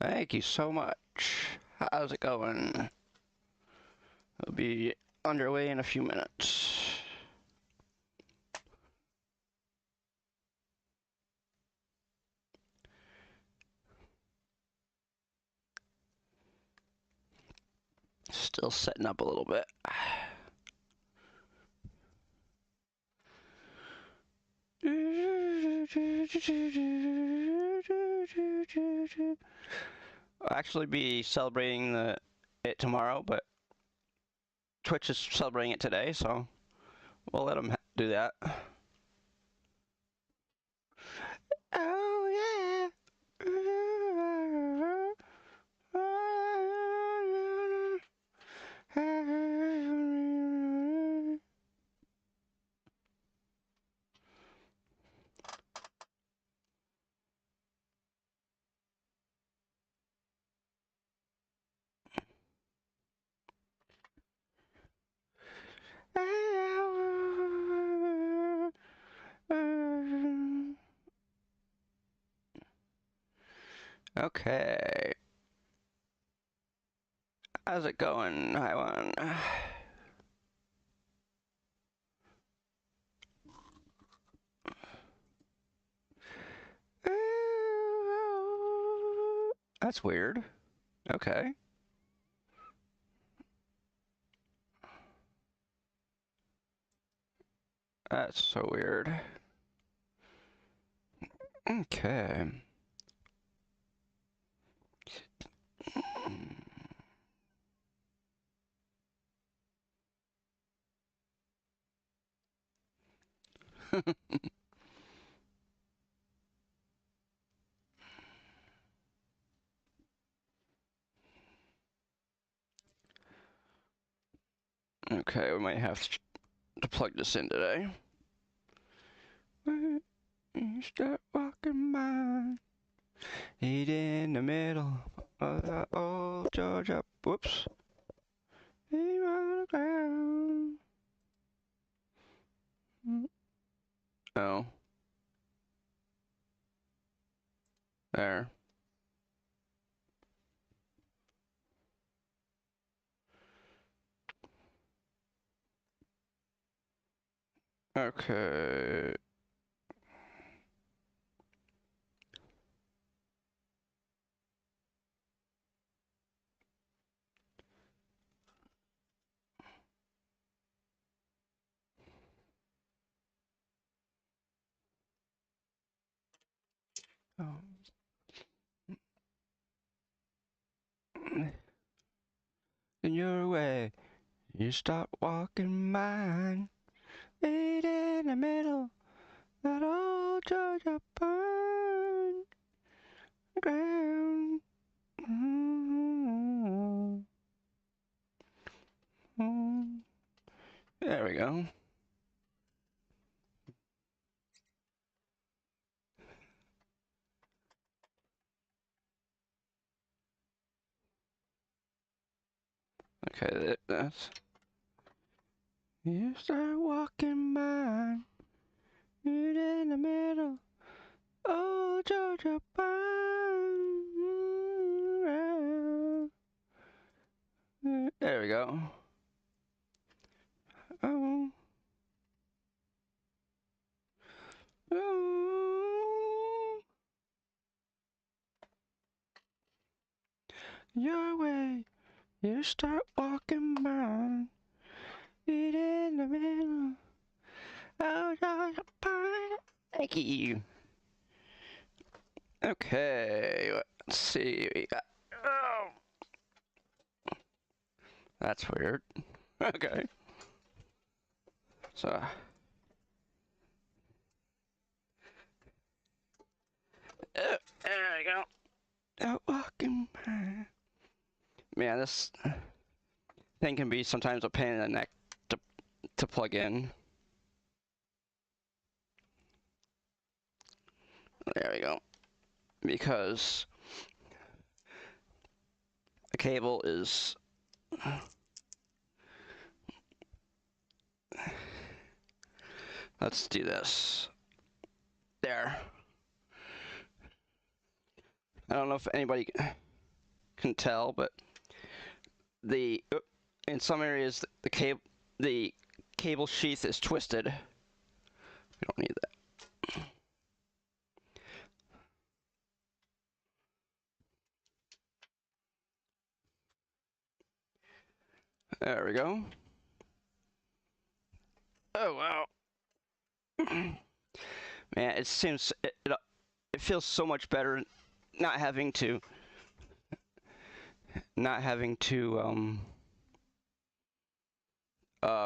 Thank you so much. How's it going? It'll be underway in a few minutes. Still setting up a little bit. I'll actually be celebrating it tomorrow, but Twitch is celebrating it today, so we'll let them do that. Oh yeah. Okay. How's it going, Taiwan? That's weird. Okay. That's so weird. Okay. Okay, we might have to plug this in today. When you start walking by, heat in the middle of the old Georgia. Whoops. Heat on the ground. Oh. There. Okay. Oh. In your way, you start walking mine. Right in the middle, that old Georgia pine ground. There we go. Okay, that's. You start walking mine, right in the middle, oh Georgia pine. There we go. Oh. Oh. Your way, you start walking mine, right in the middle. Oh, Georgia pine. Thank you. Okay, let's see. We got. Oh, that's weird. Okay. So. There we go. Out walking by. Man, this thing can be sometimes a pain in the neck to plug in. There we go. Because the cable is. Let's do this. There. I don't know if anybody. can tell, but in some areas the cable sheath is twisted. We don't need that. There we go. Oh wow. Man, it seems it feels so much better not having to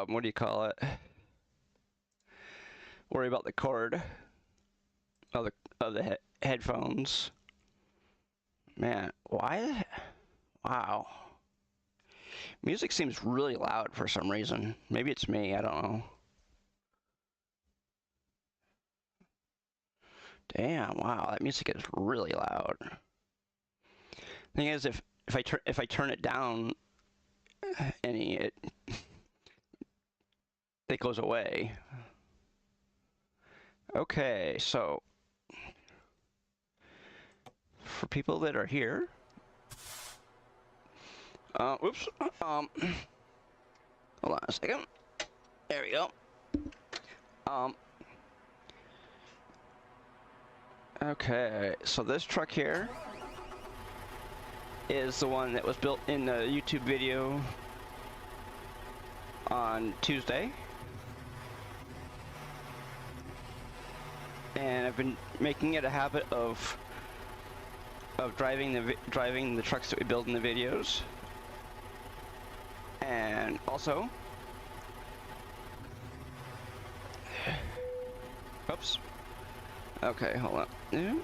what do you call it? Worry about the cord of the headphones. Man, why? Wow. Music seems really loud for some reason. Maybe it's me, I don't know. Damn, wow, that music is really loud. Thing is, if I turn it down any, it goes away. Okay, so for people that are here, oops, hold on a second. There we go. Okay, so this truck here is the one that was built in the YouTube video on Tuesday. And I've been making it a habit of driving the trucks that we build in the videos. And also, oops. Okay, hold on.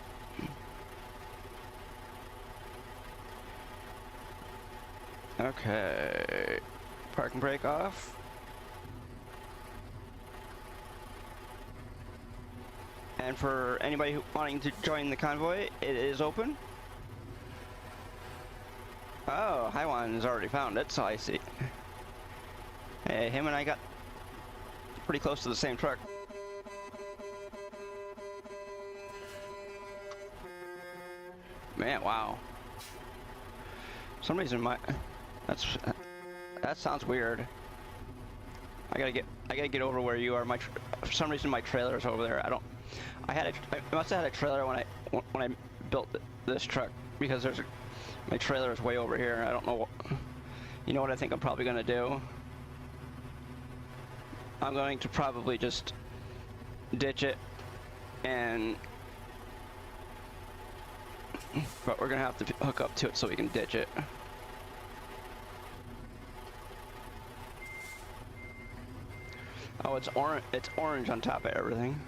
Okay, parking brake off. And for anybody wanting to join the convoy, it is open. Oh, Haiwan has already found it, so I see. Hey, him and I got pretty close to the same truck. Man, wow. For some reason that sounds weird. I gotta get over where you are. For some reason my trailer is over there. I must have had a trailer when I built this truck, because my trailer is way over here. I don't know what, you know what I think I'm probably gonna do? I'm going to probably just ditch it, but we're gonna have to hook up to it so we can ditch it. Oh, it's orange on top of everything.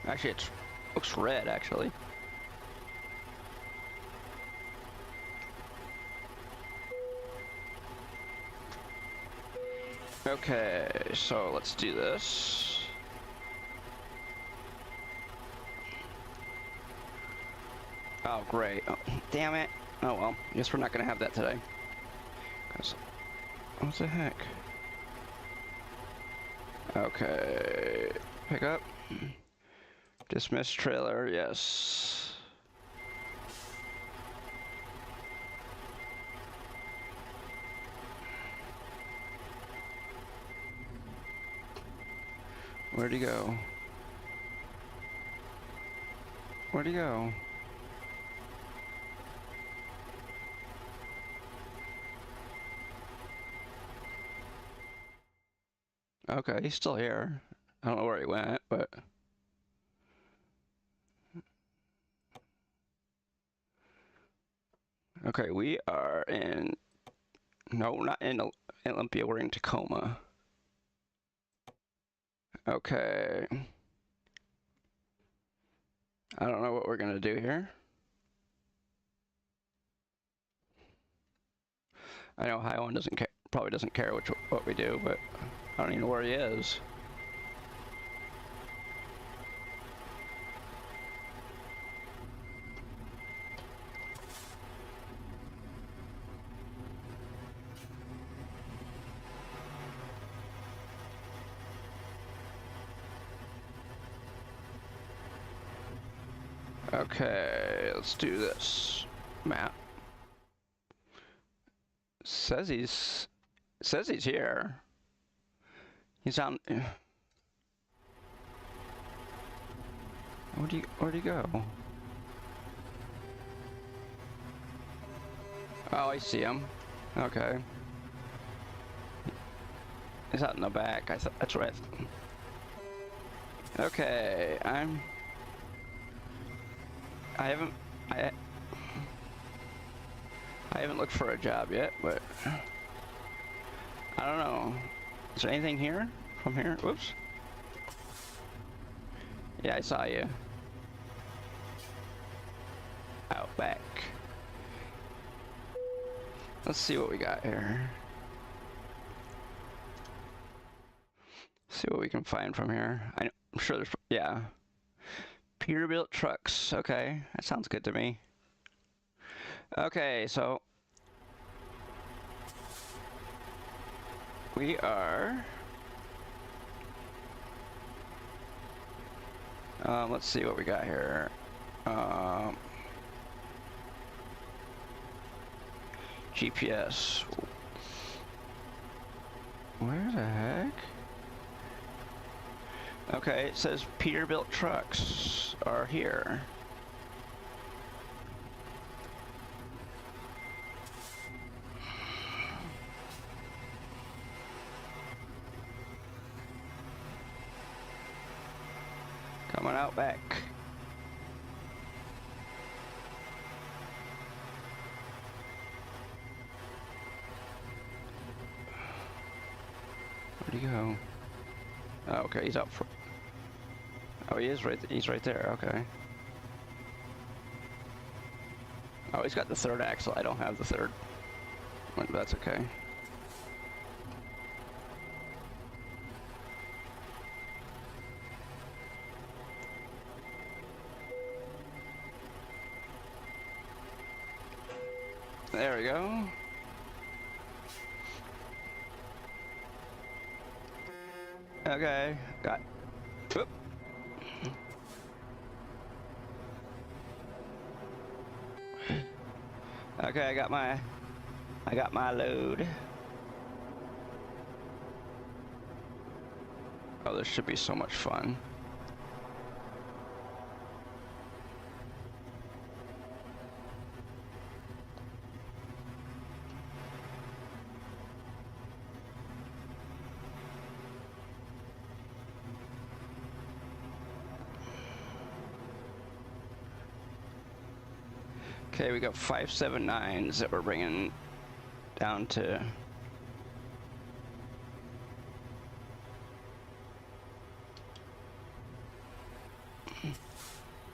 Actually, it looks red, actually. Okay, so let's do this. Oh, great. Oh, damn it. Oh, well. Guess we're not going to have that today. What the heck? Okay. Pick up. Dismiss trailer, yes. Where'd he go? Where'd he go? Okay, he's still here. I don't know where he went, but... Okay, we are in... No, we're not in Olympia, we're in Tacoma. Okay. I don't know what we're gonna do here. I know Haiwan probably doesn't care what we do, but I don't even know where he is. Okay, let's do this. Map. Says he's here. He's on. Where'd he go? Oh, I see him. Okay. He's out in the back. That's right. Okay, I haven't looked for a job yet, but I don't know. Is there anything here? From here? Whoops. Yeah, I saw you. Out back. Let's see what we got here. See what we can find from here. I'm sure there's, yeah. Peterbilt trucks. Okay, that sounds good to me. Okay, so we are. Let's see what we got here. GPS. Where the heck? Okay, it says Peterbilt trucks are here. Coming out back. Where'd he go? Oh, okay, he's up for. Oh, he is right. He's right there. Okay. Oh, he's got the third axle. I don't have the third. But that's okay. There we go. Okay, got. Whoop. Okay, I got my load. Oh, this should be so much fun. Okay, we got 579s that we're bringing down to.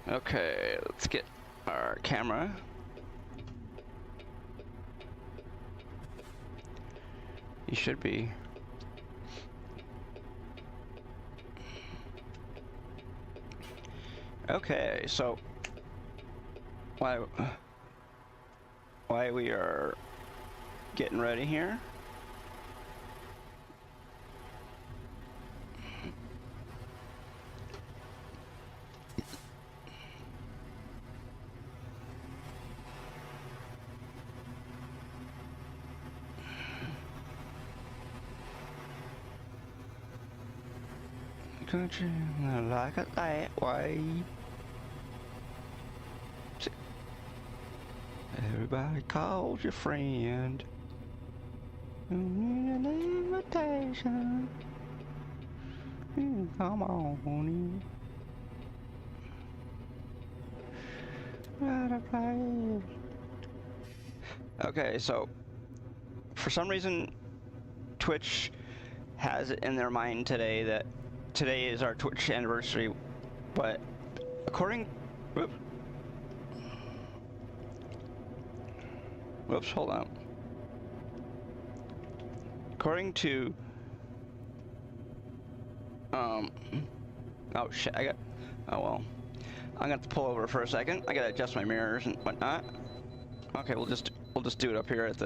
Okay, let's get our camera. You should be. Okay, so while we are getting ready here. Could you like it that way? Everybody calls your friend. You need an invitation. Come on in. Okay, so for some reason Twitch has it in their mind today that today is our Twitch anniversary, but according whoops, hold on. According to oh shit, oh well. I'm gonna have to pull over for a second. I gotta adjust my mirrors and whatnot. Okay, we'll just do it up here at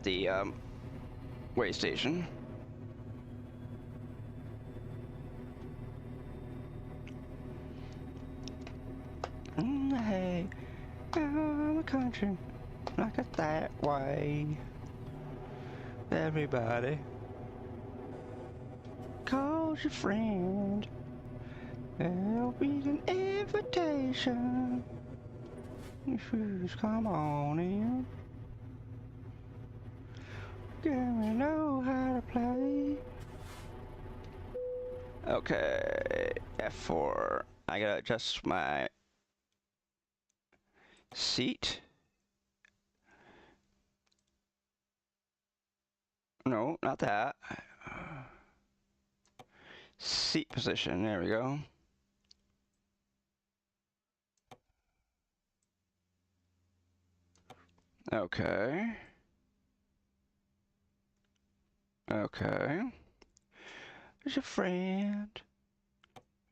the way station. hey, I'm a country, like it that way. Everybody calls your friend. There'll be an invitation. Just come on in. Can we know how to play? Okay, F4. I gotta adjust my seat. No, not that. Seat position, there we go. Okay. Okay. There's a friend.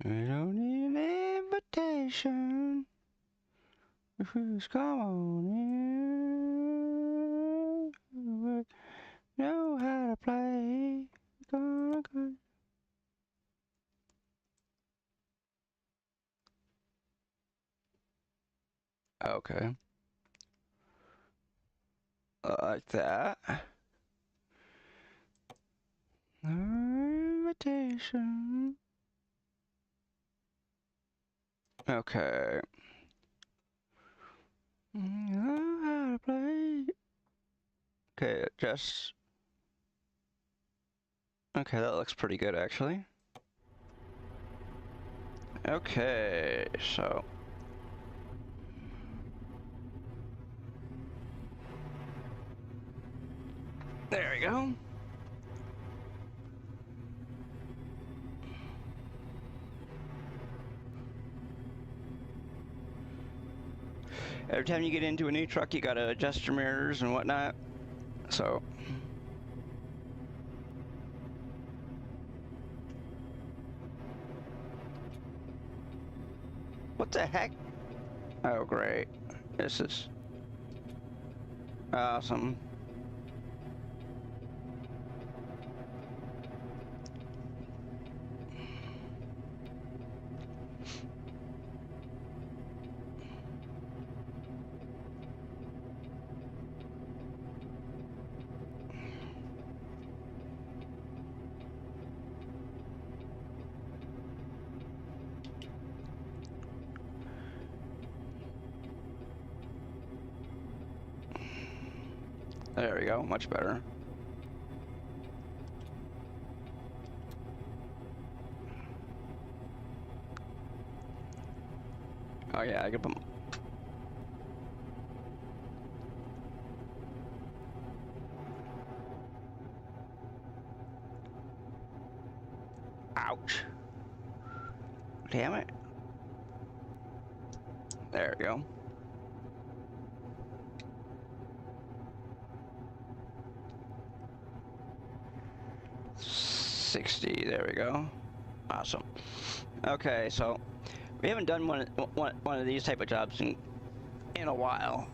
We don't need an invitation. Just come on in. We know how to play. Okay. Like that. Invitation. Okay. You know how to play. Okay, just. Okay, that looks pretty good actually. Okay, so. There we go. Every time you get into a new truck, you gotta adjust your mirrors and whatnot. So. What the heck? Oh, great. This is awesome. There we go, much better. Oh yeah, I can put. Ouch. Damn it. There we go. $60, there we go. Awesome. Okay, so we haven't done one of these type of jobs in a while.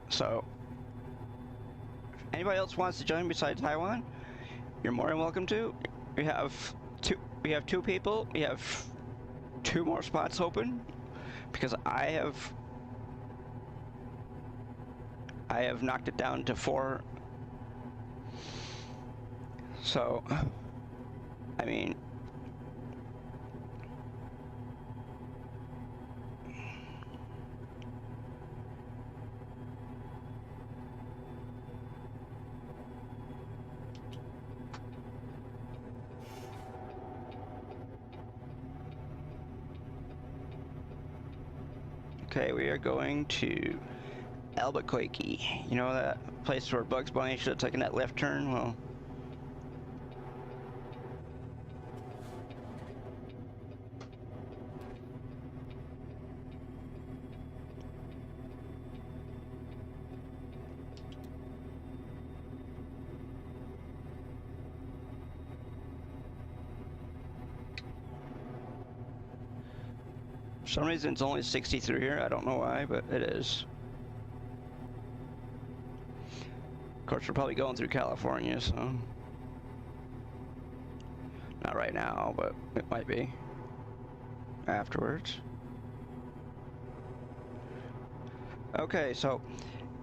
So if anybody else wants to join besides Taiwan, you're more than welcome to. We have two people. We have 2 more spots open because I have knocked it down to 4. So I mean, okay, we are going to Albuquerque. You know that place where Bugs Bunny should have taken that left turn? Well, for some reason it's only 60 through here. I don't know why, but it is. Of course, we're probably going through California, so not right now, but it might be afterwards. Okay, so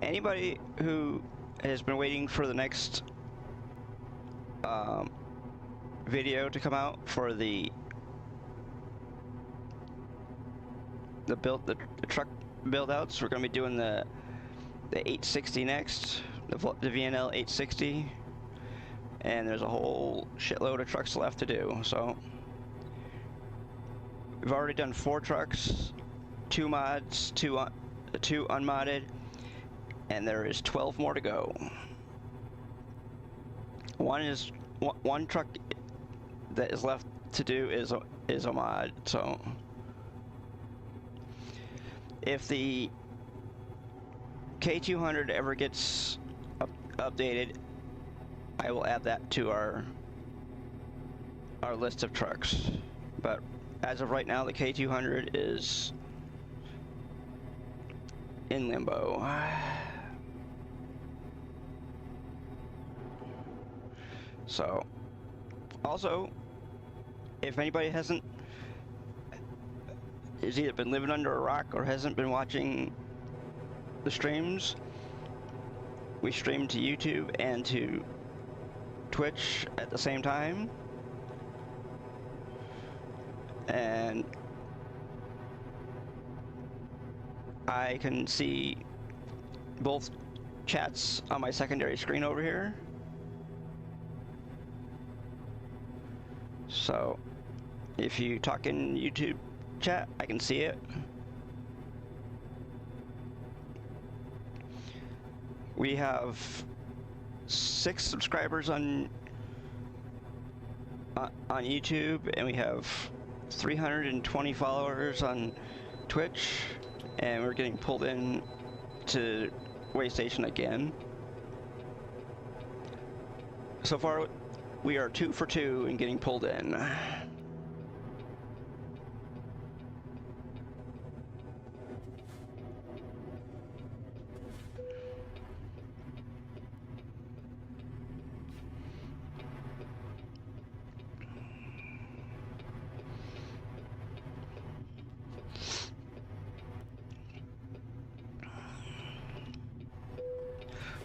anybody who has been waiting for the next video to come out for the truck build outs, we're going to be doing the 860 next, the VNL 860, and there's a whole shitload of trucks left to do. So we've already done 4 trucks, 2 mods, 2 unmodded, and there is 12 more to go. One truck that is left to do is a mod. So if the K200 ever gets updated, I will add that to our list of trucks. But as of right now, the K200 is in limbo. So, also, if anybody has either been living under a rock or hasn't been watching the streams, we stream to YouTube and to Twitch at the same time, and I can see both chats on my secondary screen over here. So if you talk in YouTube chat, I can see it. We have 6 subscribers on YouTube, and we have 320 followers on Twitch, and we're getting pulled in to Waystation again. So far, we are 2 for 2 in getting pulled in.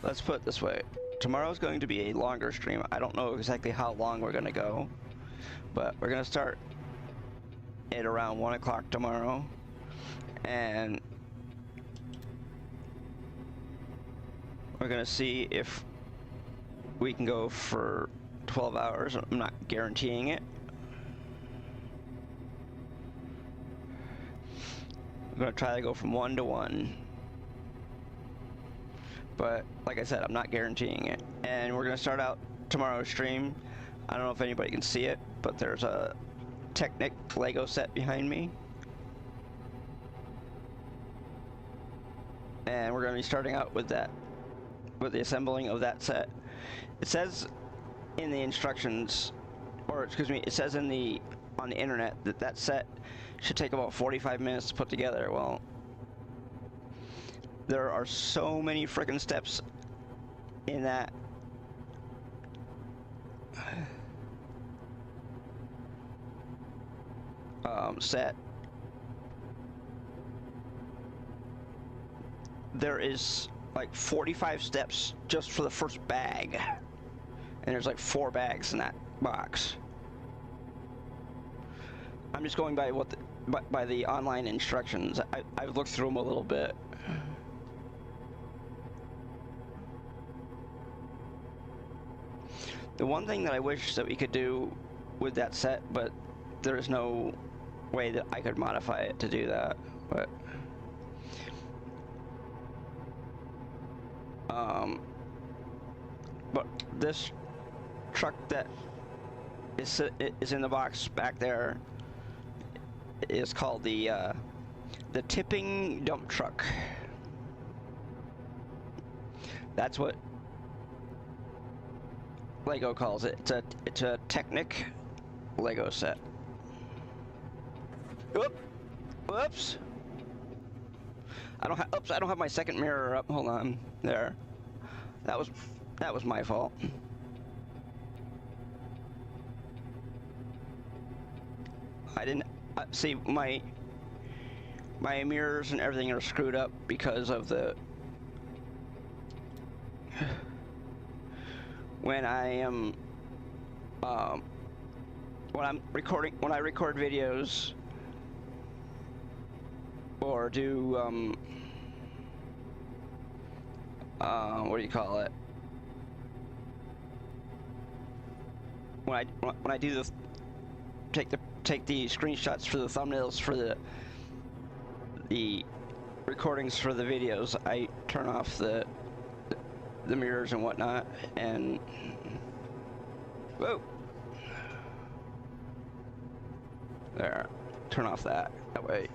Let's put it this way. Tomorrow's going to be a longer stream. I don't know exactly how long we're going to go, but we're going to start at around 1 o'clock tomorrow, and we're going to see if we can go for 12 hours. I'm not guaranteeing it. I'm going to try to go from 1 to 1. But like I said, I'm not guaranteeing it. And we're going to start out tomorrow's stream. I don't know if anybody can see it, but there's a Technic Lego set behind me. And we're going to be starting out with that, with the assembling of that set. It says in the instructions, or excuse me, it says on the internet that set should take about 45 minutes to put together. Well, there are so many frickin' steps in that. Set. There is like 45 steps just for the first bag, and there's like 4 bags in that box. I'm just going by by the online instructions. I've looked through them a little bit. The one thing that I wish that we could do with that set, but there is no way that I could modify it to do that, but this truck that is in the box back there is called the tipping dump truck. That's what Lego calls it. It's a Technic Lego set. Oop! Whoops! I don't have my second mirror up. Hold on. There. That was my fault. I didn't see my mirrors and everything are screwed up because of the when I am when I record videos or do what do you call it, when I do the take the screenshots for the thumbnails for the recordings for the videos, I turn off the mirrors and whatnot, and whoa, there, turn off that way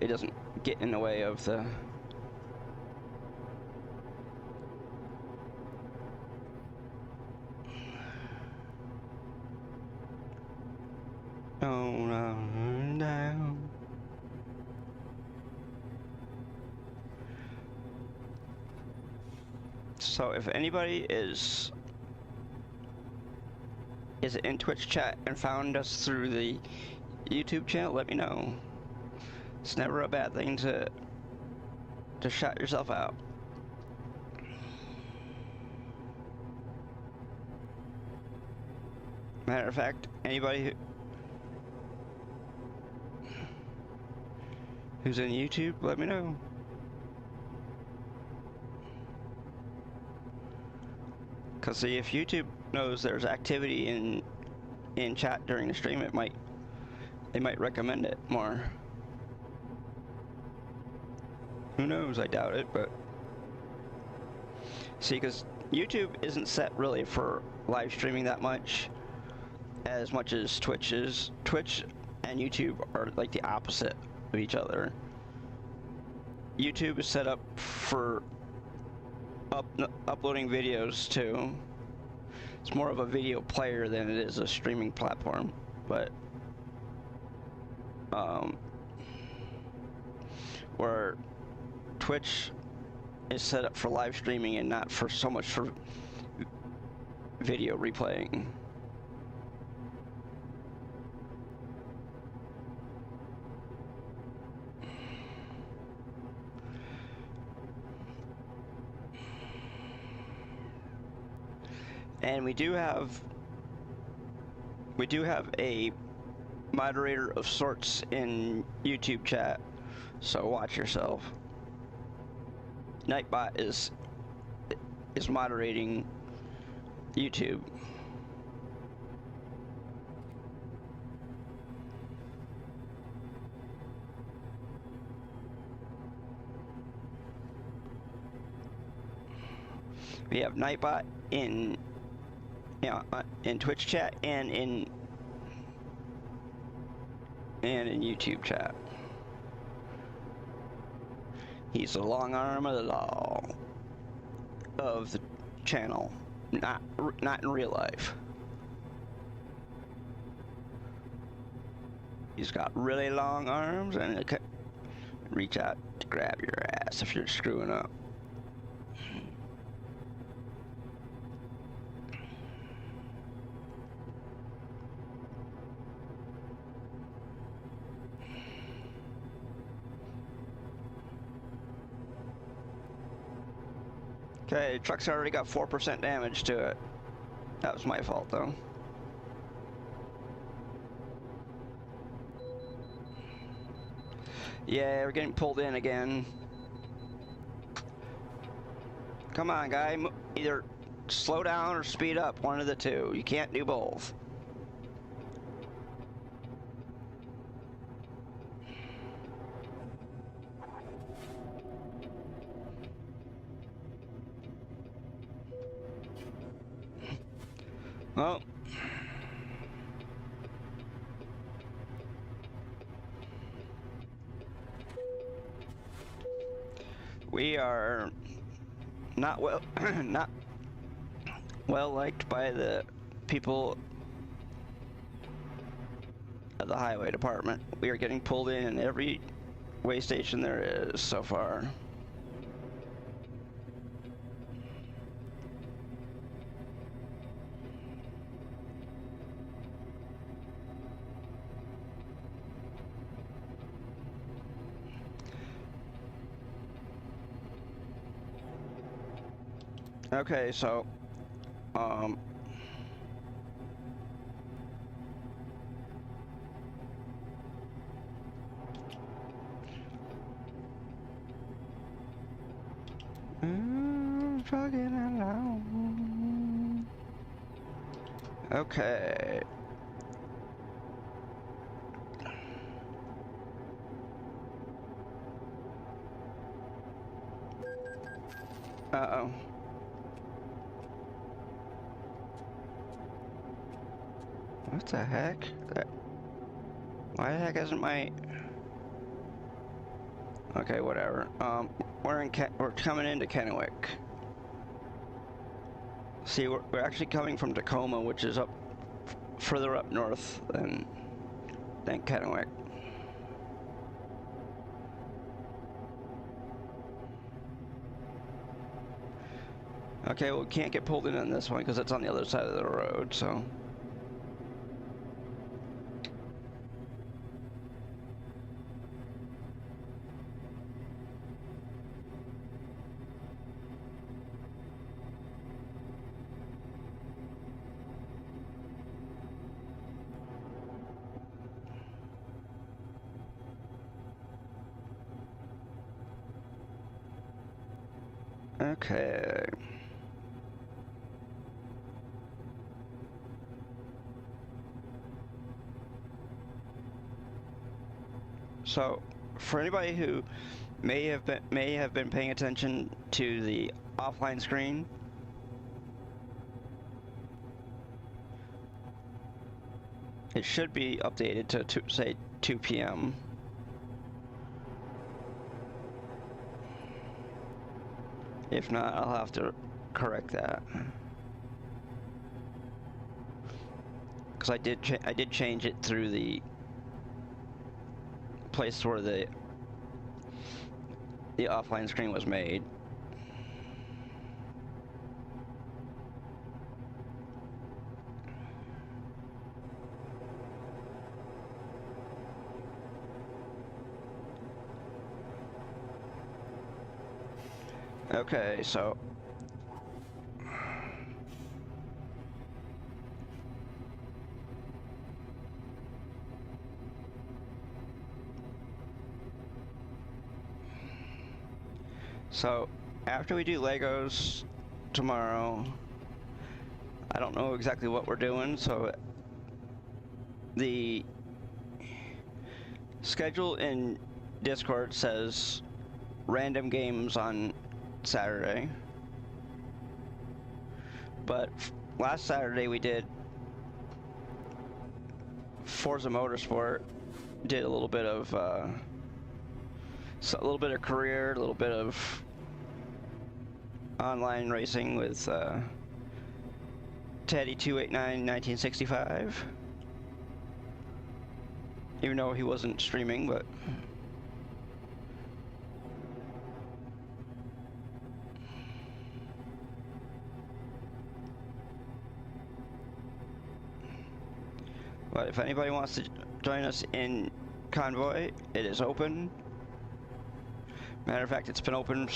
it doesn't get in the way of the down. So if anybody is in Twitch chat and found us through the YouTube channel, let me know. It's never a bad thing to shout yourself out. Matter of fact, anybody who's in YouTube, let me know. Cause see, if YouTube knows there's activity in chat during the stream, they might recommend it more. Who knows? I doubt it, but see, because YouTube isn't set really for live streaming that much as Twitch is. Twitch and YouTube are like the opposite of each other. YouTube is set up for uploading videos too. It's more of a video player than it is a streaming platform, but where Twitch is set up for live streaming and not for so much for video replaying. And we do have a moderator of sorts in YouTube chat, so watch yourself. Nightbot is moderating YouTube. We have Nightbot in Twitch chat and in YouTube chat. He's the long arm of the law of the channel, not in real life. He's got really long arms and he'll reach out to grab your ass if you're screwing up. Okay, the truck's already got 4% damage to it. That was my fault, though. Yeah, we're getting pulled in again. Come on, guy. Either slow down or speed up. One of the two. You can't do both. Well, we are not not well liked by the people of the highway department. We are getting pulled in every way station there is so far. Okay, so, trucking along. Okay. Uh-oh. What the heck? Why the heck isn't my... Okay, whatever. We're coming into Kennewick. See, we're actually coming from Tacoma, which is up further up north than Kennewick. Okay, well, we can't get pulled in on this one because it's on the other side of the road, so... Okay. So, for anybody who may have been paying attention to the offline screen, it should be updated to say 2 p.m. If not, I'll have to correct that. Because I did change it through the place where the offline screen was made. Okay, so after we do Legos tomorrow, I don't know exactly what we're doing, so the schedule in Discord says random games on Saturday, but last Saturday we did Forza Motorsport, did a little bit of career, a little bit of online racing with Teddy 289 1965, even though he wasn't streaming, but if anybody wants to join us in Convoy, it is open. Matter of fact, it's been open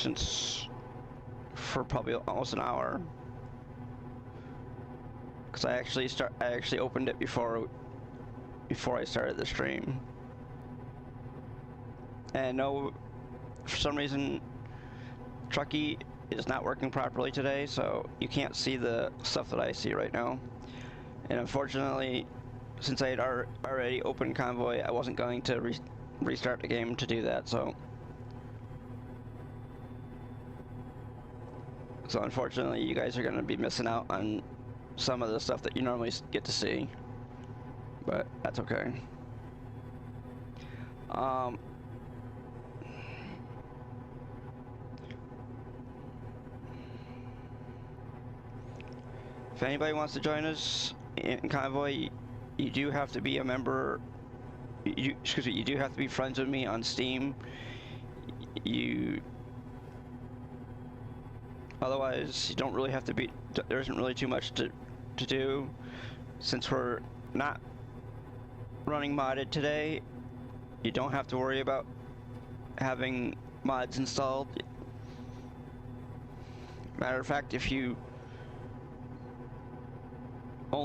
for probably almost an hour. Because I actually opened it before I started the stream. And no, for some reason, Truckin is not working properly today, so you can't see the stuff that I see right now. And unfortunately, since I had already opened Convoy, I wasn't going to restart the game to do that, so unfortunately you guys are going to be missing out on some of the stuff that you normally get to see, but that's okay. If anybody wants to join us in Convoy, you do have to be a member. You do have to be friends with me on Steam. Otherwise, you don't really have to be. There isn't really too much to do, since we're not running modded today. You don't have to worry about having mods installed. Matter of fact, if you are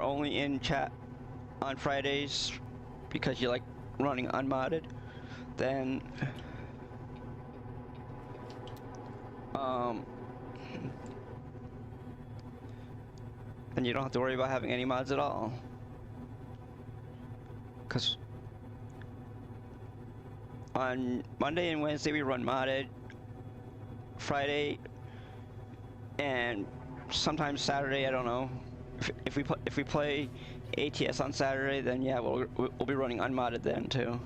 only in chat on Fridays because you like running unmodded, then then you don't have to worry about having any mods at all. Because on Monday and Wednesday we run modded. Friday and sometimes Saturday, I don't know. If we play ATS on Saturday, then yeah, we'll be running unmodded then too.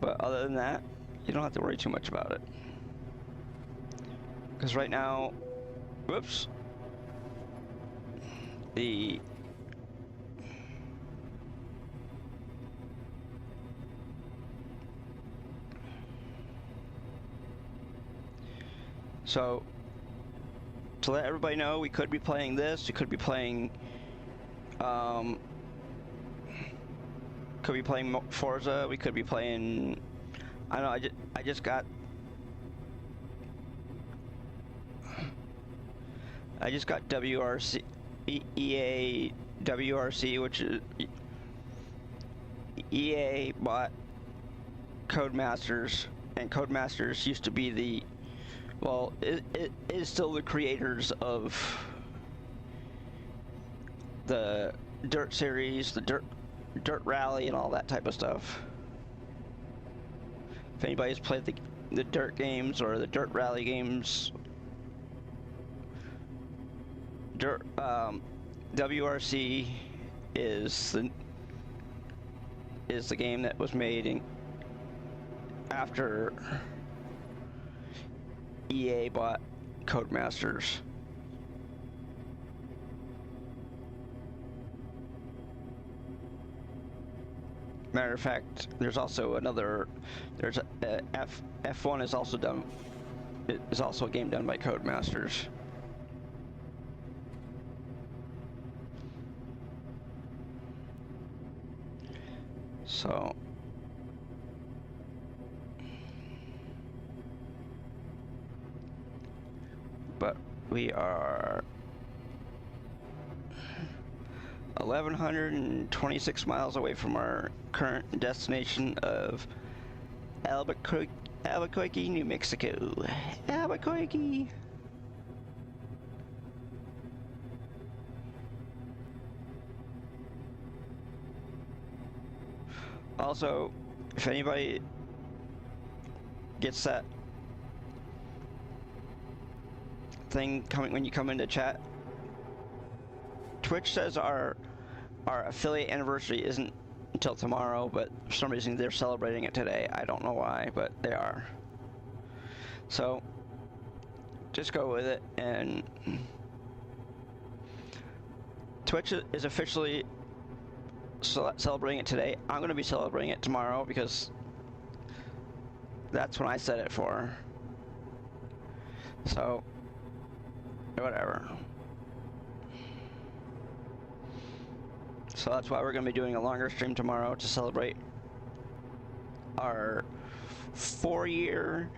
But other than that, you don't have to worry too much about it. Because right now, whoops, so to let everybody know, we could be playing this, we could be playing Forza, we could be playing, I don't know, I just got WRC, EA WRC, which is EA bought Codemasters, and Codemasters used to be the, well, it is still the creators of the Dirt series, the Dirt Rally, and all that type of stuff. If anybody's played the Dirt games or the Dirt Rally games, WRC is the game that was made after EA bought Codemasters. Matter of fact, there's also another. There's F1 is also done. It is also a game done by Codemasters. So. But we are 1,126 miles away from our current destination of Albuquerque, New Mexico. Albuquerque. Also, if anybody gets that thing coming when you come into chat, Twitch says our affiliate anniversary isn't until tomorrow, but for some reason they're celebrating it today. I don't know why, but they are. So just go with it. And Twitch is officially celebrating it today. I'm going to be celebrating it tomorrow because that's when I set it for. So whatever. So that's why we're going to be doing a longer stream tomorrow to celebrate our 4-year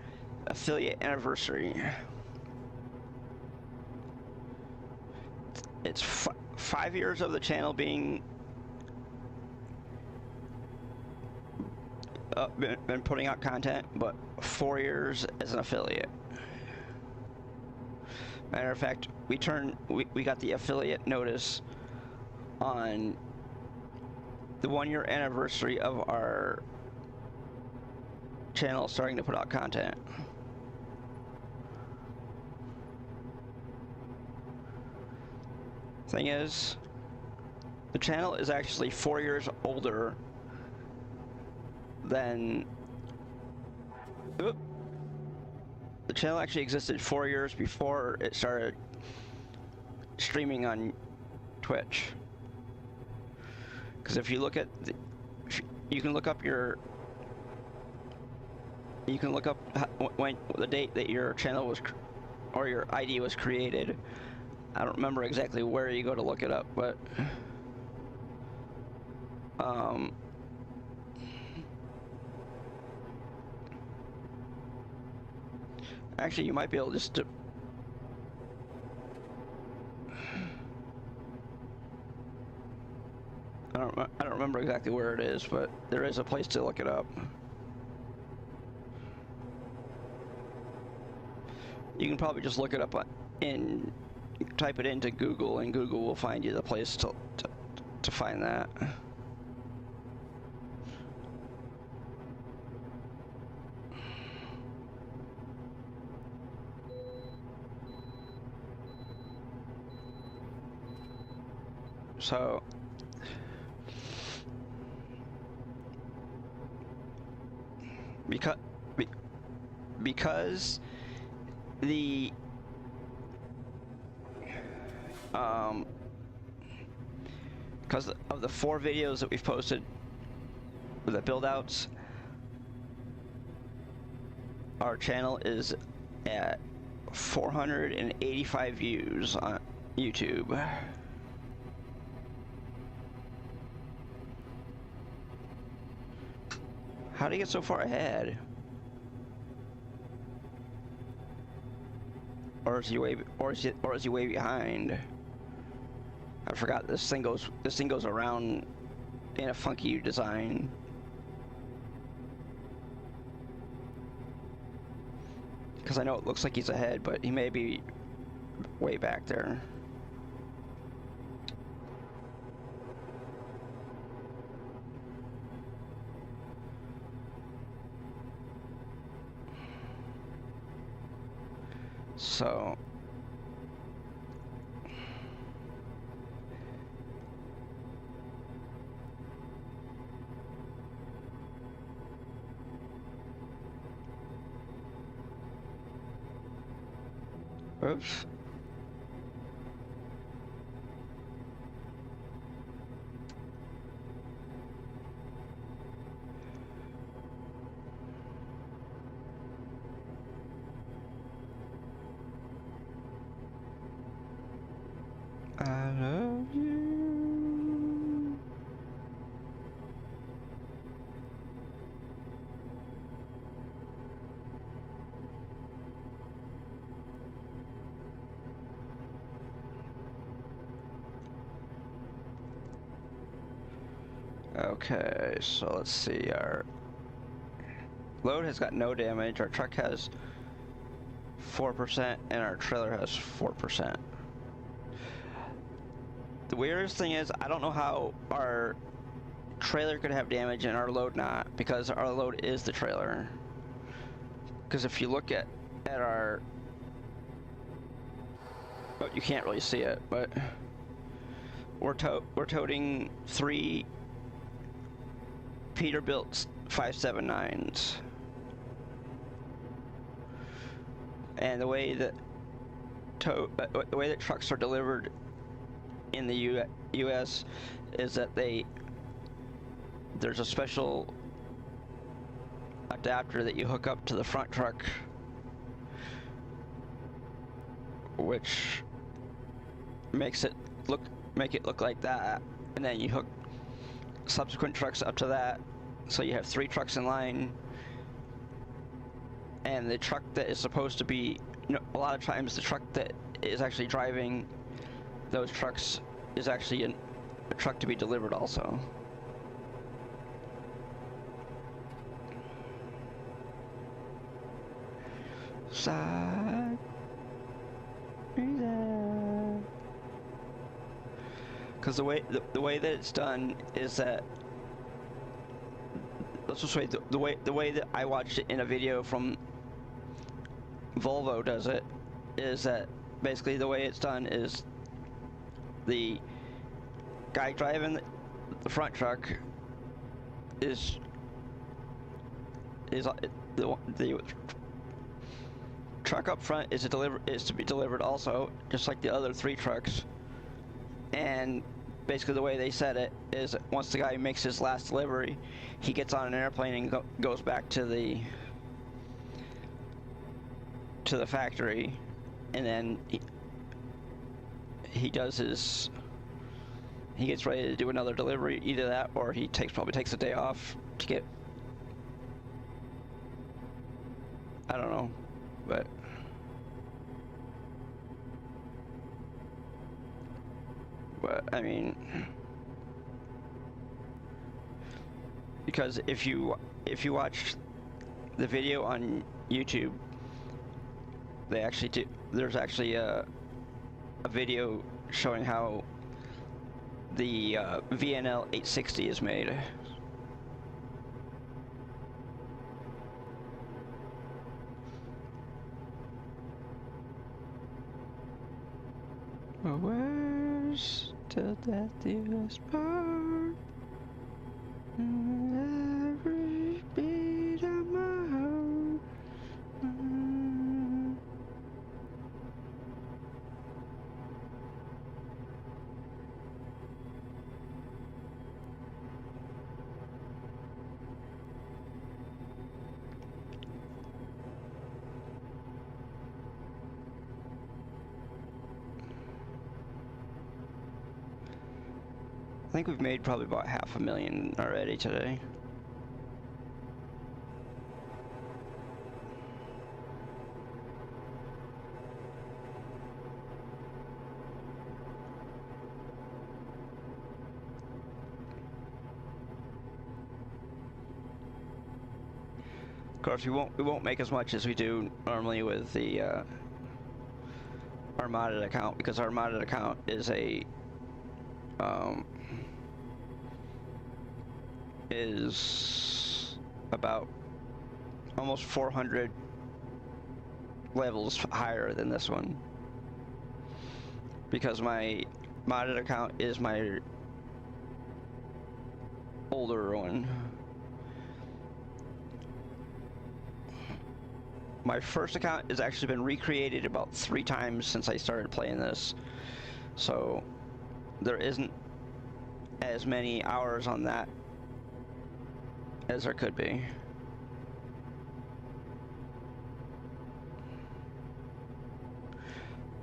affiliate anniversary. It's 5 years of the channel being been putting out content, but 4 years as an affiliate. Matter of fact, we got the affiliate notice on the 1-year anniversary of our channel starting to put out content. Thing is, the channel is actually 4 years older than the channel actually existed 4 years before it started streaming on Twitch. Because if you look at you can look up when the date that your channel was or your ID was created. I don't remember exactly where you go to look it up, but Um, actually, you might be able just to. I don't remember exactly where it is, but there is a place to look it up. You can probably just look it up and type it into Google, and Google will find you the place to find that. So because the because of the 4 videos that we've posted with the build outs, our channel is at 485 views on YouTube. How do you get so far ahead? Or is he way behind? I forgot this thing goes around in a funky design. Because I know it looks like he's ahead, but he may be way back there. So oops. I love you. Okay, so let's see. Our load has got no damage. Our truck has 4%, and our trailer has 4%. The weirdest thing is, I don't know how our trailer could have damage and our load not, because our load is the trailer. Because if you look at our, oh, you can't really see it, but we're toting 3 Peterbilt 579s, and the way that trucks are delivered in the U.S. is that there's a special adapter that you hook up to the front truck, which make it look like that, and then you hook subsequent trucks up to that, so you have 3 trucks in line, and the truck that is supposed to be, a lot of times the truck that is actually driving those trucks is actually a truck to be delivered also. Side. Because the way that it's done is that, let's just say the way that I watched it in a video from Volvo does it is that basically the way it's done is the guy driving the front truck is the truck up front is to be delivered also, just like the other 3 trucks. And basically the way they said it is, once the guy makes his last delivery, he gets on an airplane and goes back to the factory, and then he does his he gets ready to do another delivery, either that or he probably takes a day off to get, I don't know, but I mean, because if you watch the video on YouTube, they actually do, there's actually a video showing how the VNL 860 is made. Where's till death do us part? Every beat of my heart. I think we've made probably about 500,000 already today. Of course, we won't make as much as we do normally with the our modded account, because our modded account is a is about almost 400 levels higher than this one, because my modded account is my older one. My first account has actually been recreated about 3 times since I started playing this, so there isn't as many hours on that as there could be.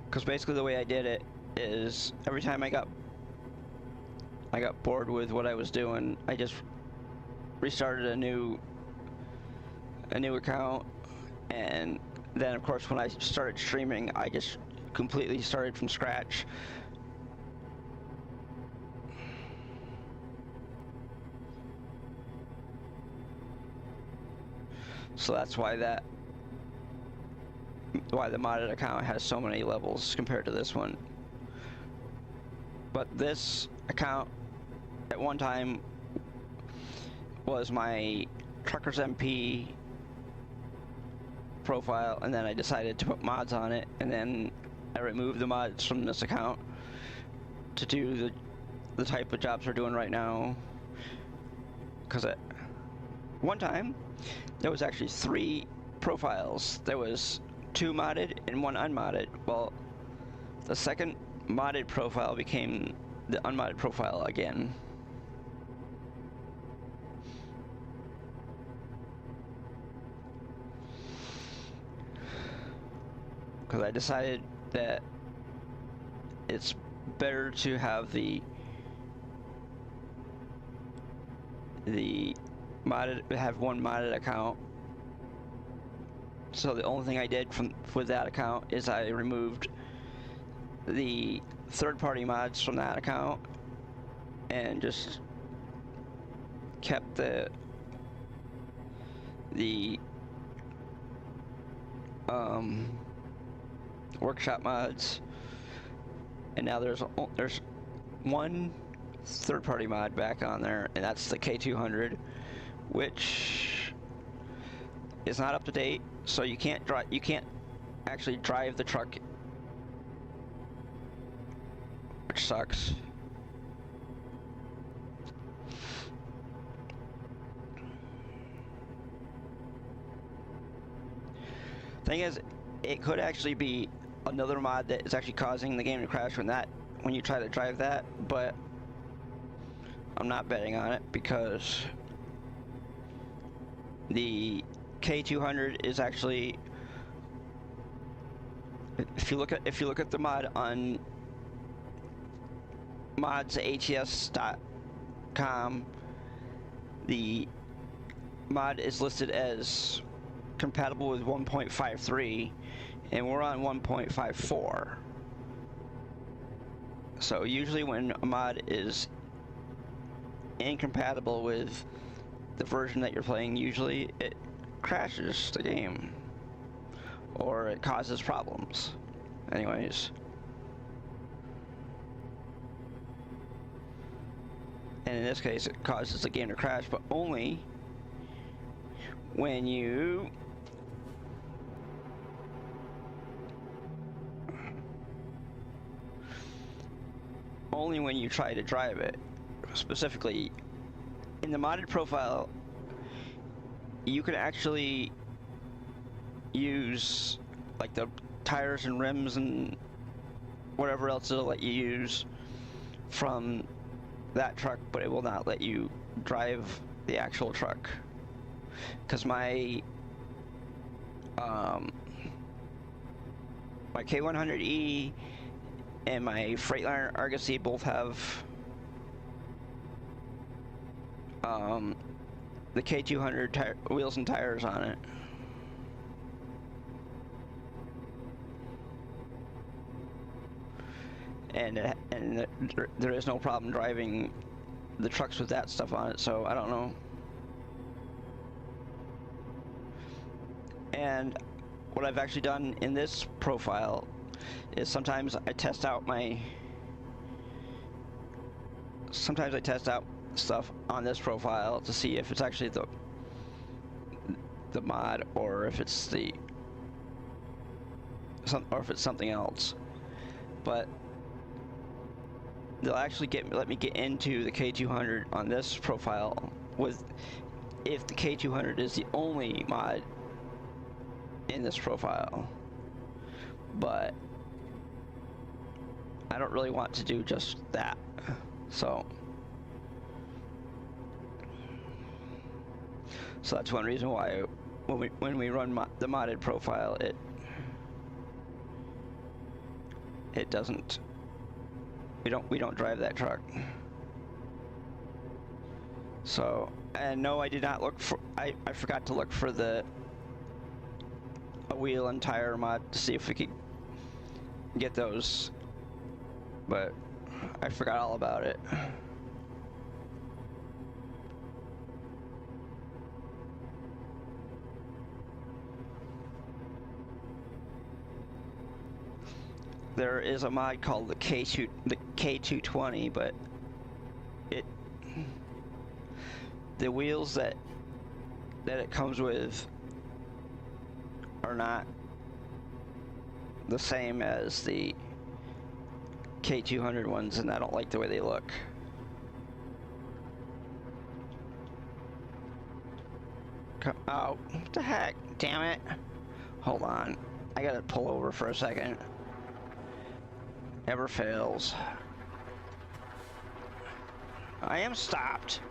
Because basically the way I did it is every time I got bored with what I was doing, I just restarted a new account, and then of course when I started streaming, I just completely started from scratch. So that's why the modded account has so many levels compared to this one. But this account at one time was my Truckers MP profile, and then I decided to put mods on it, and then I removed the mods from this account to do the type of jobs we're doing right now. Because at one time there was actually 3 profiles. There was 2 modded and 1 unmodded. Well, the second modded profile became the unmodded profile again. Because I decided that it's better to have the modded, have 1 modded account. So the only thing I did with that account is I removed the third-party mods from that account and just kept the workshop mods, and now there's 1 third-party mod back on there, and that's the K200, which is not up to date, so you can't actually drive the truck, which sucks. Thing is, it could actually be another mod that is actually causing the game to crash when you try to drive that, but I'm not betting on it, because the K200 is actually, if you look at the mod on mods.ats.com, the mod is listed as compatible with 1.53, and we're on 1.54. So usually when a mod is incompatible with the version that you're playing, usually it crashes the game or it causes problems. Anyways, and in this case it causes the game to crash, but only when you try to drive it. Specifically, in the modded profile, you can actually use like the tires and rims and whatever else it'll let you use from that truck, but it will not let you drive the actual truck. Because my K100E and my Freightliner Argosy both have the K200 wheels and tires on it. And there is no problem driving the trucks with that stuff on it, so I don't know. And what I've actually done in this profile is sometimes I test out stuff on this profile to see if it's actually the mod or if it's something else. But they'll actually let me get into the K200 on this profile if the K200 is the only mod in this profile. But I don't really want to do just that, so that's one reason why when we run the modded profile, it doesn't, we don't drive that truck. So, and no, I did not look for, I forgot to look for a wheel and tire mod to see if we could get those, but I forgot all about it. There is a mod called the K220, but the wheels that it comes with are not the same as the K200 ones, and I don't like the way they look. Oh, what the heck? Damn it. Hold on. I gotta pull over for a second. Never fails. I am stopped.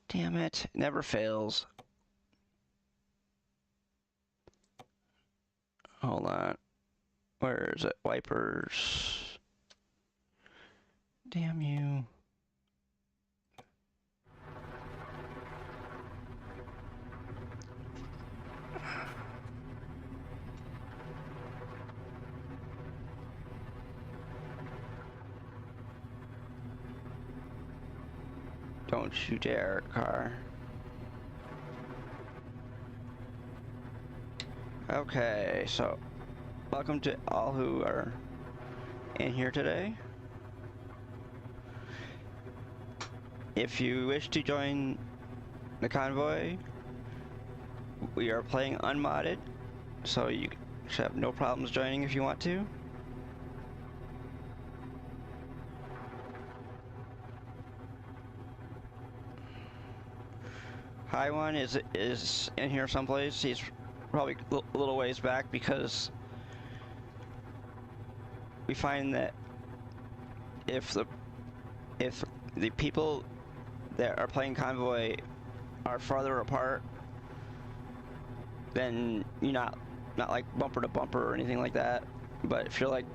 Damn it. Never fails. Hold on. Where is it? Wipers. Damn you. Don't you dare, car. Okay, so welcome to all who are in here today. If you wish to join the convoy, we are playing unmodded, so you should have no problems joining if you want to. High One is in here someplace. He's probably a little ways back because we find that if the people that are playing Convoy are farther apart, then you're not like bumper to bumper or anything like that. But if you're like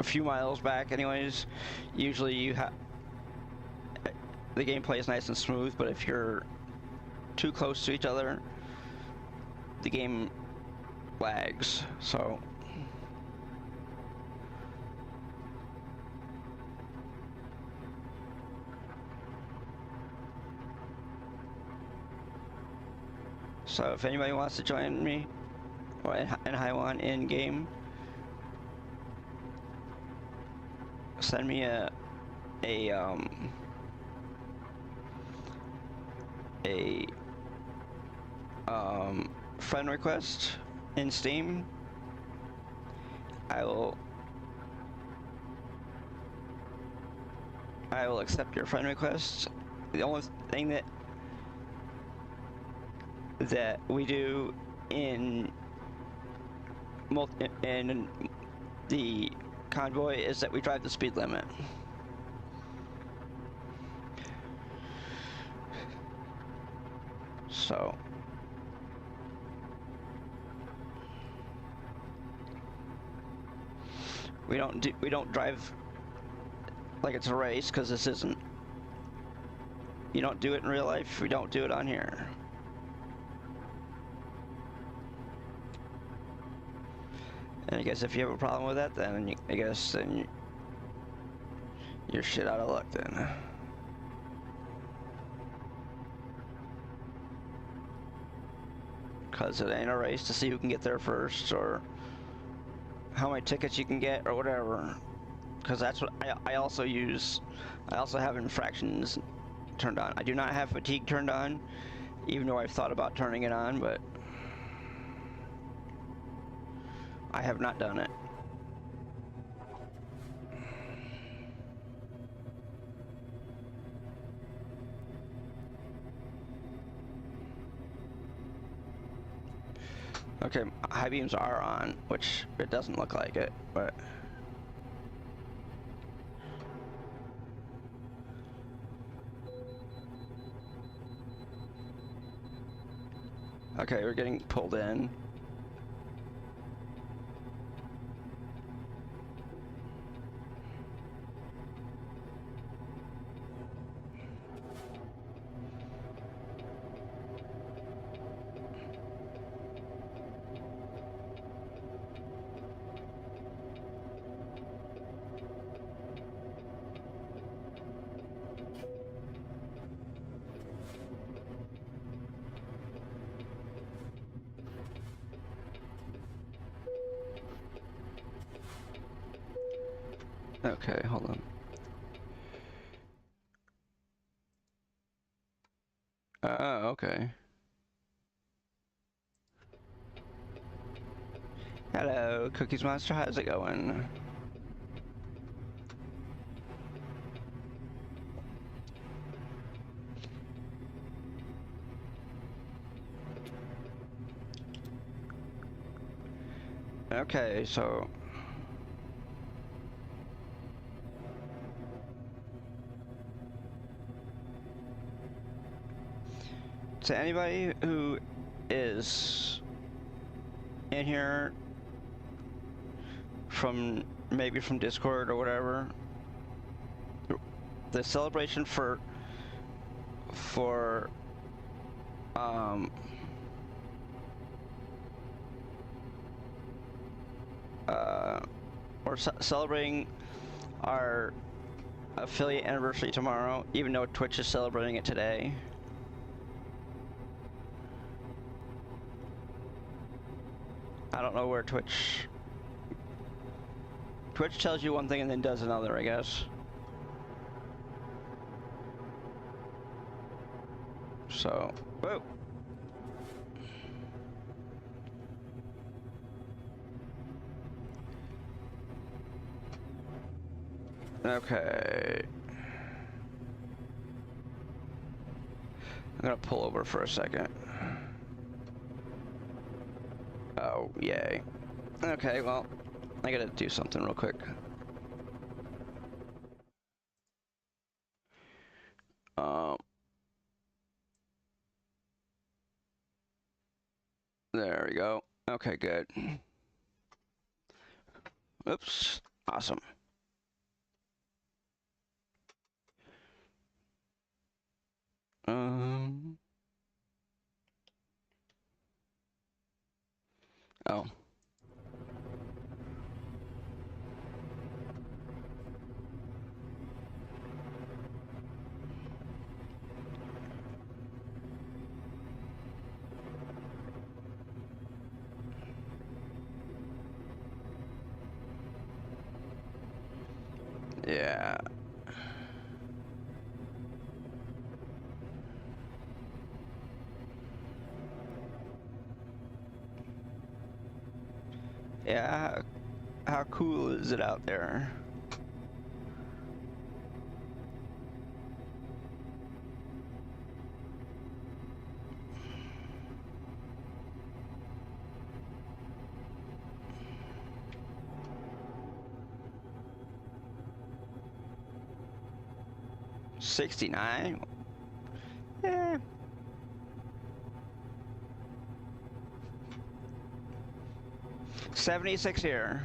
a few miles back anyways, usually you have the gameplay is nice and smooth, but if you're too close to each other, the game lags. So if anybody wants to join me or and Haiwan in game, send me a friend request in Steam. I will accept your friend request. The only thing that we do in the Convoy is that we drive the speed limit. So we don't drive like it's a race, because this isn't. You don't do it in real life. We don't do it on here. And I guess if you have a problem with that, then you're shit out of luck then. Because it ain't a race to see who can get there first, or how many tickets you can get, or whatever. Because that's what I also use. I also have infractions turned on. I do not have fatigue turned on, even though I've thought about turning it on, but I have not done it. Okay, high beams are on, which it doesn't look like it, but okay, we're getting pulled in. Okay, hold on. Okay. Hello, Cookies Monster, how's it going? Okay, so to anybody who is in here from maybe from Discord or whatever, the celebration for we're celebrating our affiliate anniversary tomorrow, even though Twitch is celebrating it today. I don't know where Twitch tells you one thing and then does another, I guess. So, whoa. Okay. I'm gonna pull over for a second. Oh, yay. Okay, well, I gotta do something real quick. There we go. Okay, good. Oops. Awesome. Oh. Yeah. Yeah. How cool is it out there? $69? Yeah. $76 here.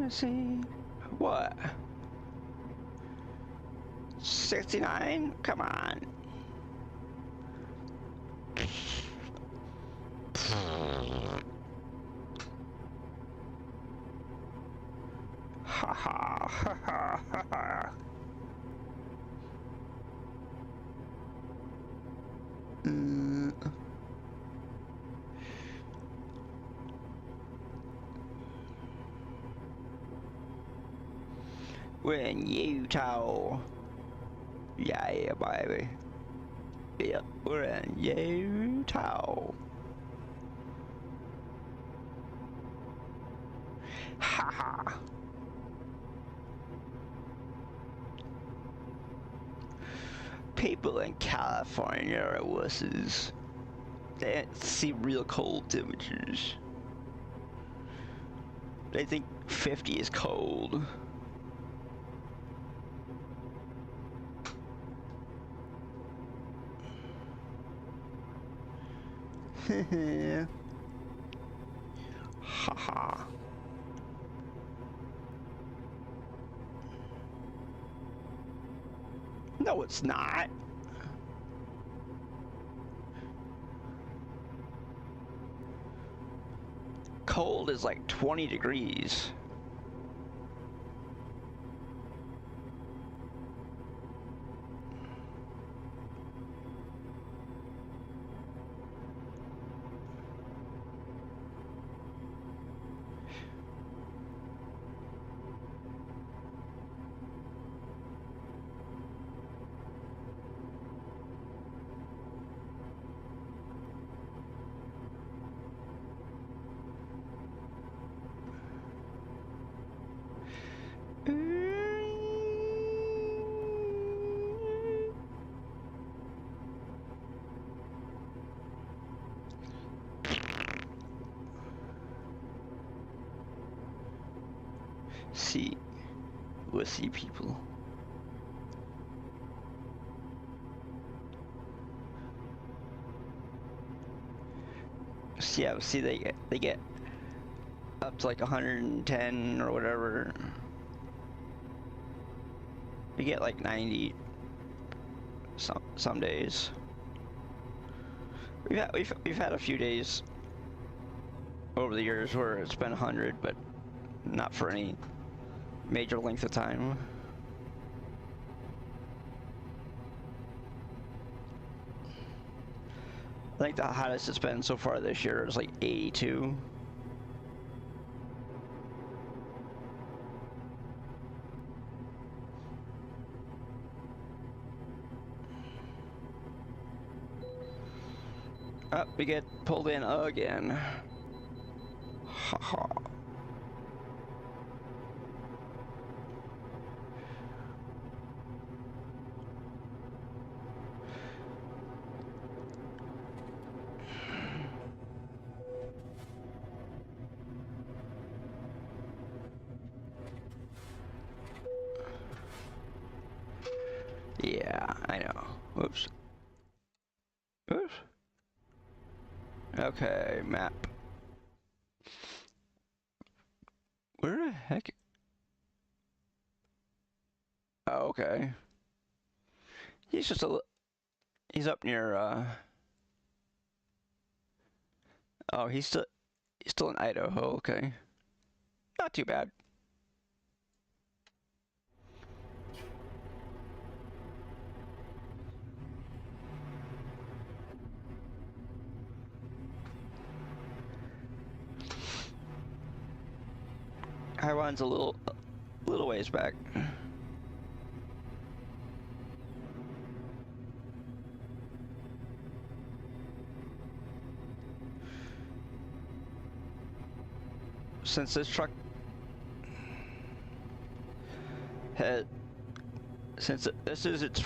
See what? 69? Come on. Ha ha ha ha ha. We're in Utah. Yeah, baby. Yep, we're in Utah. Ha ha. People in California are wusses. They don't see real cold temperatures. They think 50 is cold. Haha. No, it's not. Cold is like 20 degrees. See, wussy people. Yeah, see, they get up to like 110 or whatever. We get like 90 some days. We've had a few days over the years where it's been 100, but not for any major length of time. I think the hottest it's been so far this year is like 82. Oh, we get pulled in again. Haha. Yeah, I know. Oops. Oops. Okay, map. Where the heck? Oh, okay. He's just he's up near, oh, he's still in Idaho, okay. Not too bad. Highwine's a little ways back. Since this truck had, since this is its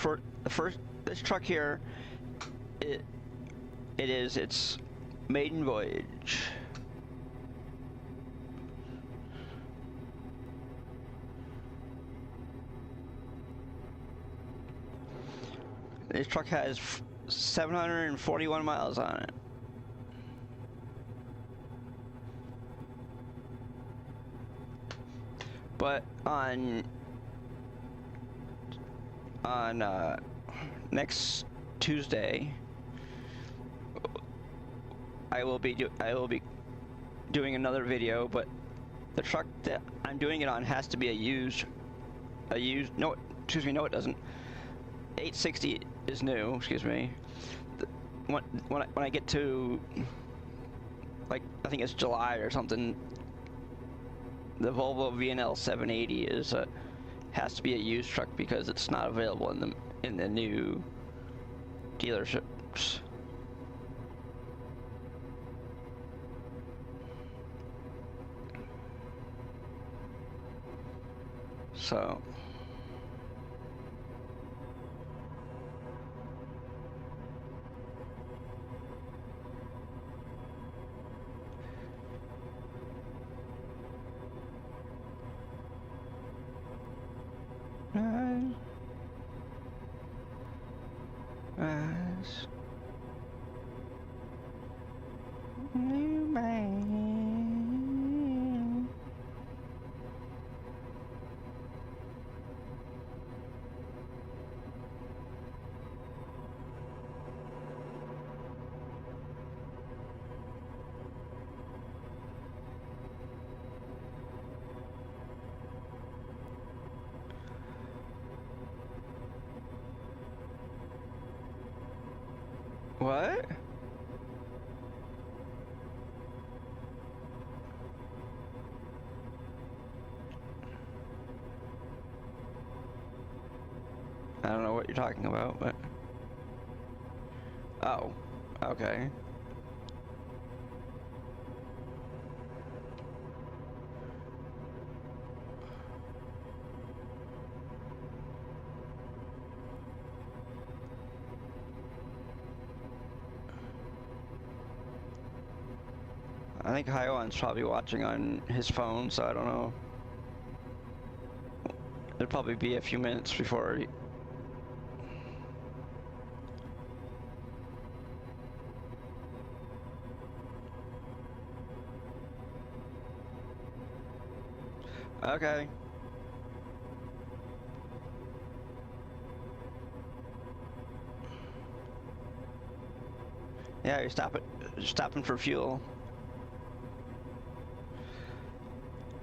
this truck here, it is its maiden voyage. This truck has 741 miles on it. But on next Tuesday, I will be doing another video, but the truck that I'm doing it on has to be a used no, excuse me, no it doesn't. 860 is new, excuse me. When I get to, like, I think it's July or something, the Volvo VNL 780 has to be a used truck because it's not available in the new dealerships. So new man. What? I don't know what you're talking about, but... Oh, okay. I think Hyoan's probably watching on his phone, so I don't know. It'll probably be a few minutes before he... Okay. Yeah, you're stopping for fuel.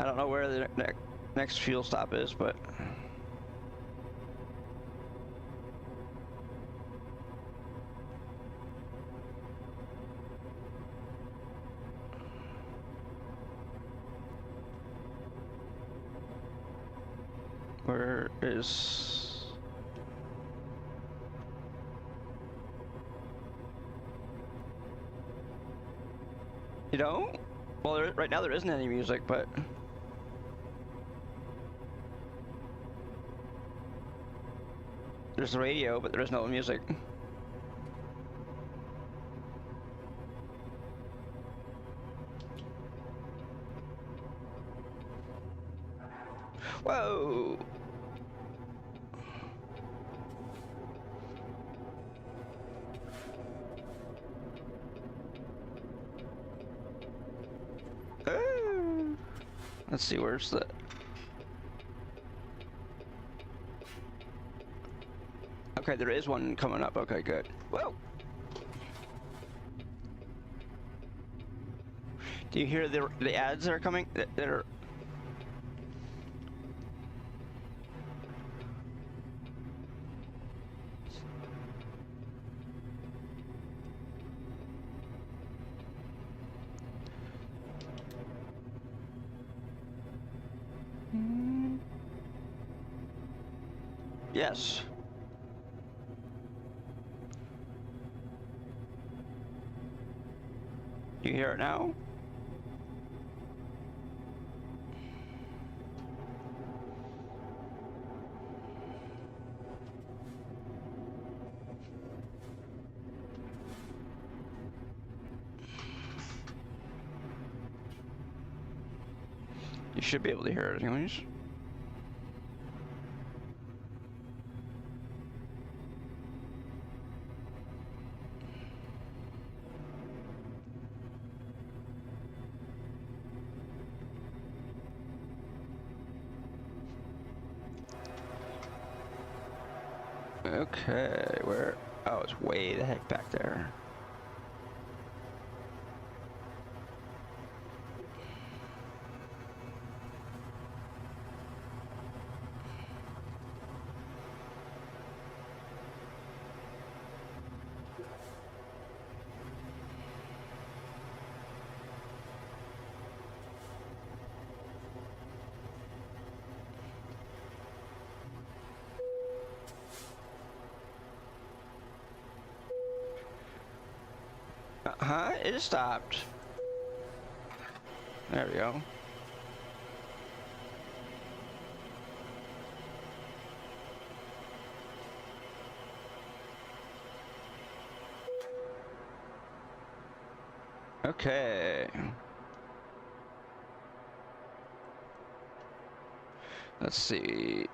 I don't know where the next fuel stop is, but... Where is... You don't? Well, right now there isn't any music, but... There's the radio, but there is no music. Whoa! Let's see, where's the... Okay, there is one coming up. Okay, good. Whoa! Do you hear the ads that are coming? That are... Yes. You hear it now? You should be able to hear it anyways. Okay, where? Oh, it's way the heck back there. Huh? It stopped. There we go. Okay. Let's see.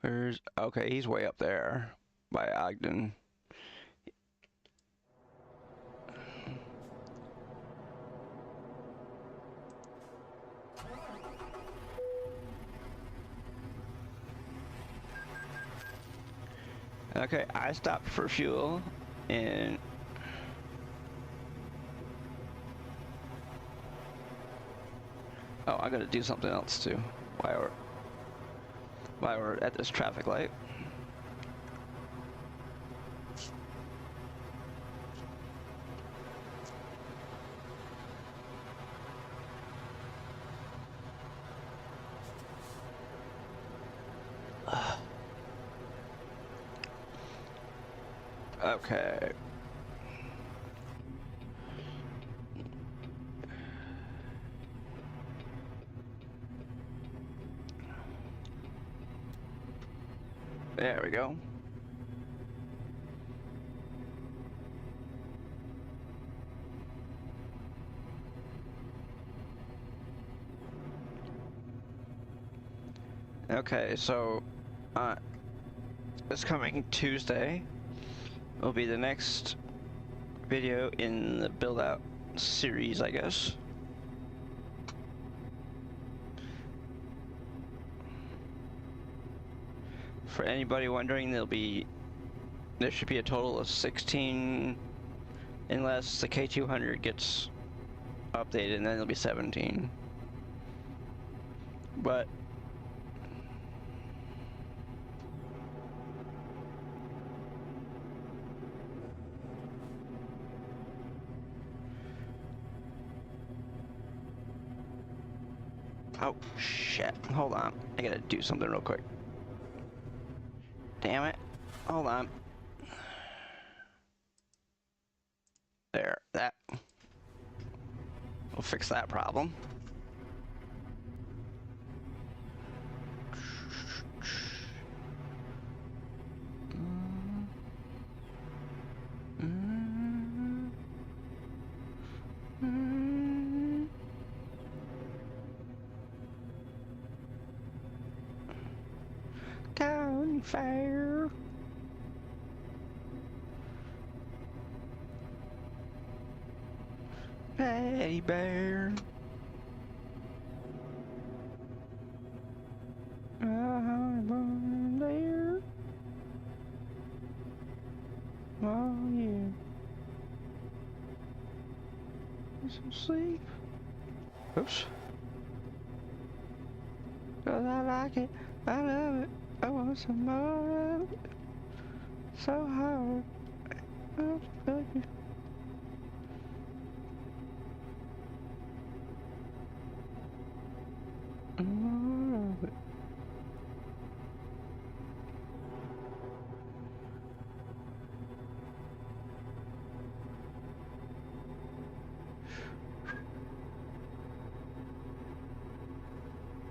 Where's... Okay, he's way up there by Ogden. Okay, I stopped for fuel and oh, I gotta do something else too while we're at this traffic light. Okay. There we go. Okay, so this coming Tuesday will be the next video in the build out series, I guess. For anybody wondering, there should be a total of 16, unless the K200 gets updated, and then there'll be 17. But oh shit, hold on, I gotta do something real quick. Damn it, hold on. There, that will fix that problem. Down fire. Teddy bear. I'm there. Oh yeah. Get some sleep. Oops. 'Cause I like it. I love it. I want some more of it. So hard. I'm fucking. More of it.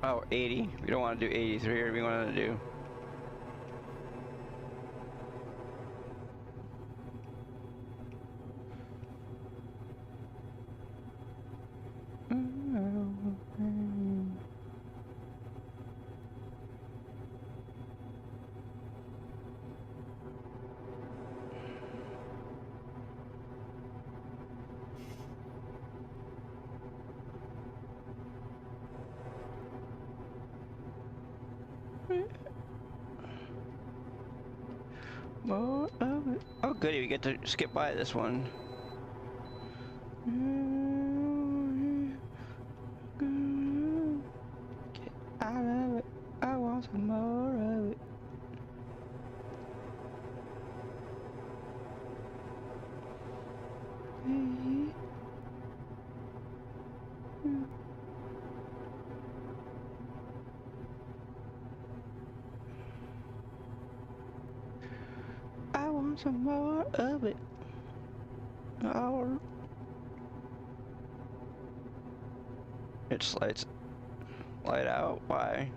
Oh, 80. We don't want to do 83, or we want to do. More of it. Oh, goody, we get to skip by this one. Get out of it. I want some more of it. I want some more of it. Oh. It's lights. Light out? Why?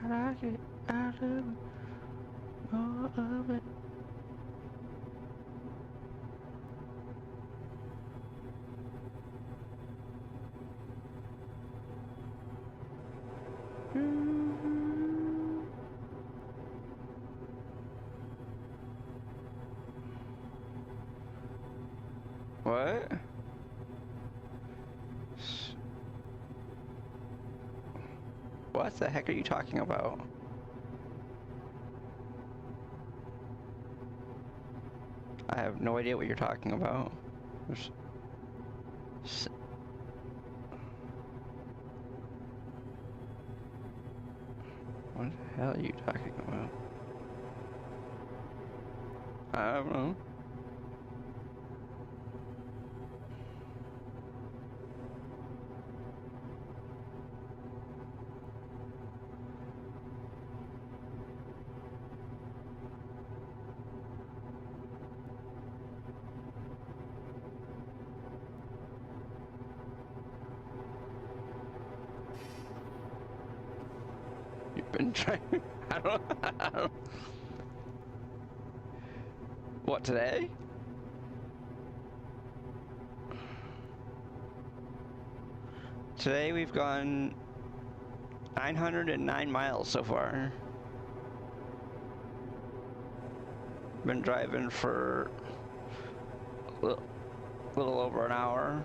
I like it. I love it. More of it. What? What the heck are you talking about? I have no idea what you're talking about. What the hell are you talking about? I don't know. You've been trying. I don't. What, today? Today we've gone 909 miles so far. Been driving for a little over an hour.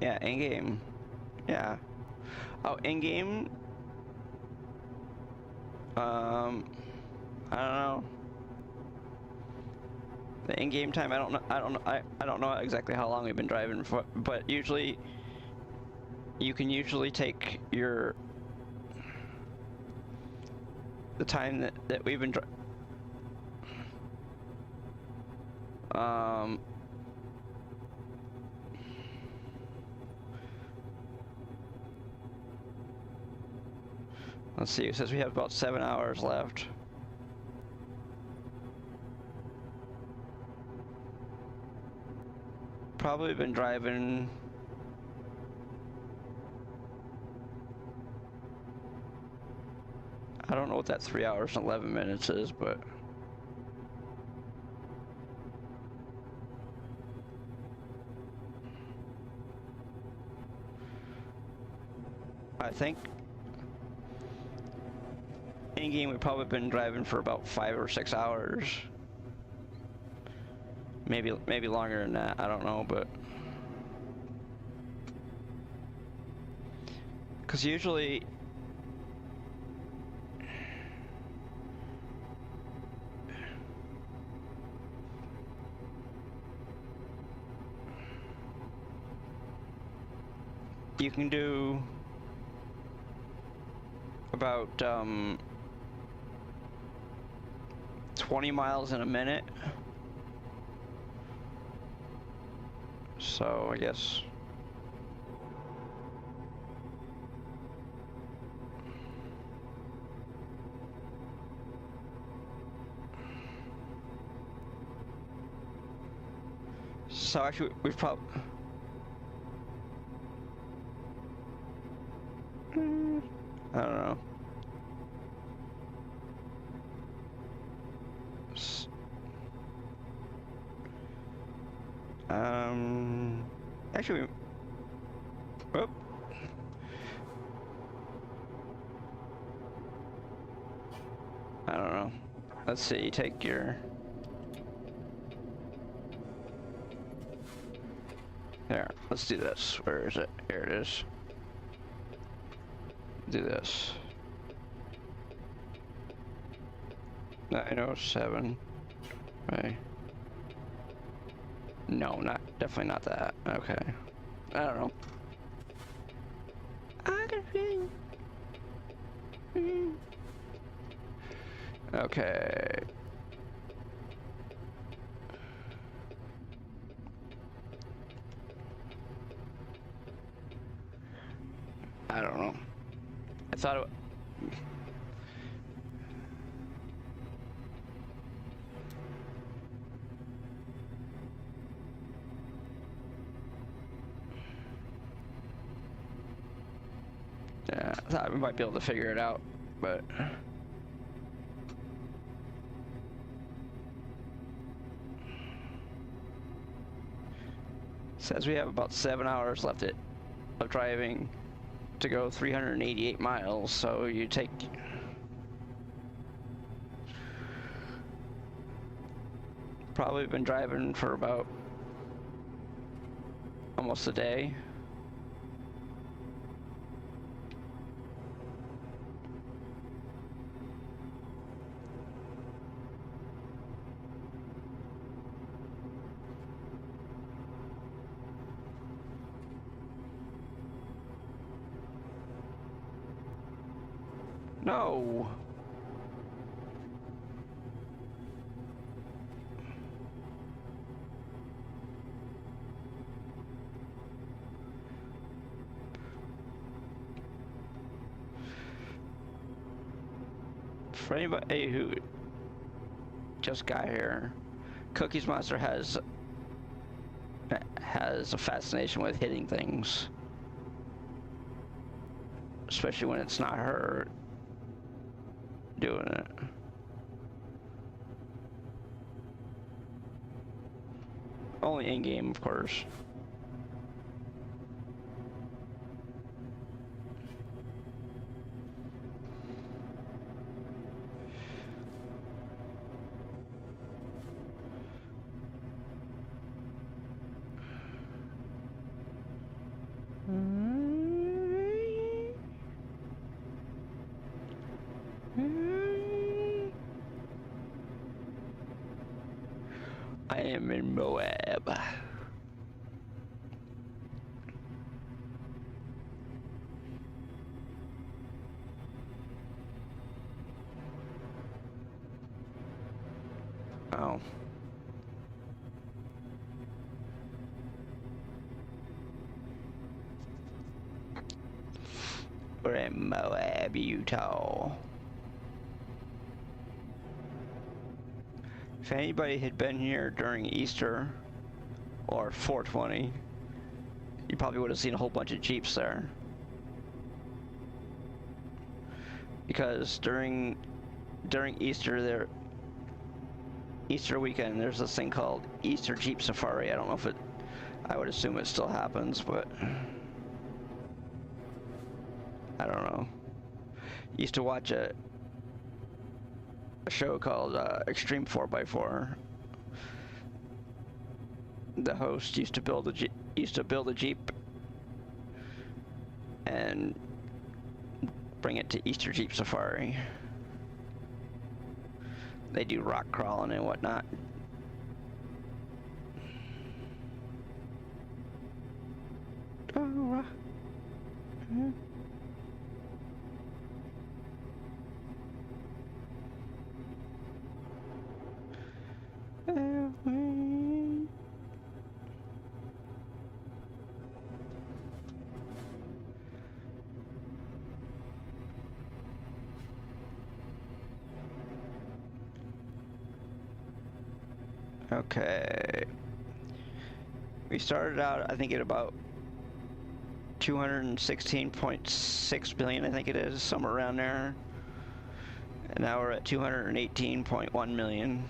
Yeah, in-game. Yeah. Oh, in-game? I don't know. The in-game time, I don't know. I don't know exactly how long we've been driving for, but usually you can usually take your the time that we've been let's see, it says we have about 7 hours left. Probably been driving I don't know what that 3 hours and 11 minutes is, but I think in game we've probably been driving for about 5 or 6 hours. Maybe longer than that, I don't know, but because usually you can do about 20 miles in a minute. So I guess so actually we've probably I don't know. Actually, oh. I don't know. Let's see, take your... There, let's do this. Where is it? Here it is. Do this. 907. Right. No, definitely not that. Okay. I don't know. Okay. I don't know. I thought it... Yeah, I thought we might be able to figure it out, but... Says we have about 7 hours left of driving to go 388 miles, so you take... Probably been driving for about almost a day. No. For anybody who just got here, Cookies Monster has a fascination with hitting things, especially when it's not her doing it. Only in game, of course. I am in Moab. Oh. We're in Moab, Utah. If anybody had been here during Easter or 420, you probably would have seen a whole bunch of Jeeps there. Because during Easter weekend, there's this thing called Easter Jeep Safari. I don't know if I would assume it still happens, but I don't know. Used to watch a show called Extreme 4x4. The host used to build a Jeep and bring it to Easter Jeep Safari. They do rock crawling and whatnot. Okay. We started out, I think, at about 216.6 billion, I think it is, somewhere around there. And now we're at 218.1 million.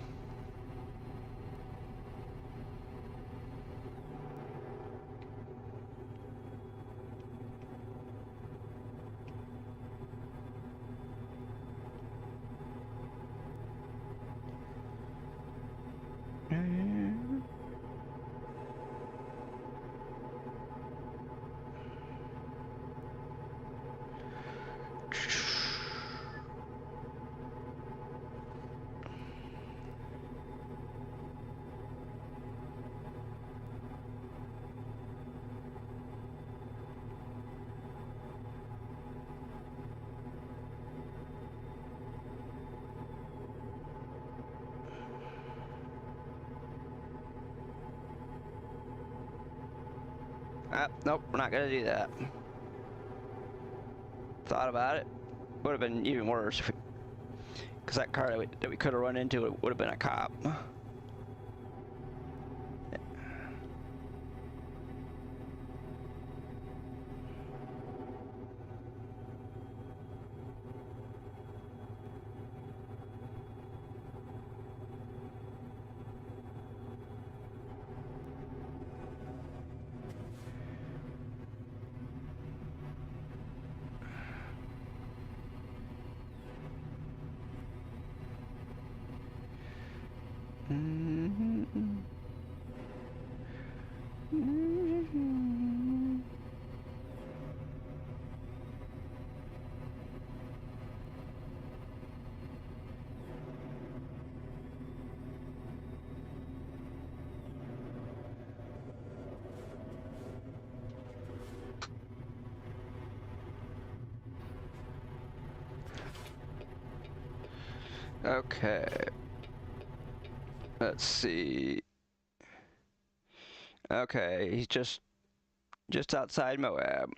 Nope, we're not gonna do that. Thought about it. Would have been even worse, because that car that we could have run into would have been a cop. Okay. Let's see. Okay, he's just outside Moab.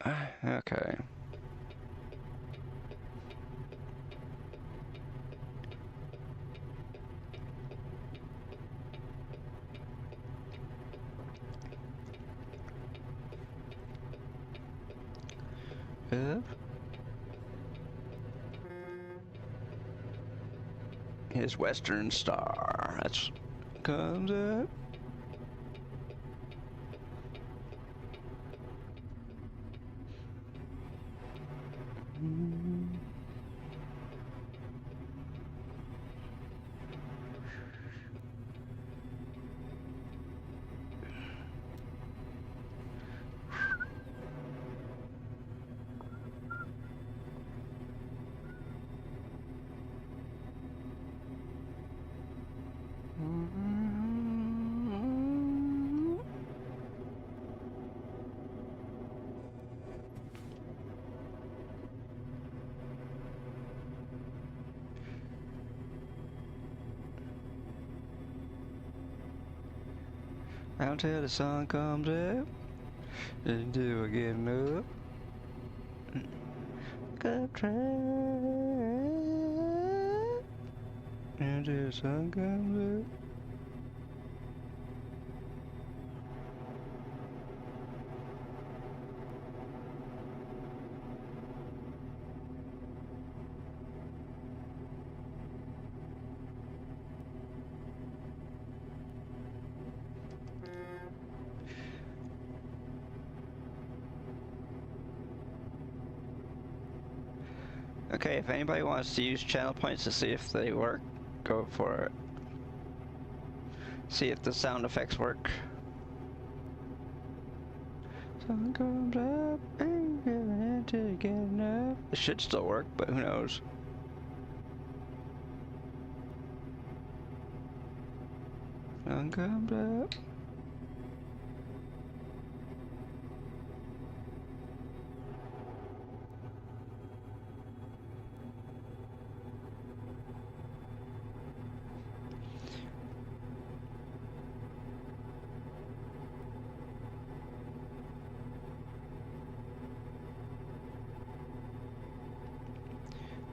Okay. His Western Star. That's comes up. Until the sun comes up, until we're getting up. Up track, until the sun comes up. Okay, if anybody wants to use channel points to see if they work, go for it. See if the sound effects work. Sun comes up, ain't giving in till you get enough. It should still work, but who knows? Sun comes up.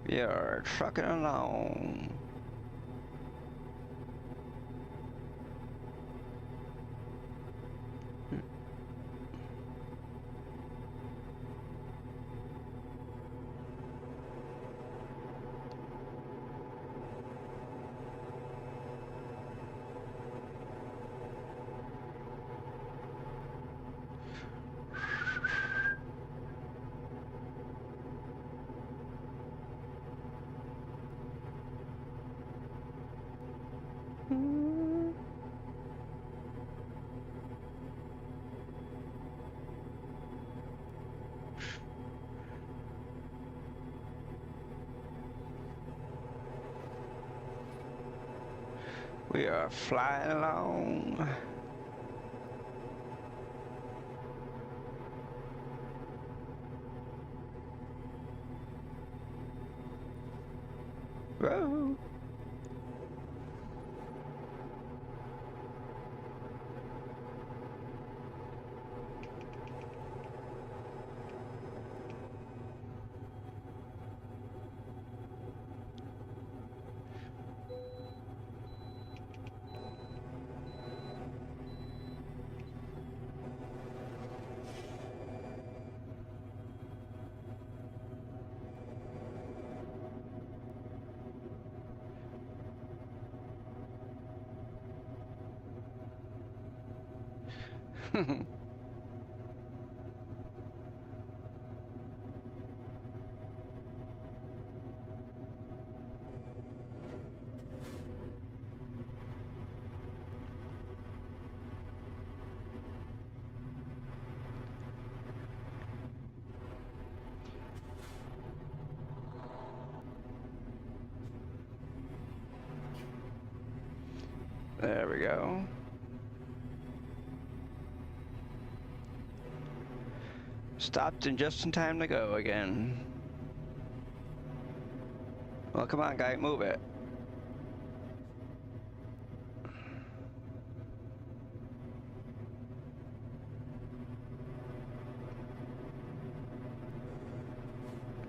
We are trucking along. We are flying along. Whoa. There we go. Stopped in just in time to go again. Well, come on, guy, move it.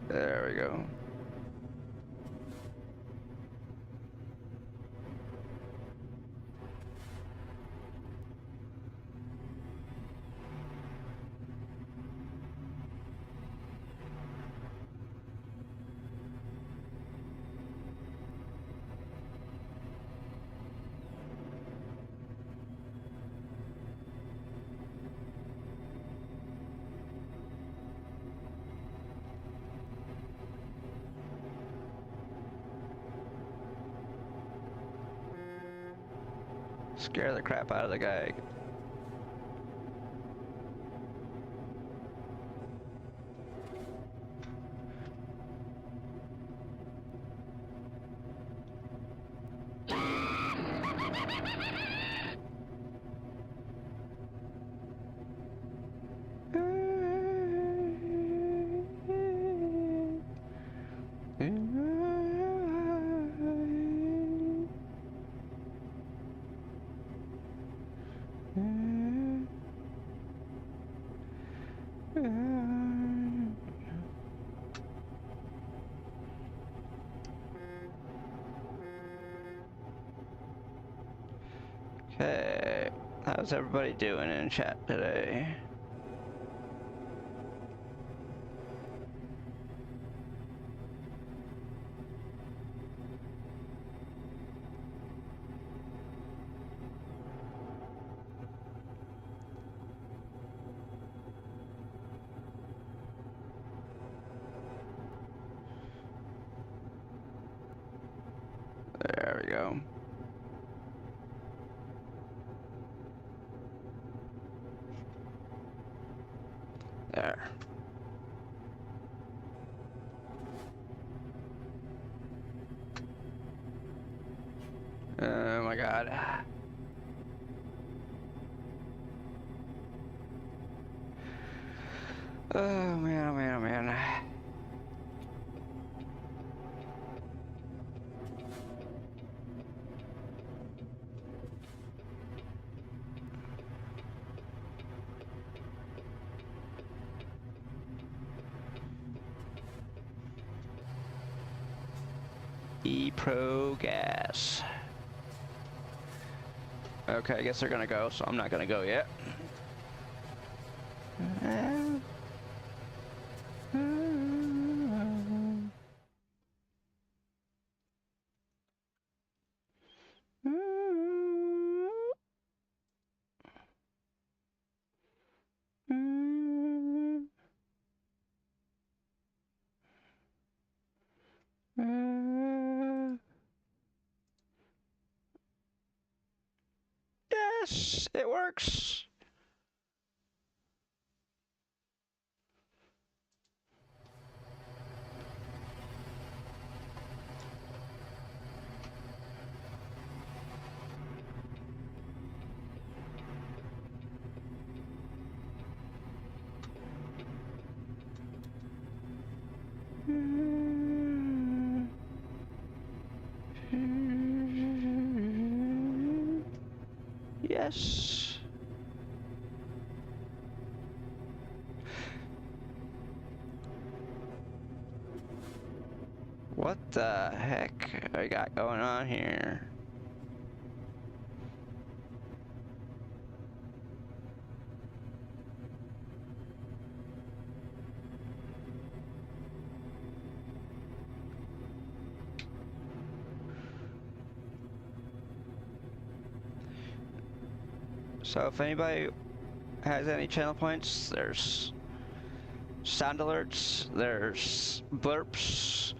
There we go. Scare the crap out of the guy. Okay, how's everybody doing in chat today? There we go. There. Oh my god. Oh man, oh man, oh man. E-Pro Gas. Okay, I guess they're gonna go, so I'm not gonna go yet. Yes, it works. Yes. What the heck I got going on here? So if anybody has any channel points, there's sound alerts, there's blurps,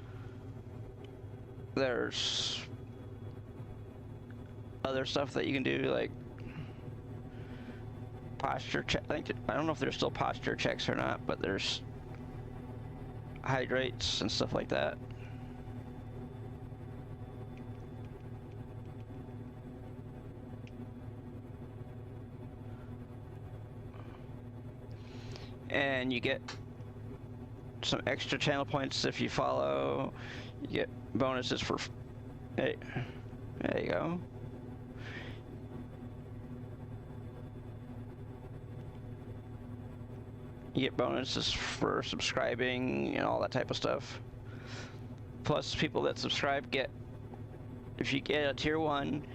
there's other stuff that you can do, like posture check. I don't know if there's still posture checks or not, but there's hydrates and stuff like that. And you get some extra channel points if you follow. You get bonuses for, hey, there you go. You get bonuses for subscribing and all that type of stuff. Plus, people that subscribe get, if you get a tier 1,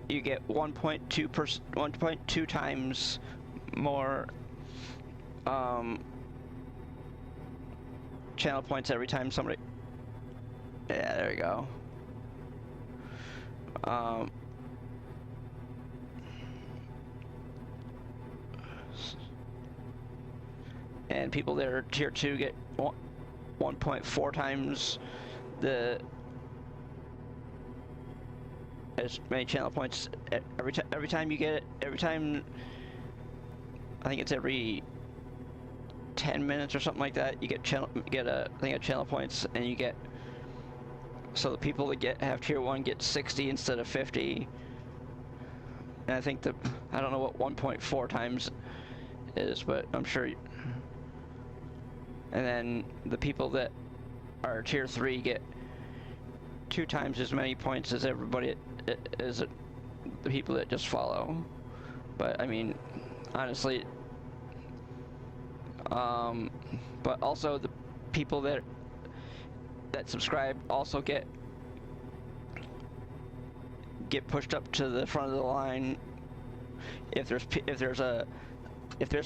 you get 1.2 times more channel points every time somebody. Yeah, there we go. And people that are tier 2 get 1.4 times the as many channel points every time you get it. Every time, I think it's every 10 minutes or something like that, you get a thing of channel points, and you get, so the people that have tier 1 get 60 instead of 50. And I think I don't know what 1.4 times is, but I'm sure. And then the people that are tier 3 get 2 times as many points as everybody as the people that just follow. But I mean, honestly, but also the people that get pushed up to the front of the line if there's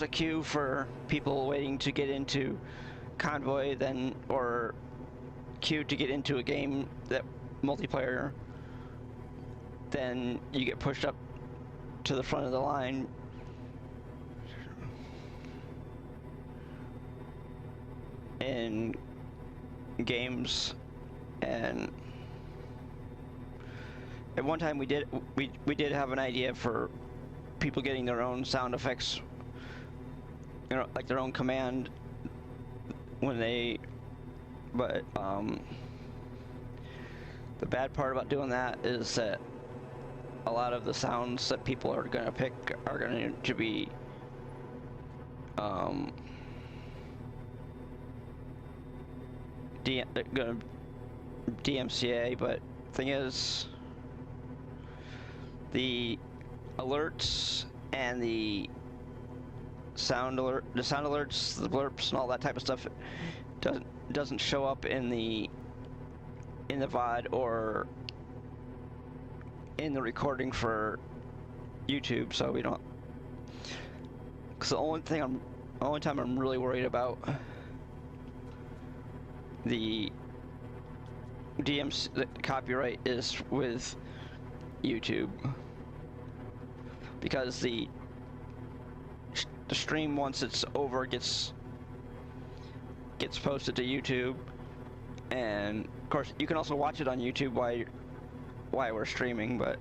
a queue for people waiting to get into Convoy, then or queue to get into a game that multiplayer, then you get pushed up to the front of the line. In games. And at one time we did have an idea for people getting their own sound effects, you know, like their own command when they, but the bad part about doing that is that a lot of the sounds that people are going to pick are going to be going to DMCA, but thing is, the alerts and the sound alerts, the blurps, and all that type of stuff doesn't show up in the VOD or in the recording for YouTube, so we don't. Because the only time I'm really worried about the the copyright is with YouTube, because the stream, once it's over, gets posted to YouTube, and of course you can also watch it on YouTube while we're streaming, but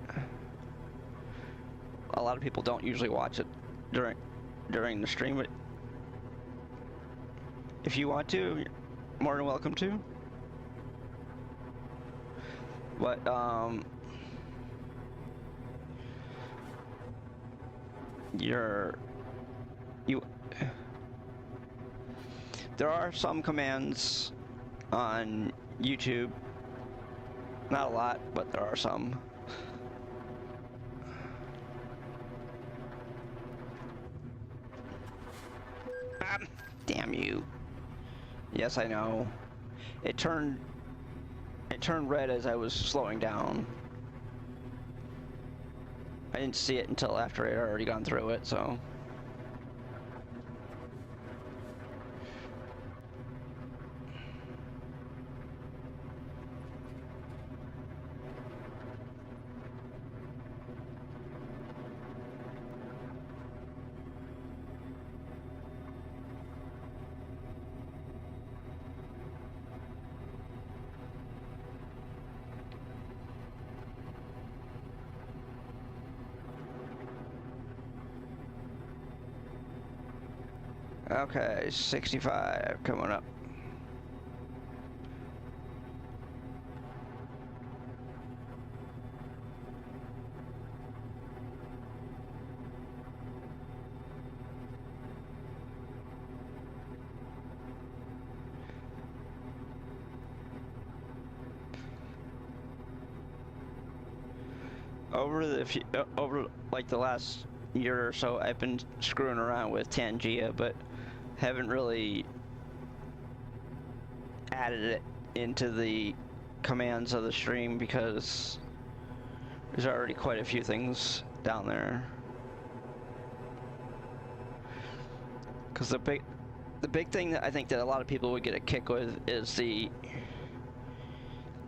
a lot of people don't usually watch it during the stream. But if you want to, you're more than welcome to. But there are some commands on YouTube, not a lot, but there are some. Damn you. Yes, I know. It turned red as I was slowing down. I didn't see it until after I had already gone through it, so. Okay, 65 coming up. Over like the last year or so, I've been screwing around with Tangia, but haven't really added it into the commands of the stream because there's already quite a few things down there. Because the big thing that I think that a lot of people would get a kick with is the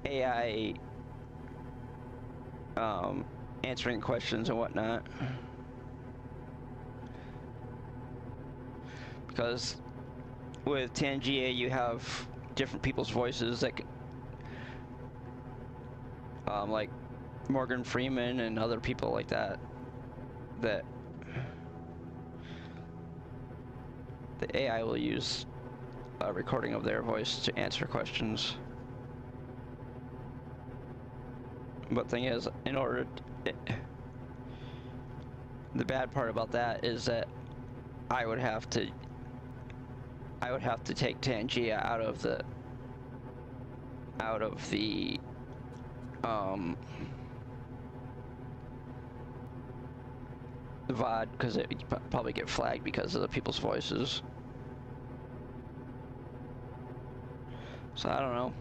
AI answering questions and whatnot. Because with Tangia you have different people's voices that like Morgan Freeman and other people like that the AI will use a recording of their voice to answer questions. But thing is, the bad part about that is that I would have to take Tangia out of the VOD, because it would probably get flagged because of the people's voices. So I don't know.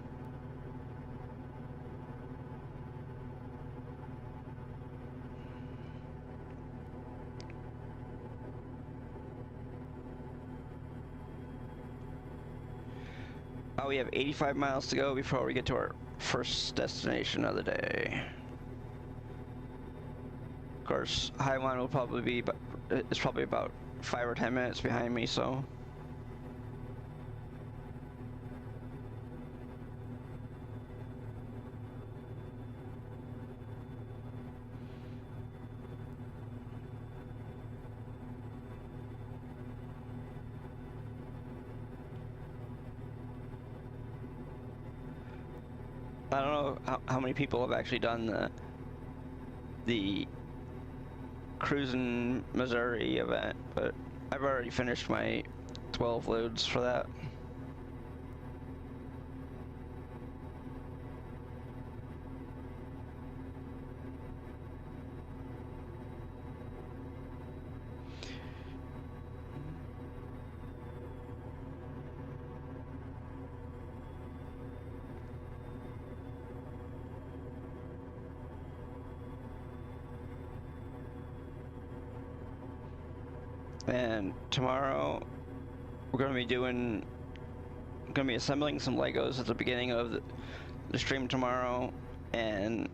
we have 85 miles to go before we get to our first destination of the day. Of course, Highline will probably be, but it's probably about 5 or 10 minutes behind me, so. I don't know how many people have actually done the Cruisin' Missouri event, but I've already finished my 12 loads for that. And tomorrow we're going to be assembling some Legos at the beginning of the stream tomorrow, and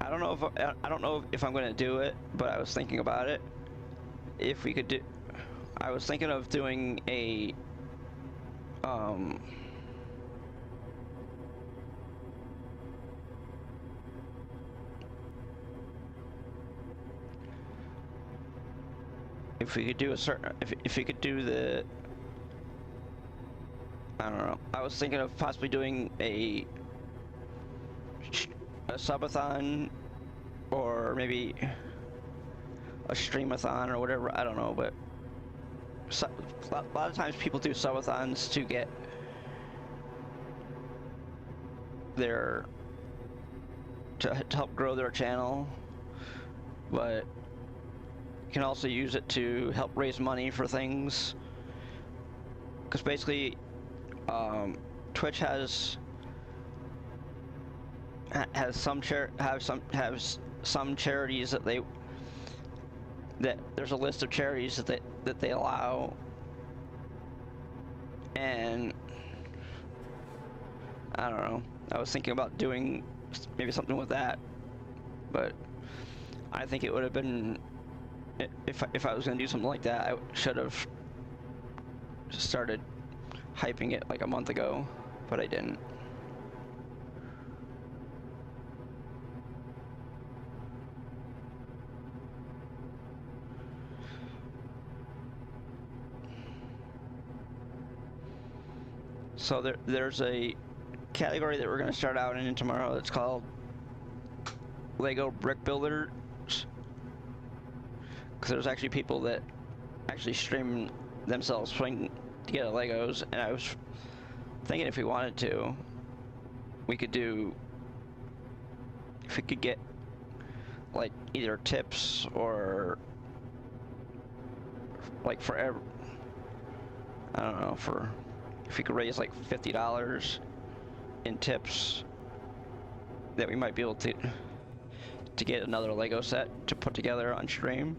I don't know if I'm going to do it, but I was thinking about it. If we could do, I was thinking of doing a if we could do a certain, if we could do the, I don't know. I was thinking of possibly doing a subathon, or maybe a streamathon or whatever. I don't know, but a lot of times people do subathons to get their to help grow their channel, but you can also use it to help raise money for things, because basically Twitch has some charities that there's a list of charities that they allow, and I don't know. I was thinking about doing maybe something with that, but I think it would have been, if I was going to do something like that, I should have started hyping it like a month ago, but I didn't. So there's a category that we're going to start out in tomorrow. It's called Lego Brick Builders, because there's actually people that actually stream themselves putting together Legos, and I was thinking if we wanted to, we could do, if we could get like either tips or like for I don't know, for if we could raise like $50 in tips, that we might be able to get another Lego set to put together on stream.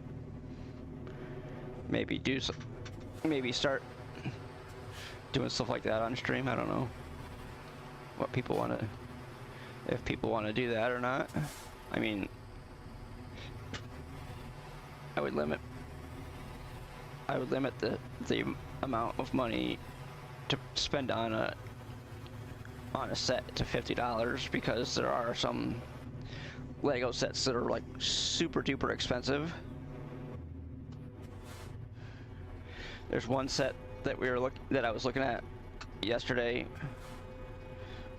Maybe maybe start doing stuff like that on stream. I don't know what people want to, if people want to do that or not. I mean, I would limit the amount of money to spend on a set to $50, because there are some Lego sets that are like super duper expensive. There's one set that I was looking at yesterday.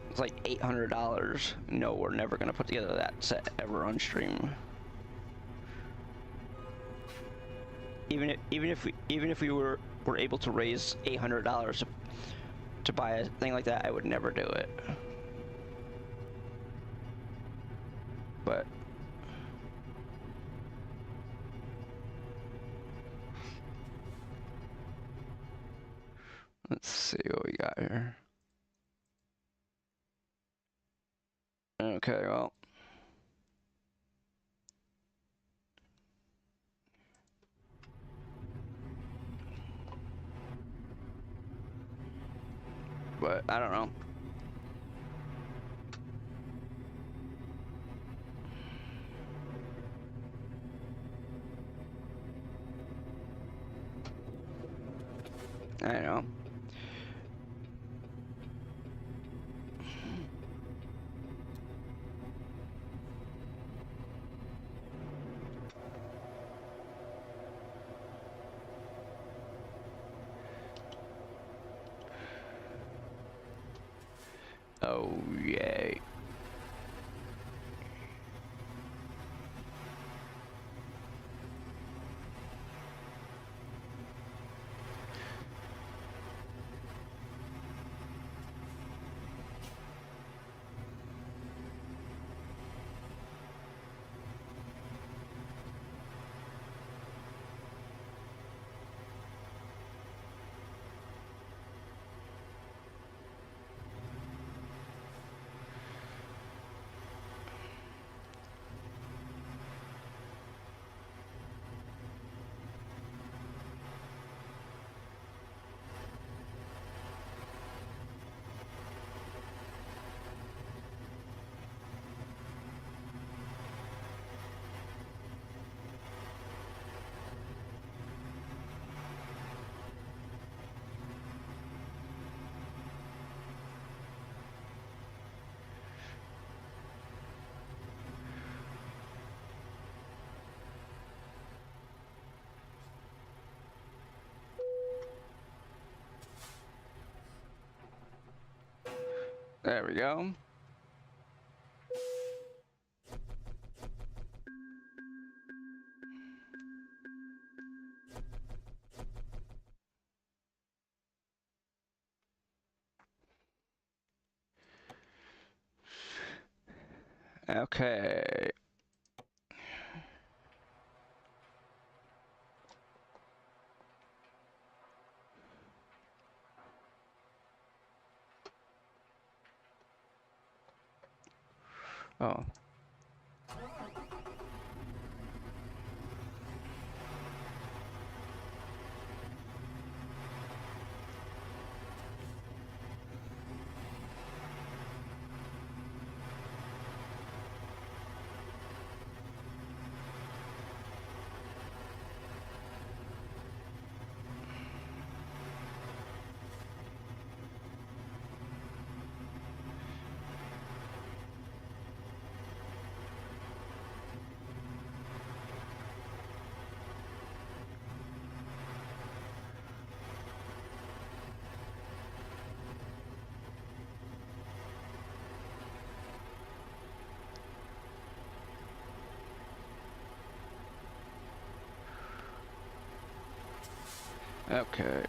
It's like $800. No, we're never gonna put together that set ever on stream. Even if we were able to raise $800 to buy a thing like that, I would never do it. But let's see what we got here. Okay, well, but I don't know. I don't know. Oh, yay. There we go. Okay. Oh. Okay.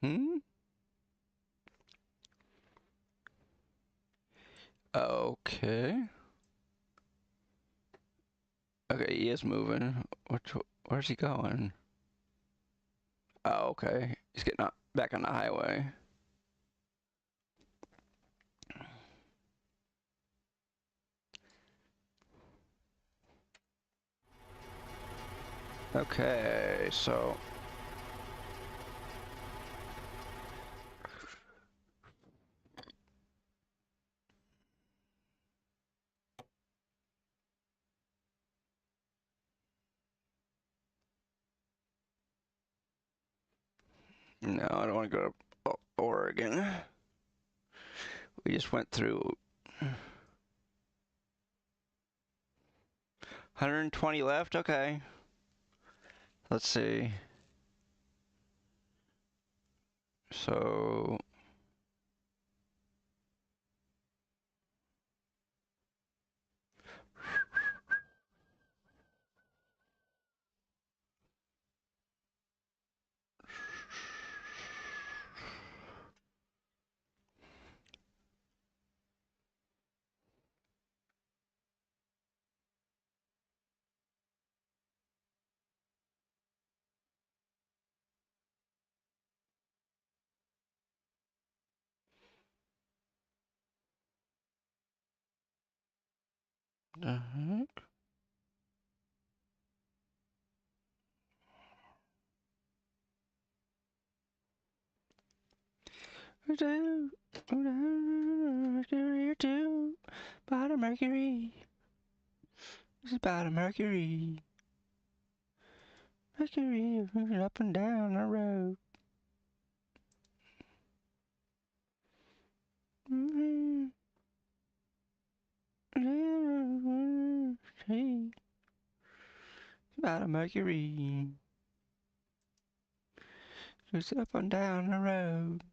Hmm? Okay. Okay, he is moving. Where's he going? Oh, okay. He's getting back on the highway. Okay, so no, I don't want to go to Oregon. We just went through 120 left. Okay. Let's see. So The heck? Mercury too. Bottom Mercury. This is bottom Mercury. Mercury moving up and down the road. Bottom Mercury. Just up and down the road.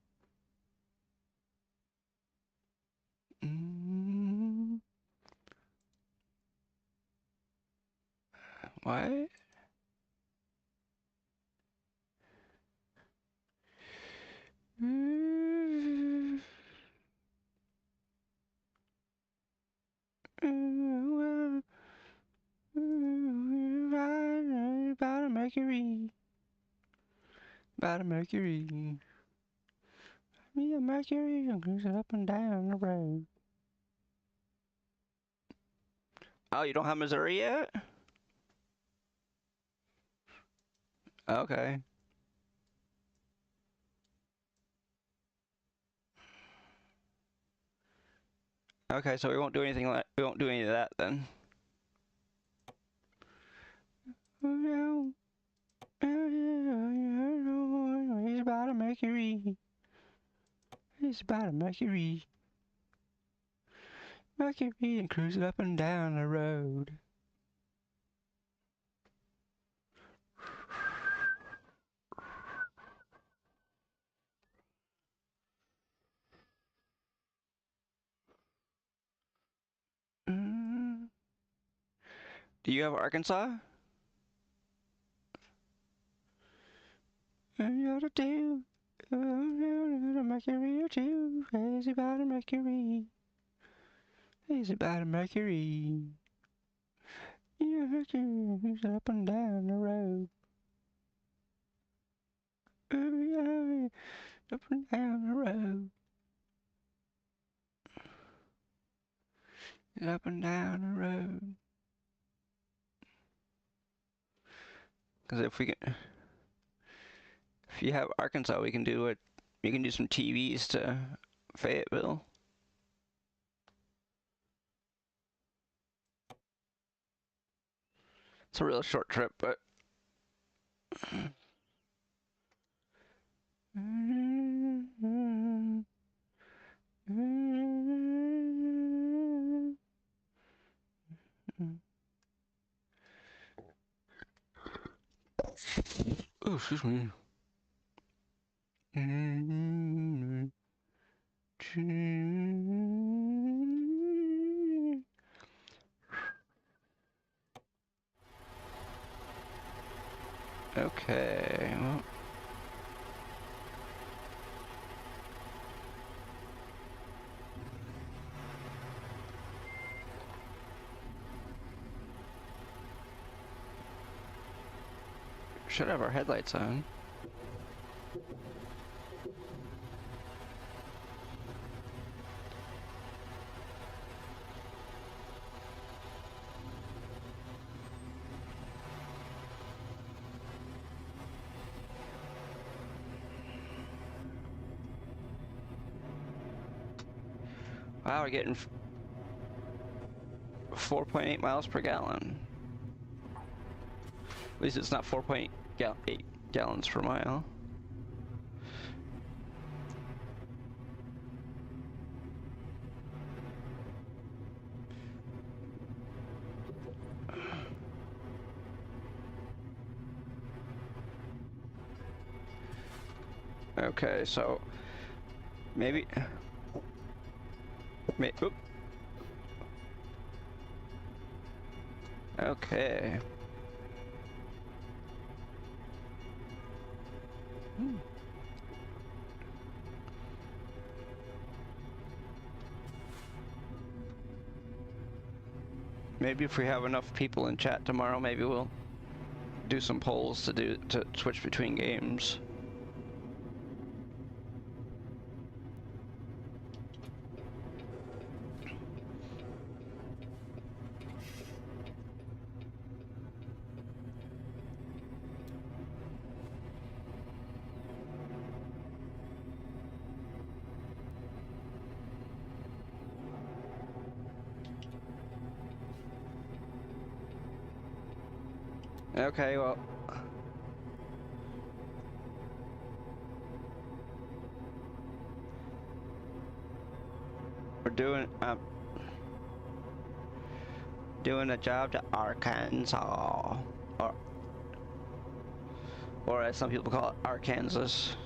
What? Bottom Mercury. Bottom Mercury. Me a Mercury, I'm cruising up and down the road. Oh, you don't have Missouri yet? Okay. Okay, so we won't do anything like we won't do any of that then. He's about a Mercury. He's about a Mercury. Mercury and cruising up and down the road. Do you have Arkansas? You ought to do. Mercury or two. He's about a Mercury. He's about a Mercury. Yeah, Mercury up and down the road. Up and down the road. Up and down the road. Because if you have Arkansas, we can do it. You can do some TVs to Fayetteville. It's a real short trip, but. Oh, excuse me. Okay, well. Should have our headlights on. Wow, we're getting 4.8 miles per gallon. At least it's not 4.8 gallons per mile. Okay, so maybe oop. Okay. Maybe if we have enough people in chat tomorrow, maybe we'll do some polls to switch between games. Okay, well. We're doing a job to Arkansas, or as some people call it, Arkansas.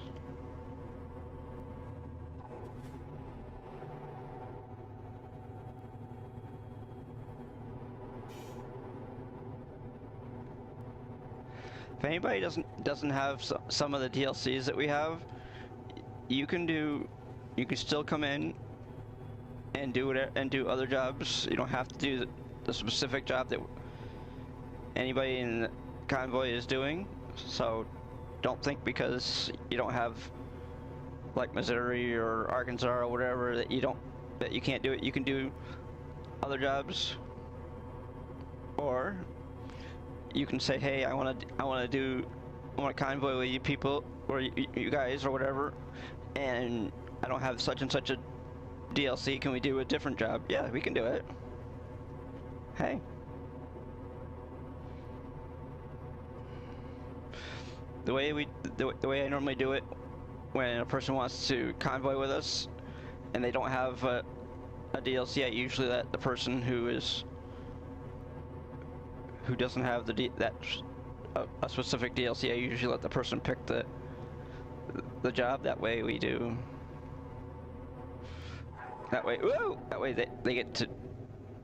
If anybody doesn't have some of the DLCs that we have, you can still come in and do it and do other jobs. You don't have to do the specific job that anybody in the convoy is doing. So don't think because you don't have like Missouri or Arkansas or whatever that you can't do it. You can do other jobs, or you can say, hey, I want to convoy with you people, or you guys, or whatever, and I don't have such and such a DLC. Can we do a different job? Yeah, we can do it. Hey. The way I normally do it when a person wants to convoy with us and they don't have a DLC, I usually let the person who doesn't have a specific DLC, I usually let the person pick the job. That way we do. That way, whoa! That way they get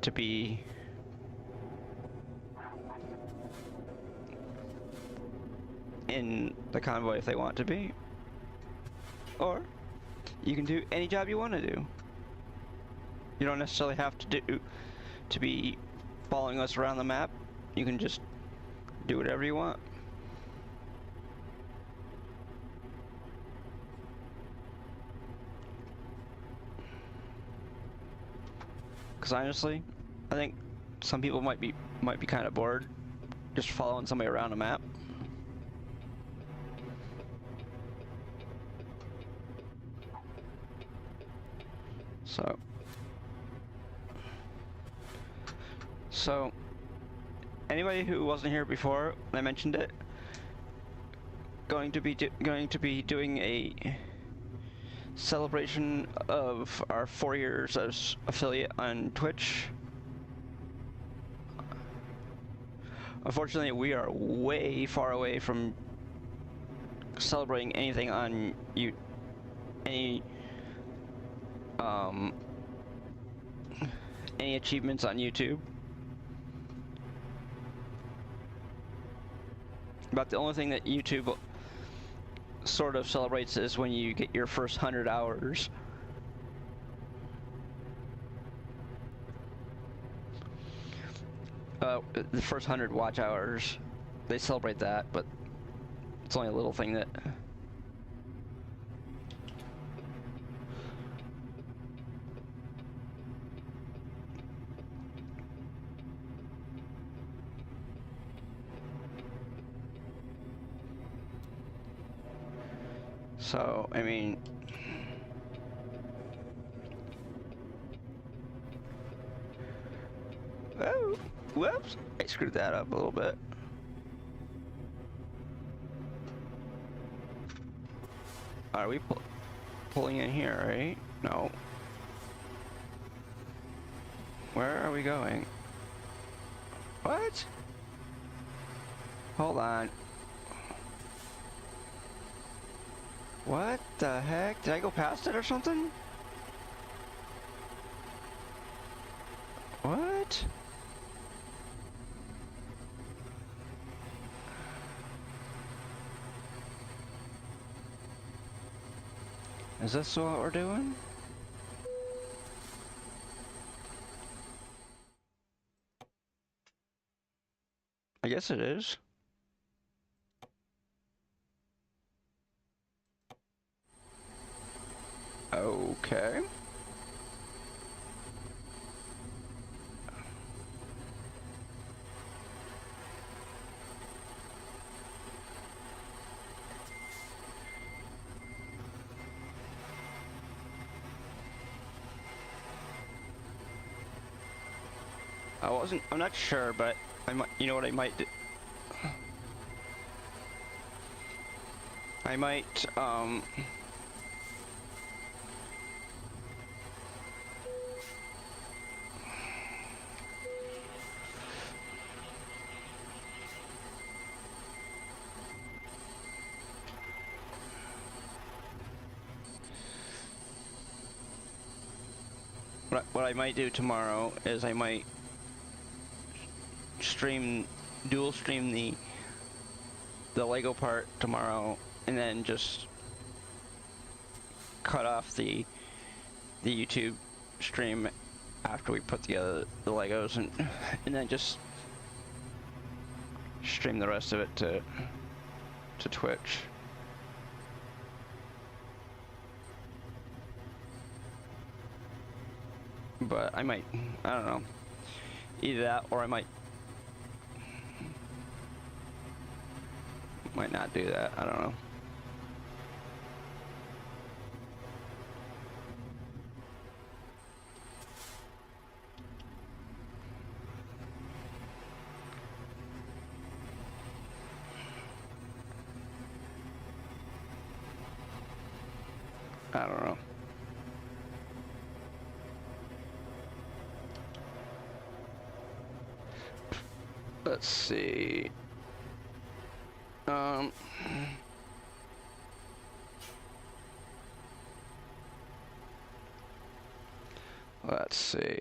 to be in the convoy if they want to be. Or you can do any job you want to do. You don't necessarily have to be following us around the map. You can just do whatever you want. Because honestly, I think some people might be kind of bored just following somebody around a map. So anybody who wasn't here before, I mentioned it, going to be doing a celebration of our 4 years as affiliate on Twitch. Unfortunately, we are way far away from celebrating anything on any achievements on YouTube. But the only thing that YouTube sort of celebrates is when you get your first 100 hours. The first 100 watch hours, they celebrate that, but it's only a little thing that. So, I mean, oh, whoops, I screwed that up a little bit. Are we pulling in here, right? No. Where are we going? What? Hold on. What the heck? Did I go past it or something? What? Is this what we're doing? I guess it is. Okay. I'm not sure, but I might, you know what I might do? I might, what I might do tomorrow is I might dual stream the Lego part tomorrow, and then just cut off the YouTube stream after we put together the Legos, and then just stream the rest of it to Twitch. But I might, I don't know, either that or I might not do that. I don't know. I don't know. Let's see. Let's see.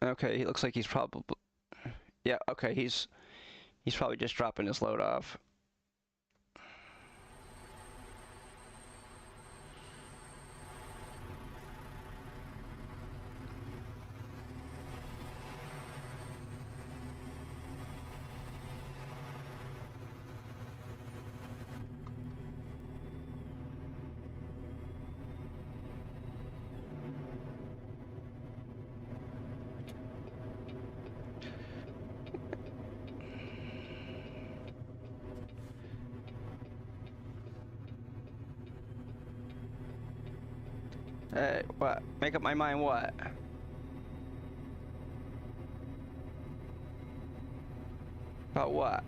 Okay, he looks like he's probably, yeah, okay, he's probably just dropping his load off. Hey, what? Make up my mind what? About what?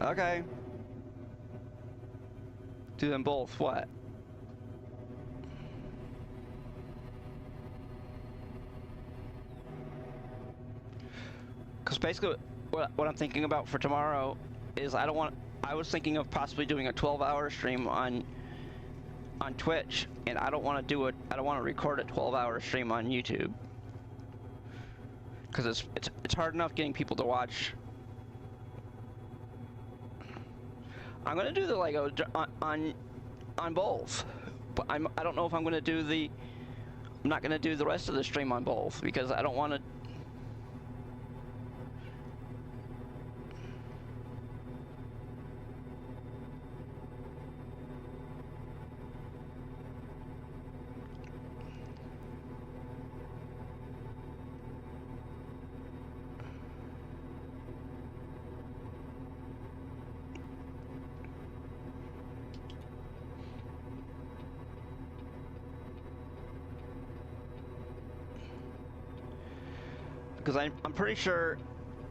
Okay. Do them both, what? Because basically what I'm thinking about for tomorrow is I was thinking of possibly doing a 12-hour stream on Twitch, and I don't want to record a 12-hour stream on YouTube. Because it's hard enough getting people to watch. I'm gonna do the Lego on both, but I don't know if I'm gonna do I'm not gonna do the rest of the stream on both because I don't want to. Because I'm pretty sure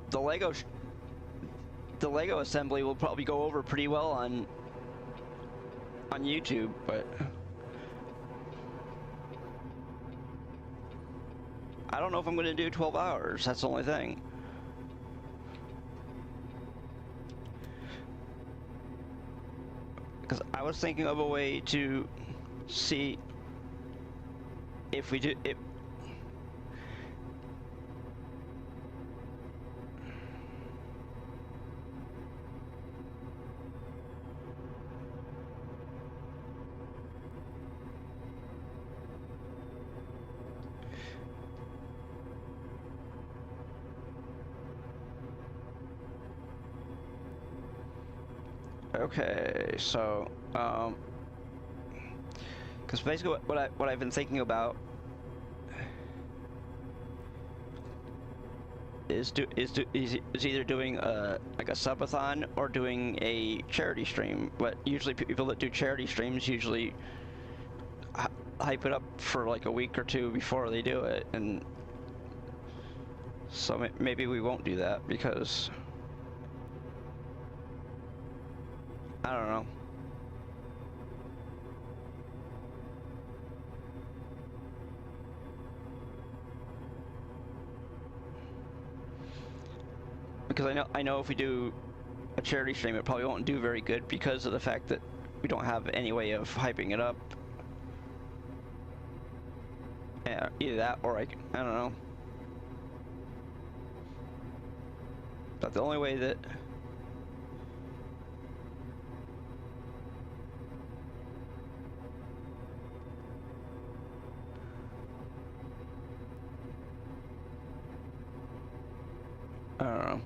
the Lego assembly will probably go over pretty well on YouTube, but I don't know if I'm going to do 12 hours. That's the only thing. Because I was thinking of a way to see if we do it. Okay, so because basically what I've been thinking about is either doing like a subathon or doing a charity stream. But usually people that do charity streams usually hype it up for like a week or two before they do it, and so maybe we won't do that because I don't know. Because I know if we do a charity stream, it probably won't do very good because of the fact that we don't have any way of hyping it up. Yeah, either that or I don't know. But the only way that I don't know.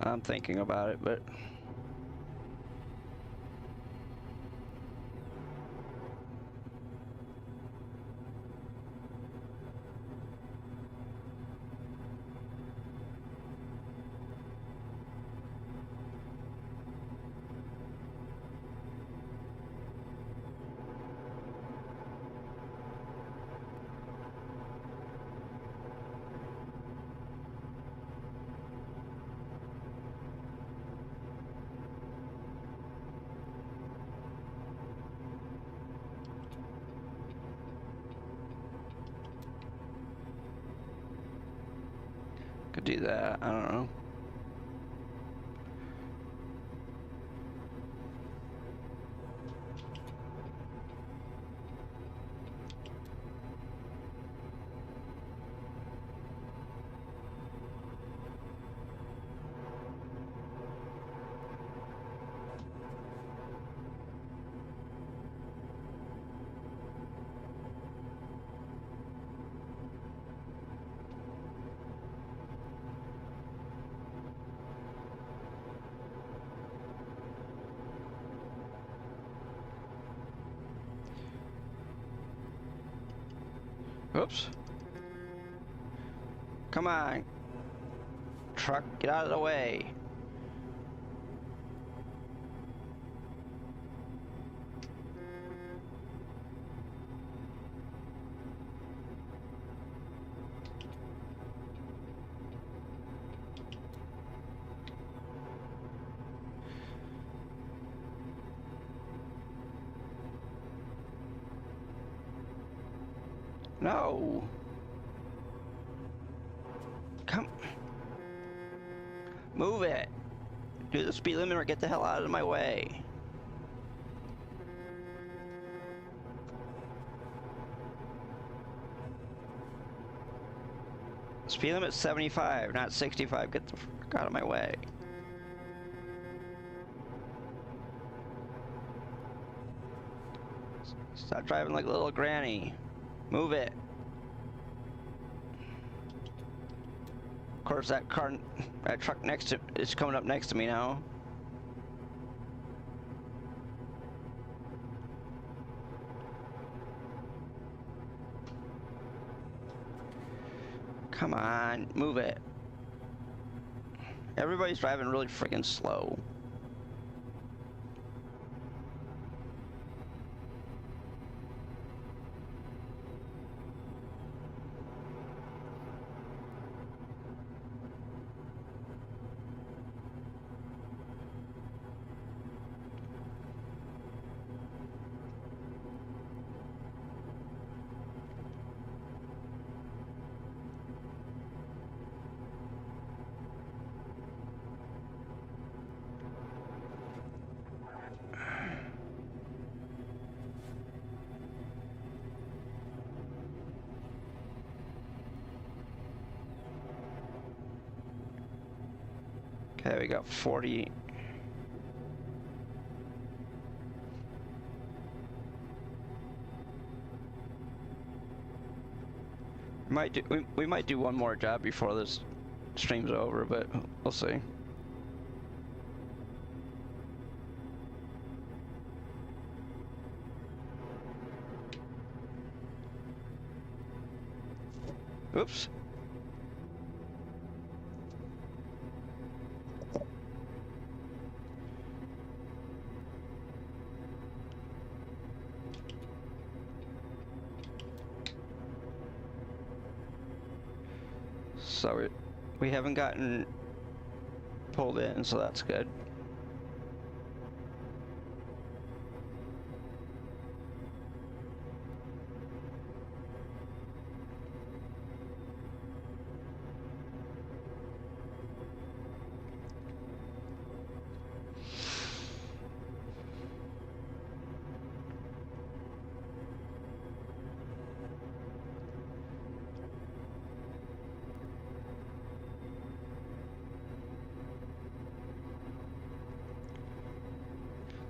I'm thinking about it, but could do that. I don't know. Oops. Come on. Truck, get out of the way. No. Come. Move it. Do the speed limit or get the hell out of my way. Speed limit 75, not 65. Get the fuck out of my way. Stop driving like a little granny. Move it. Of course, that truck next to is coming up next to me now. Come on, move it. Everybody's driving really freaking slow. Okay, we got 40. We might do one more job before this stream's over, but we'll see. Oops. So we haven't gotten pulled in, so that's good.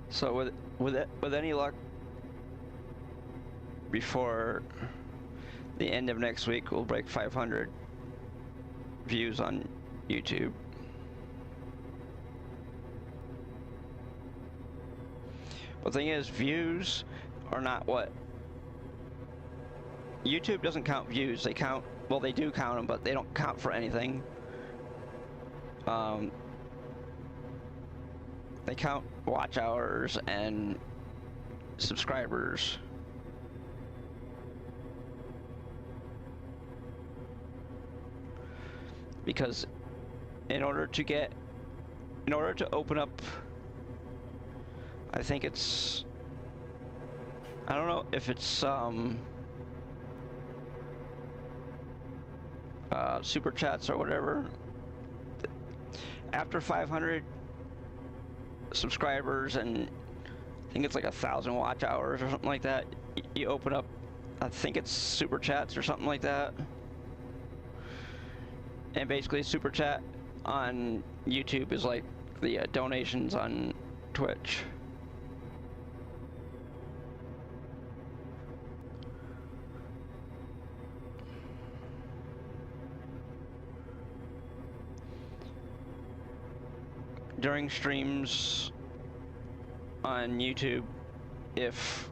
So with any luck, before the end of next week, we'll break 500 views on YouTube. But the thing is, views are not what YouTube doesn't count views. They count, well, they do count them, but they don't count for anything. They count watch hours and subscribers. Because in order to open up, I think it's, I don't know if it's super chats or whatever. After 500 subscribers and I think it's like 1,000 watch hours or something like that, you open up, I think it's super chats or something like that. And basically super chat on YouTube is like the donations on Twitch. During streams on YouTube, if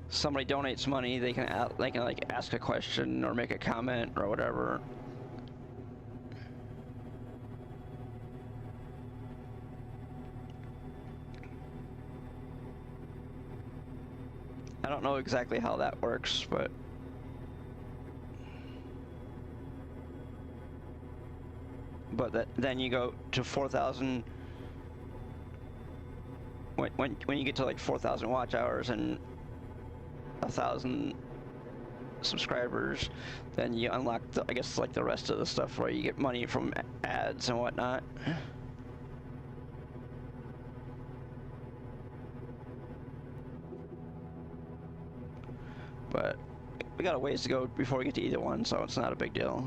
somebody donates money, they can like ask a question or make a comment or whatever. I don't know exactly how that works, but then you go to 4,000 when you get to like 4,000 watch hours and 1,000 subscribers, then you unlock I guess like the rest of the stuff where you get money from ads and whatnot. But we got a ways to go before we get to either one, so it's not a big deal.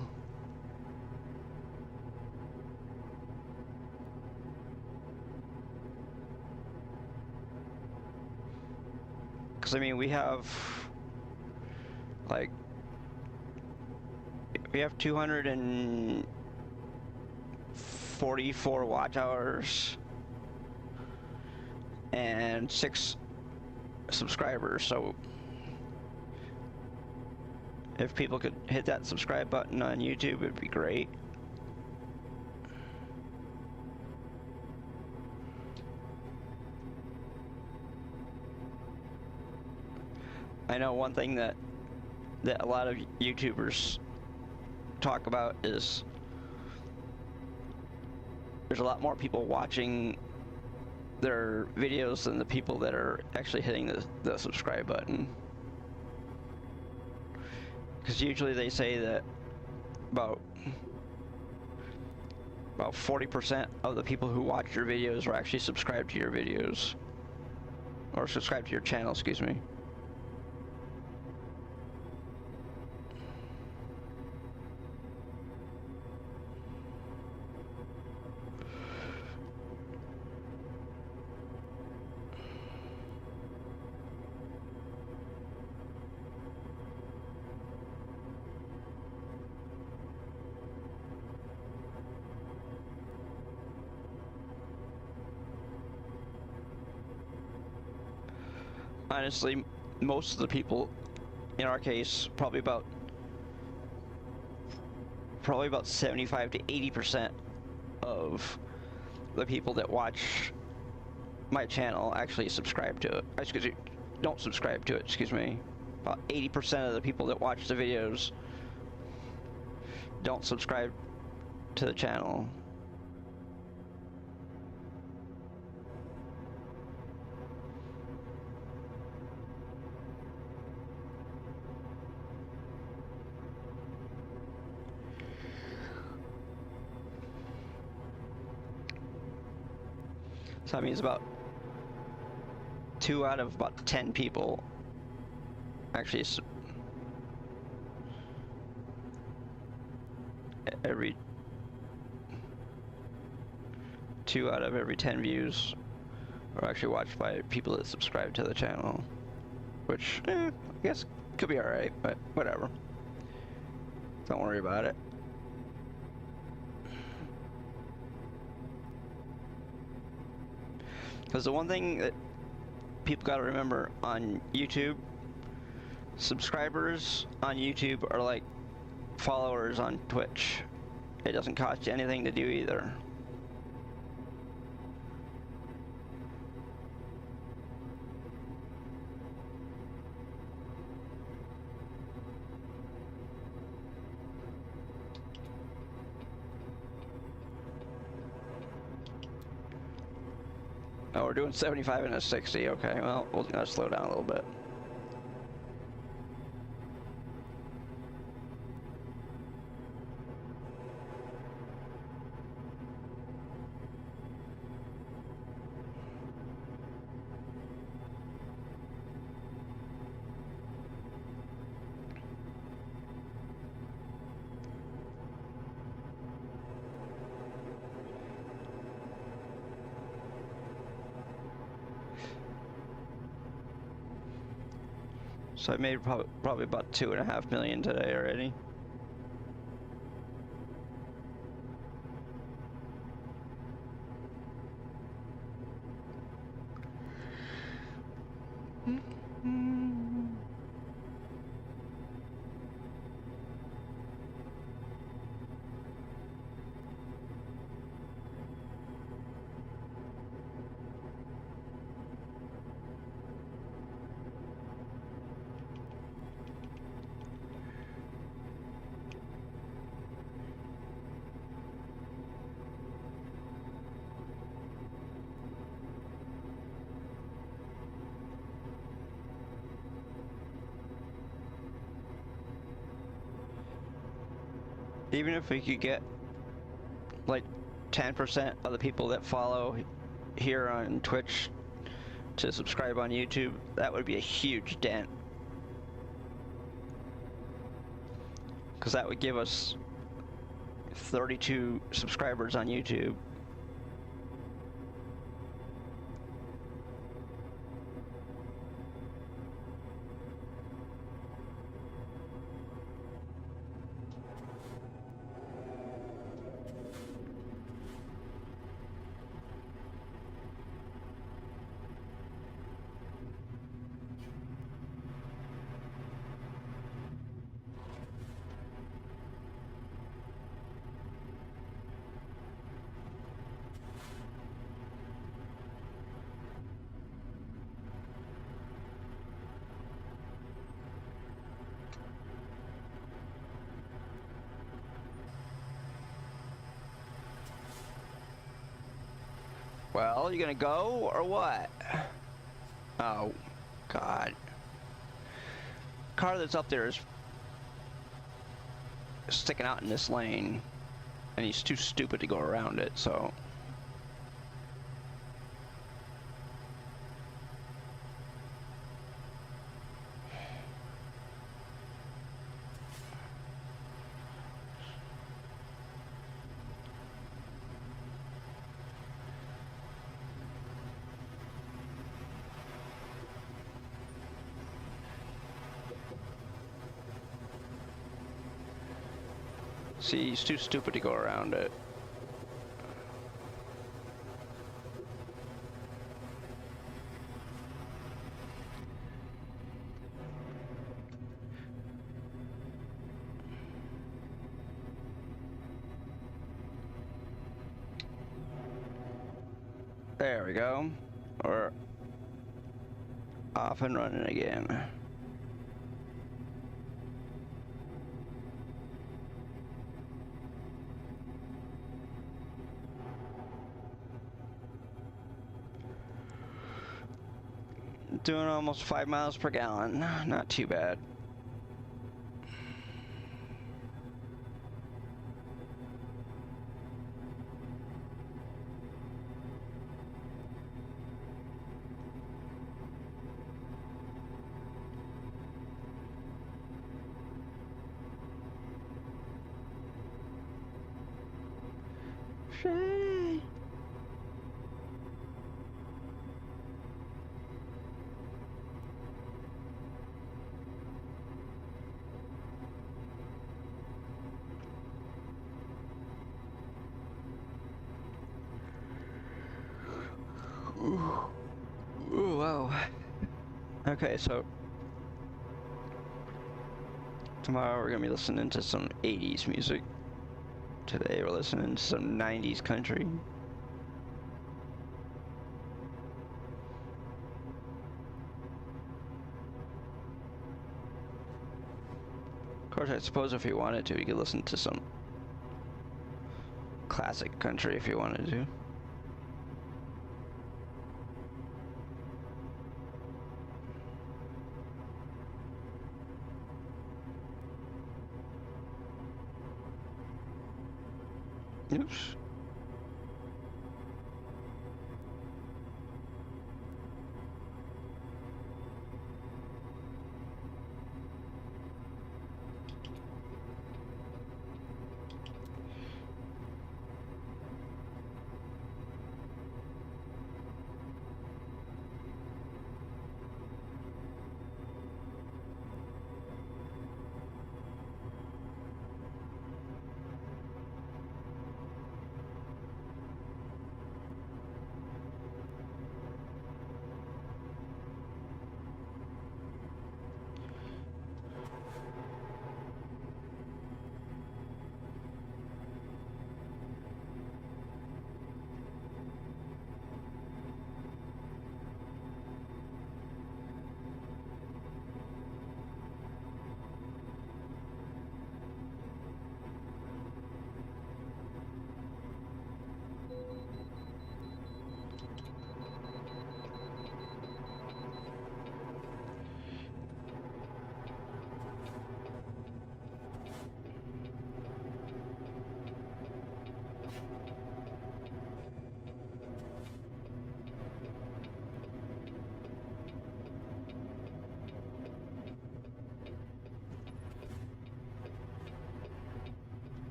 Because I mean, we have 244 watch hours and 6 subscribers, so if people could hit that subscribe button on YouTube, it'd be great. I know one thing that a lot of YouTubers talk about is there's a lot more people watching their videos than the people that are actually hitting the subscribe button. Because usually they say that about 40% of the people who watch your videos are actually subscribed to your videos. Or subscribed to your channel, excuse me. honestly, most of the people, in our case, probably about 75 to 80% of the people that watch my channel actually subscribe to it. Excuse me, don't subscribe to it, excuse me. About 80% of the people that watch the videos don't subscribe to the channel. So that means about 2 out of about 10 people actually every 2 out of every 10 views are actually watched by people that subscribe to the channel, which I guess could be alright, but whatever. Don't worry about it. Because the one thing that people got to remember on YouTube, subscribers on YouTube are like followers on Twitch. It doesn't cost you anything to do either. Oh, we're doing 75 and a 60. Okay, well, we'll gotta slow down a little bit. So I made probably about 2.5 million today already. Even if we could get like 10% of the people that follow here on Twitch to subscribe on YouTube, that would be a huge dent. Because that would give us 32 subscribers on YouTube. Well, you gonna go or what? Oh, God. Car that's up there is sticking out in this lane, and he's too stupid to go around it, so. See, he's too stupid to go around it. There we go. We're off and running again. Doing almost 5 miles per gallon. Not too bad. Ooh, wow. Okay, so tomorrow we're gonna be listening to some 80s music. Today we're listening to some 90s country. Of course, I suppose if you wanted to, you could listen to some classic country if you wanted to. Oops.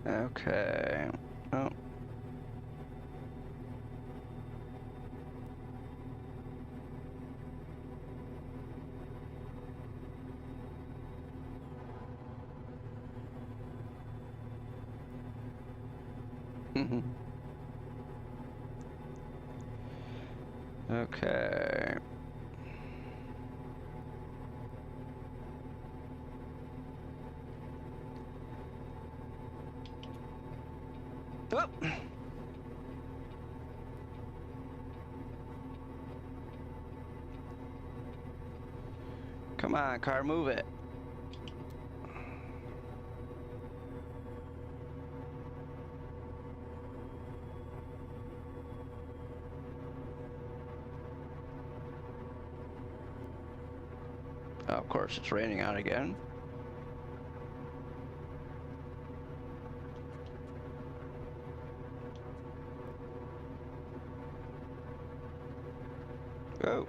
Okay. Oh. Okay. Oh. Come on, car, move it. Oh, of course, it's raining out again. Oh.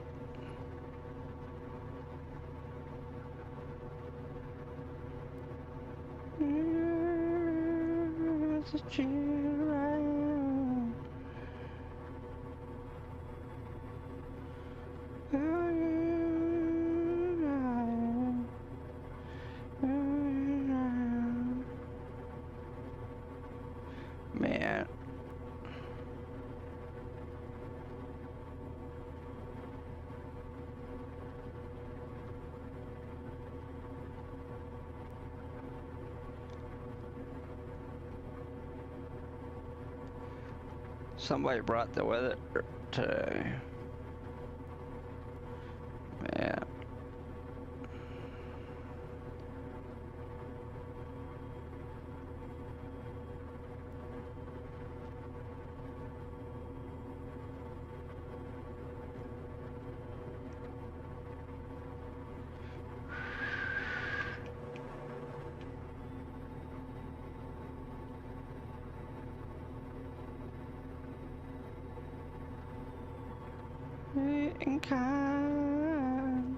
Man. Somebody brought the weather today. Man. In kind.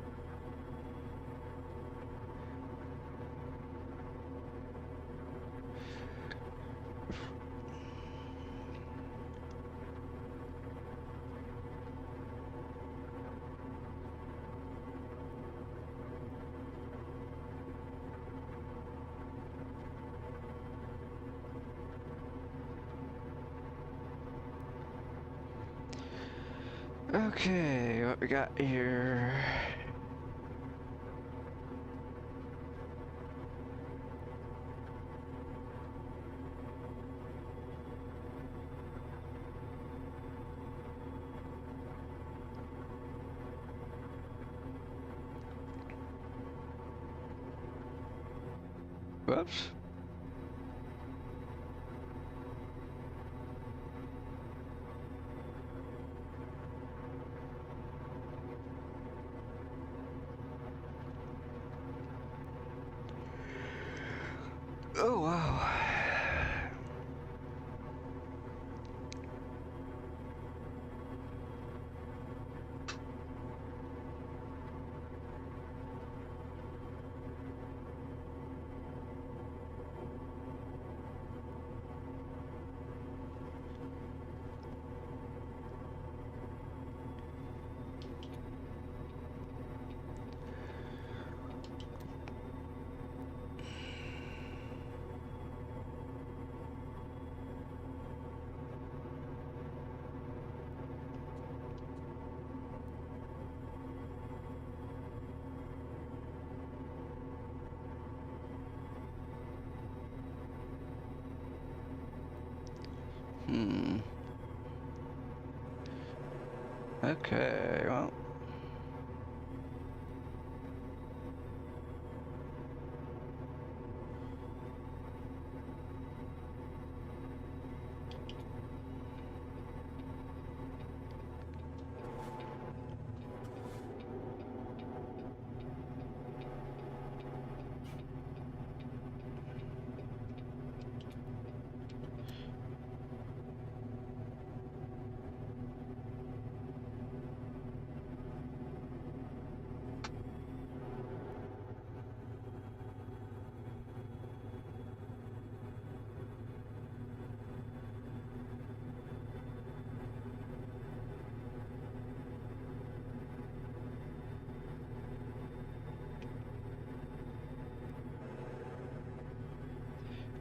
Okay, what we got here? Whoops. Oh, wow. Okay, well.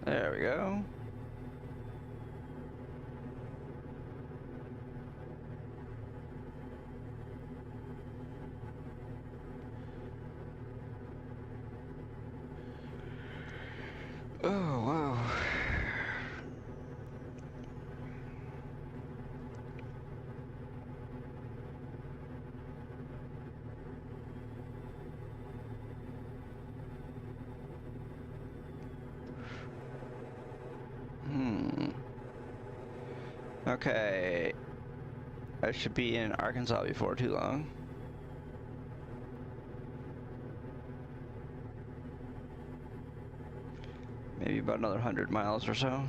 There we go. Okay. I should be in Arkansas before too long. Maybe about another 100 miles or so.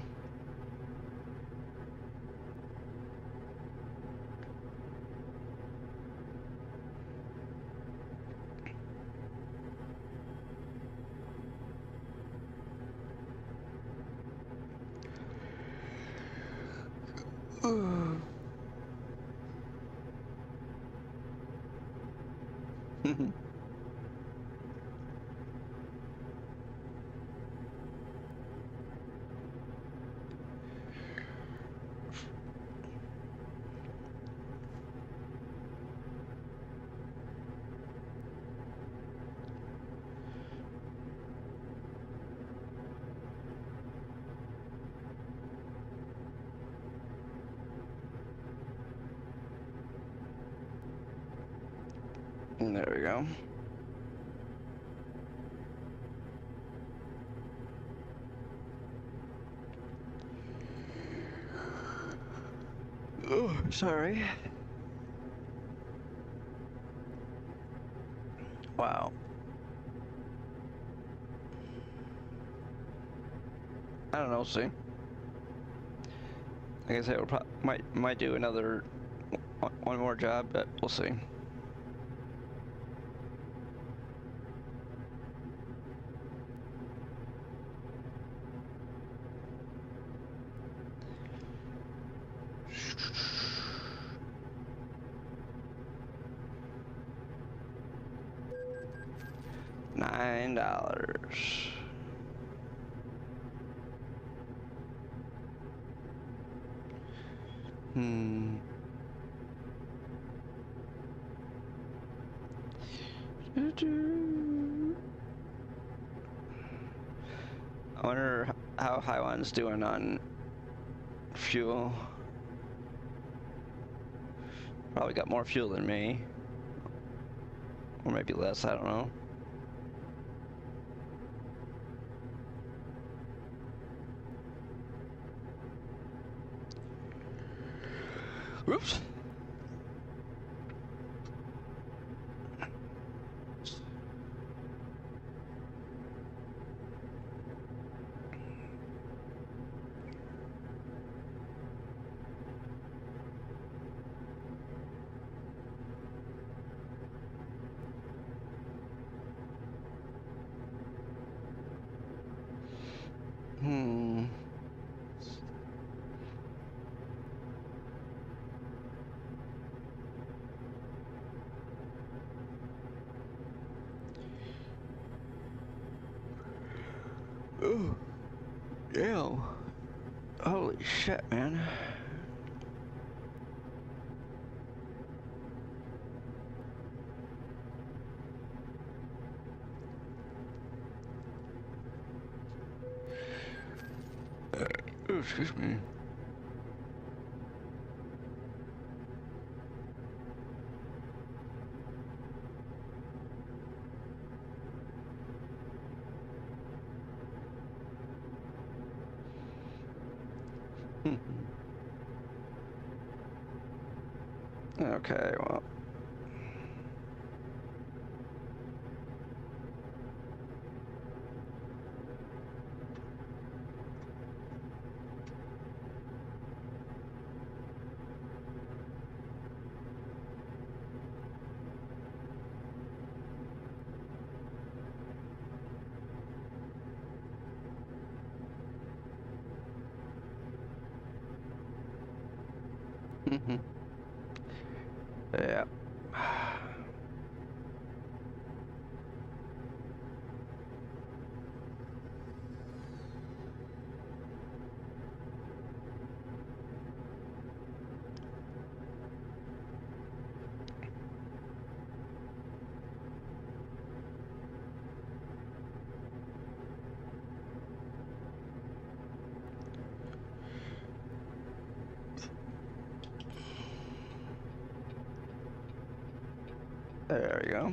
There we go. Oh, sorry. Wow. I don't know, see. Like I said, we'll might do another one more job, but we'll see. $9. I wonder how Highline's doing on fuel. Probably got more fuel than me. Or maybe less, I don't know. Whoops. Oh, damn. Holy shit, man. Oh, excuse me. Okay, well. Yeah. There we go.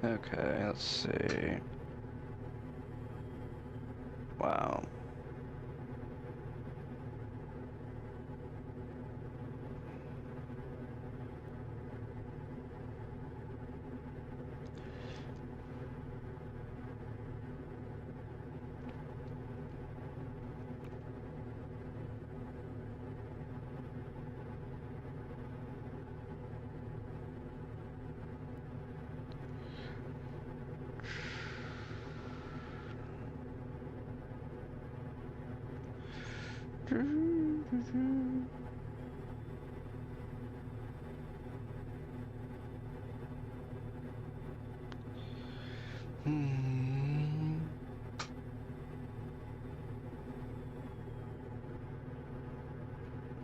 Okay, let's see. Wow.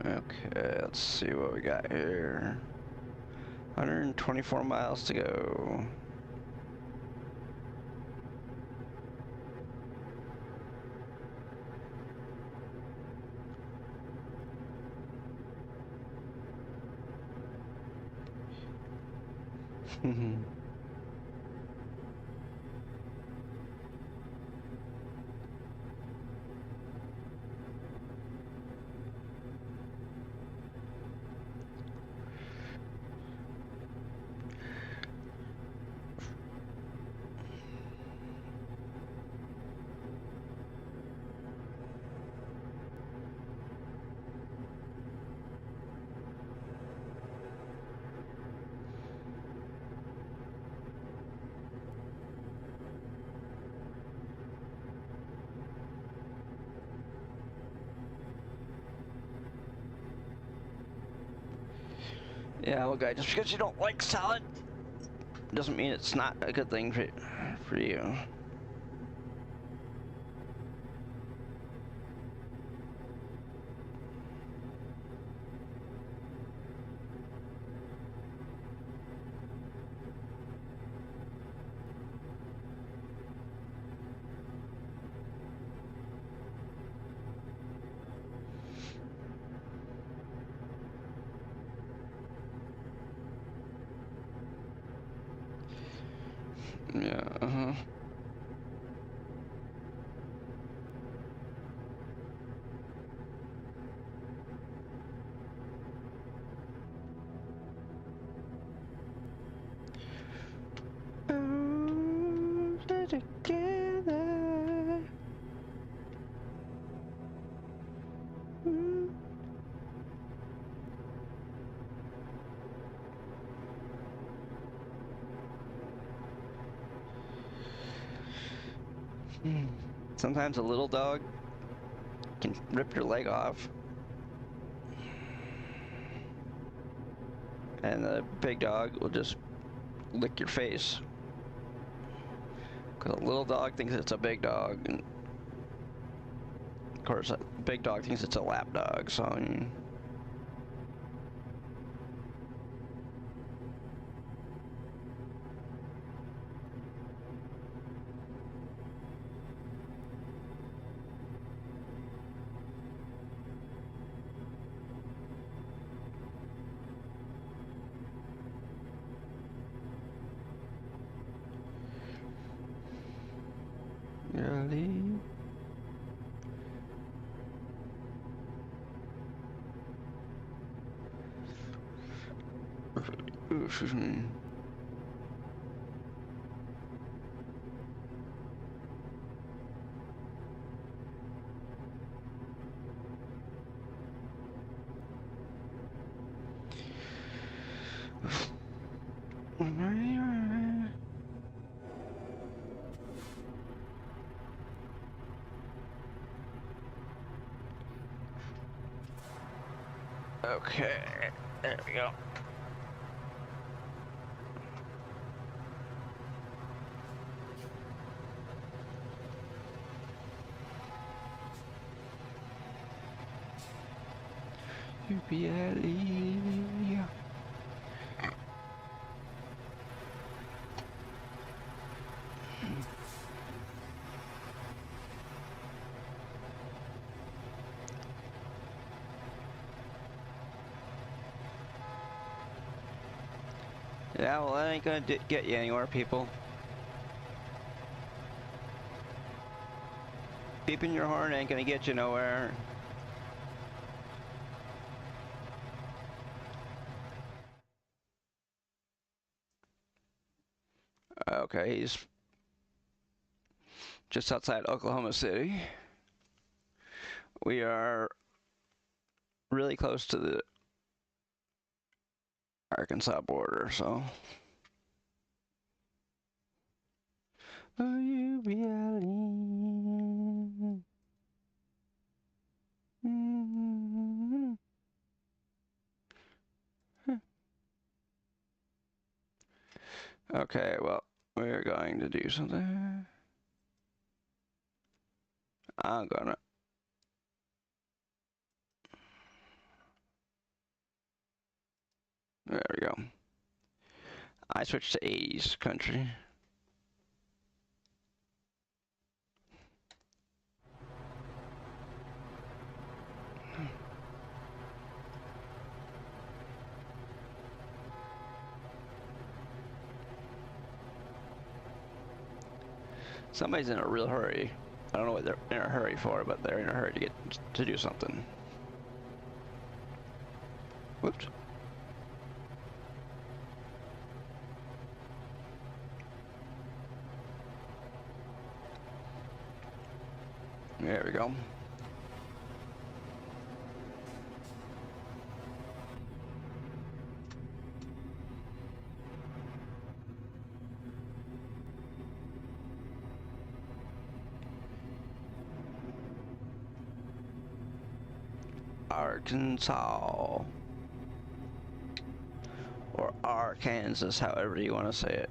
Okay, let's see what we got here. 124 miles to go. Yeah, well, guy, just because you don't like salad doesn't mean it's not a good thing for you. Yeah, uh-huh. Oh, they're together. Mm. Sometimes a little dog can rip your leg off, and the big dog will just lick your face. Because a little dog thinks it's a big dog, and of course a big dog thinks it's a lap dog, so I mean, really? Excuse me. Okay, there we go. UPLE. Yeah, well, that ain't gonna get you anywhere, people. Beeping your horn ain't gonna get you nowhere. Okay, he's just outside Oklahoma City. We are really close to the Arkansas border, so. Will you be alone? Okay, well, we're going to do something. I'm gonna. There we go. I switched to 80s country. Somebody's in a real hurry. I don't know what they're in a hurry for, but they're in a hurry to get to do something. Whoops. There we go. Arkansas. Or Arkansas, however you want to say it.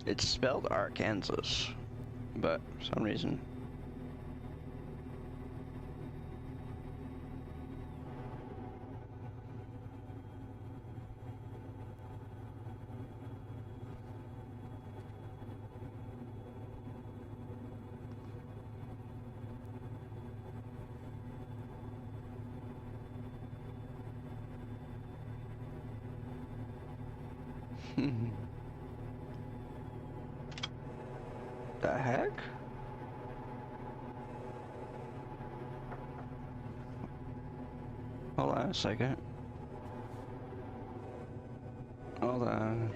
It's spelled Arkansas, but for some reason. The heck? Hold on a second. Hold on.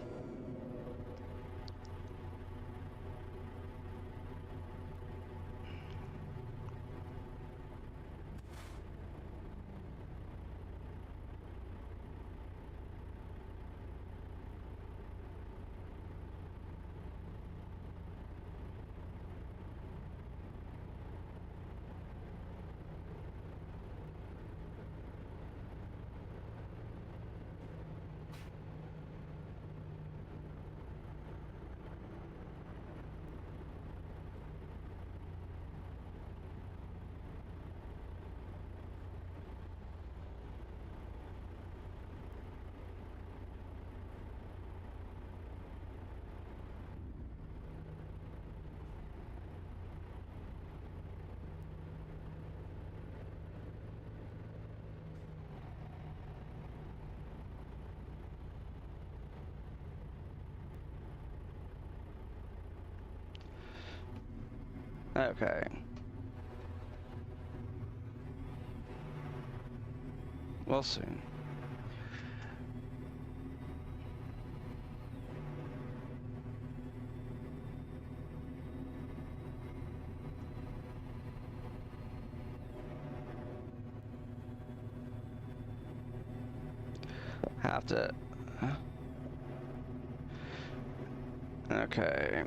Okay. We'll see. Have to. Okay.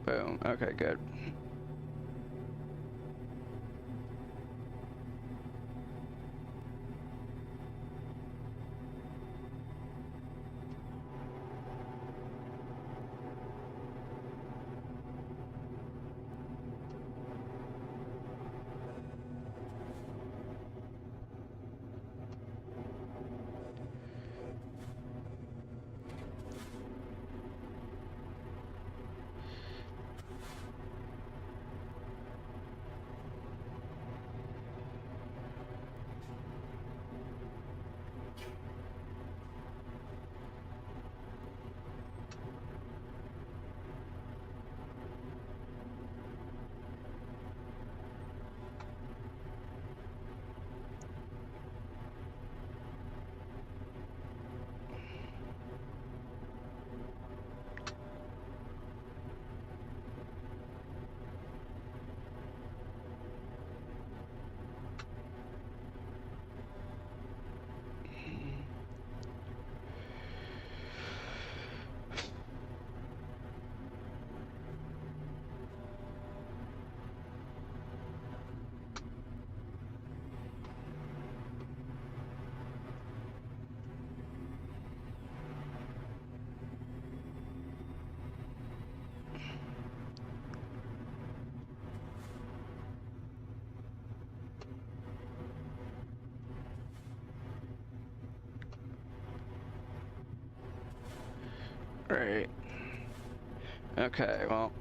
Boom. Okay, good. Right. Okay, well.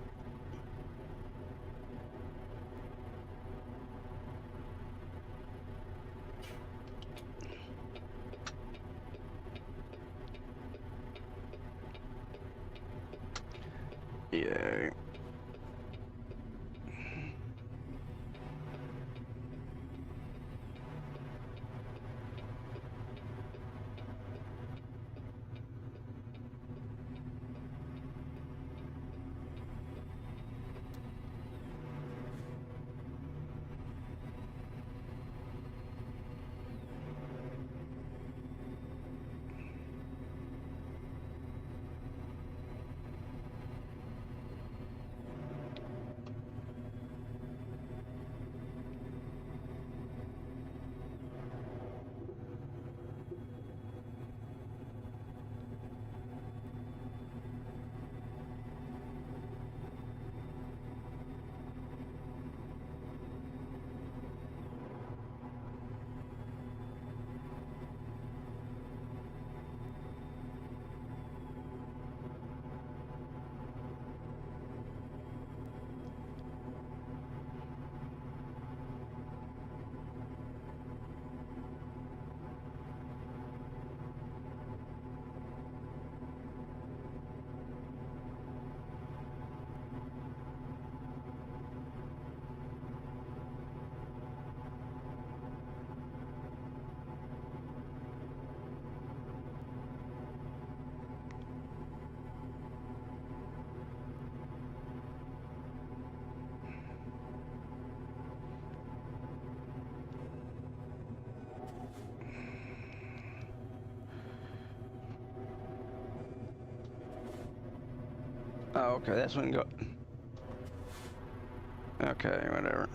Yeah. Oh, okay, that's when go. Okay, whatever.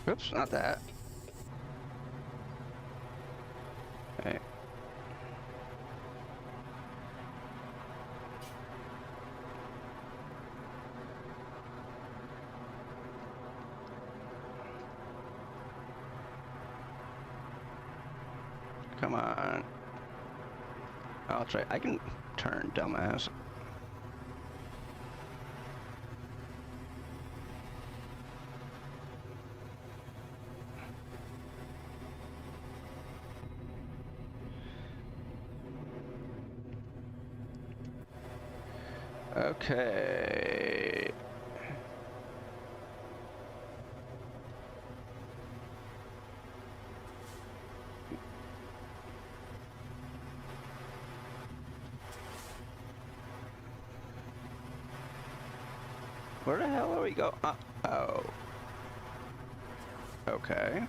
Oops, not that. Hey. Come on. I'll try. I can turn, dumbass. Okay. Where the hell are we go? Oh. Okay.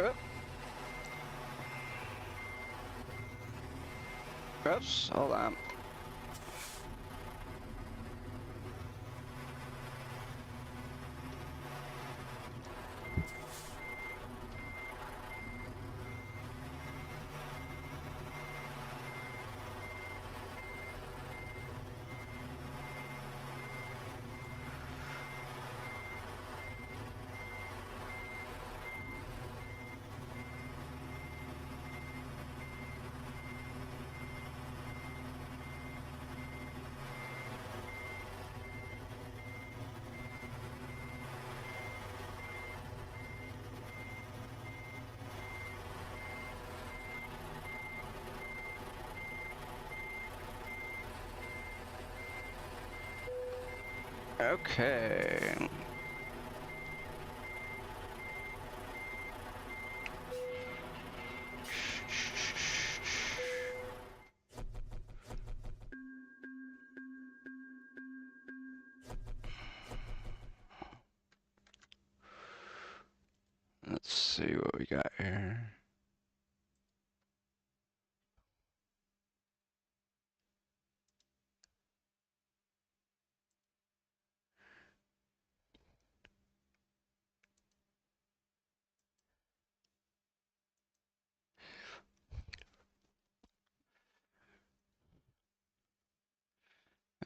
Oh. Oops, hold on. Okay. Let's see what we got here.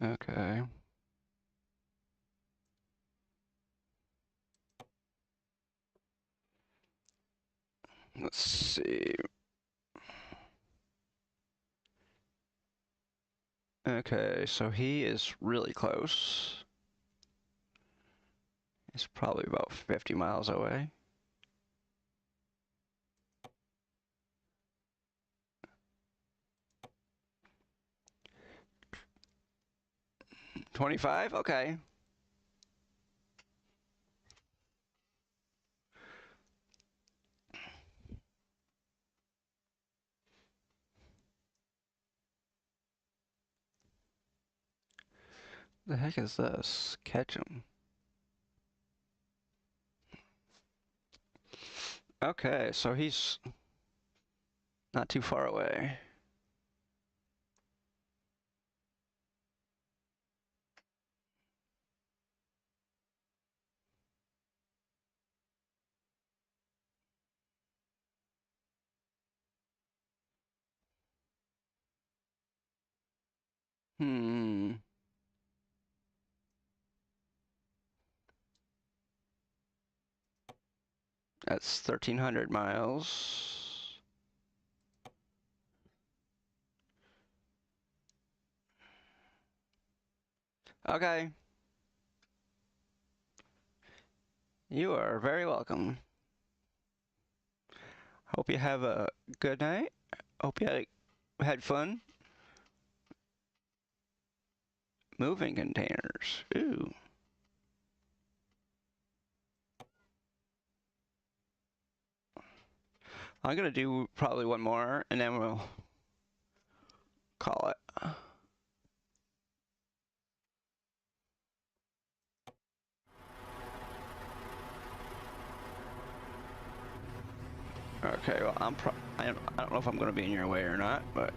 Okay. Let's see. Okay, so he is really close. He's probably about 50 miles away. $25? Okay. The heck is this? Catch him. Okay, so he's not too far away. Hmm. That's 1,300 miles. Okay. You are very welcome. Hope you have a good night. Hope you had fun. Moving containers. Ooh. I'm gonna do probably one more and then we'll call it. Okay, well, I don't know if I'm gonna be in your way or not, but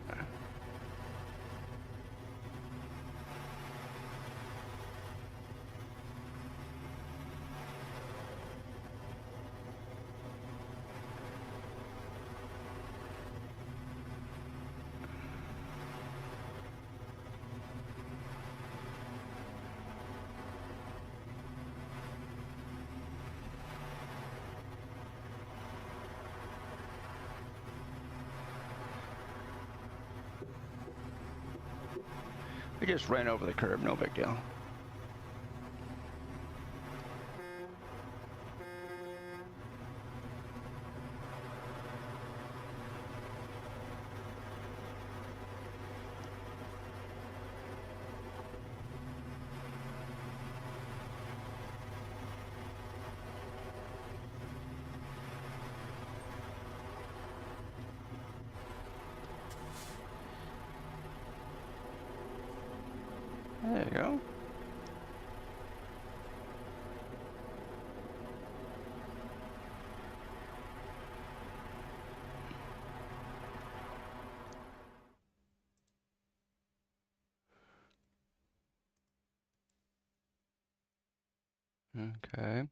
we just ran over the curb, no big deal. There you go. Okay.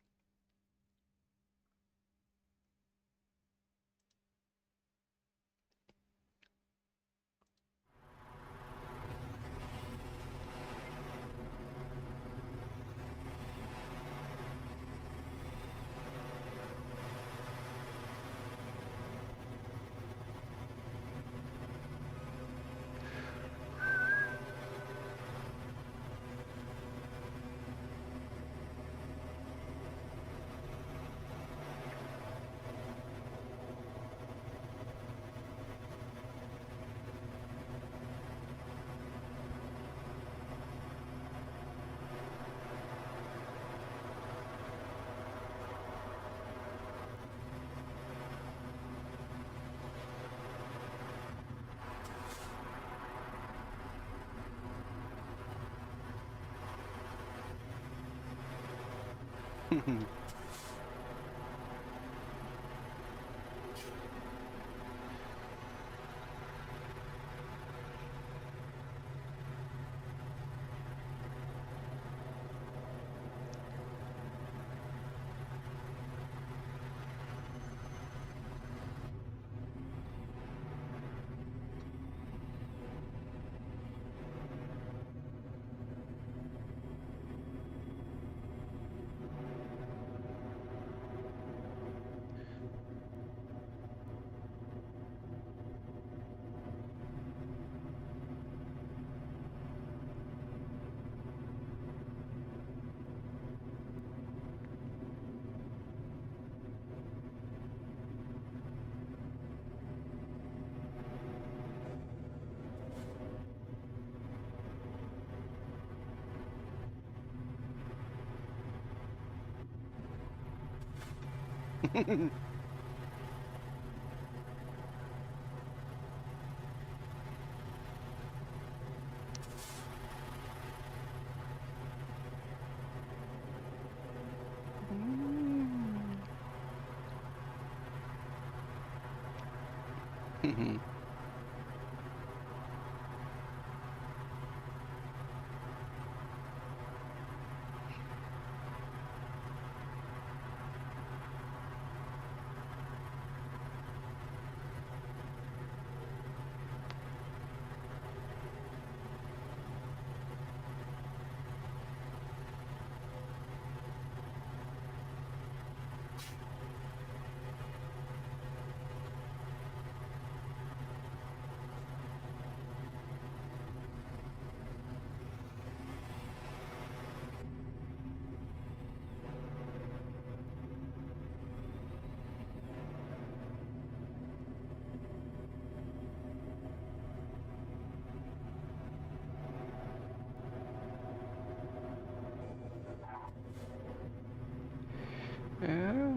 Yeah.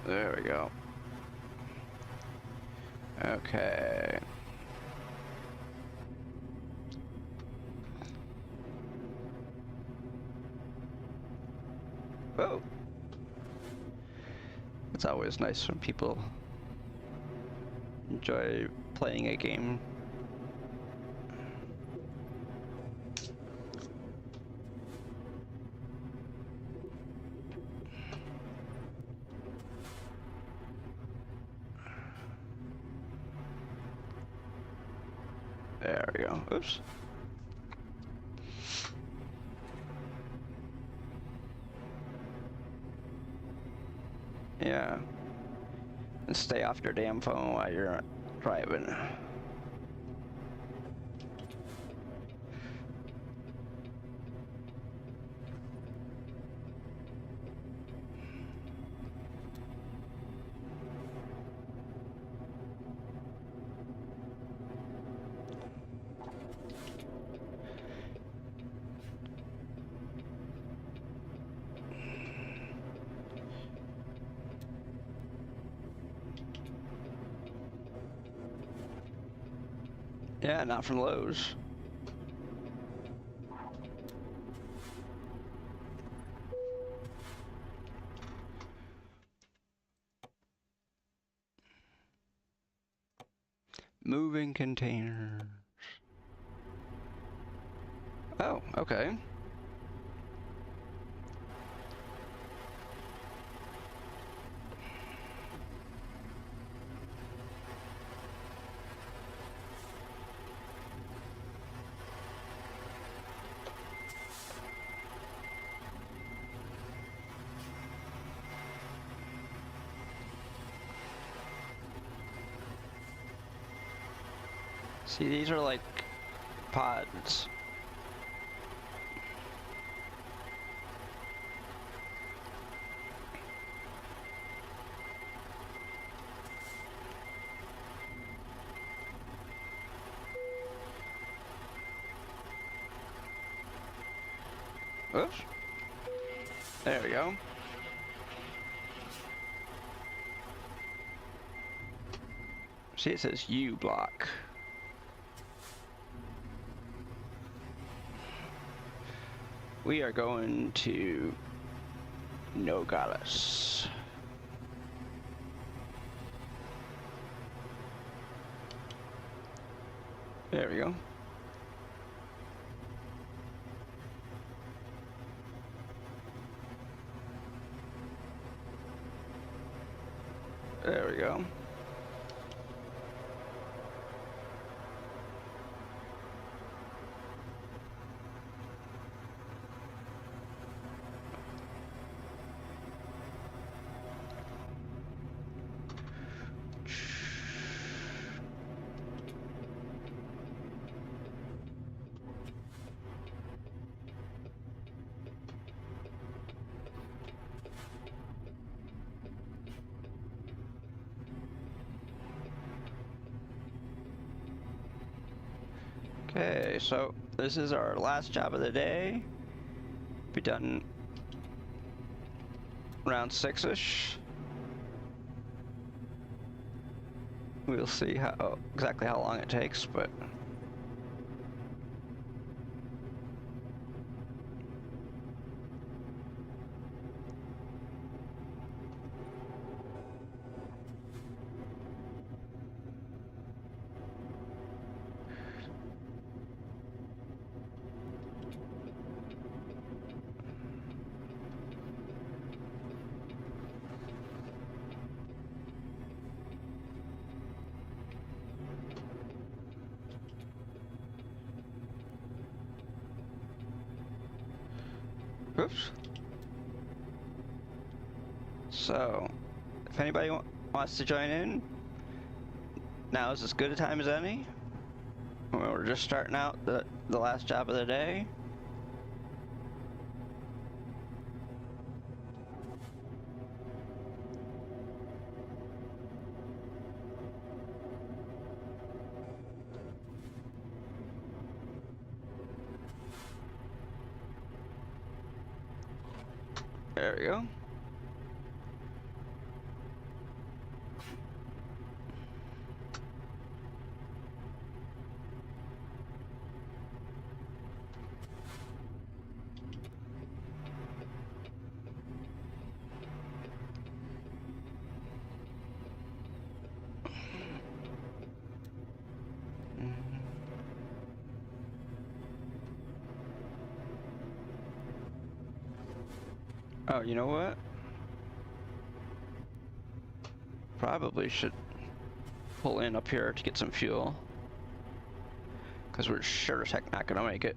There we go. Okay. Whoa. It's always nice when people enjoy playing a game. There we go. Oops. Yeah. And stay off your damn phone while you're driving. Yeah, not from Lowe's. Moving containers. Oh, okay. See, these are like pods. Oops. There we go. See, it says U block. We are going to Nogales. There we go. There we go. Okay, so this is our last job of the day. Be done around 6-ish. We'll see how exactly how long it takes, but oops. So, if anybody wants to join in, now is as good a time as any. We're just starting out the last job of the day. There we go. Oh, you know what? Probably should pull in up here to get some fuel. Because we're sure as heck not gonna make it.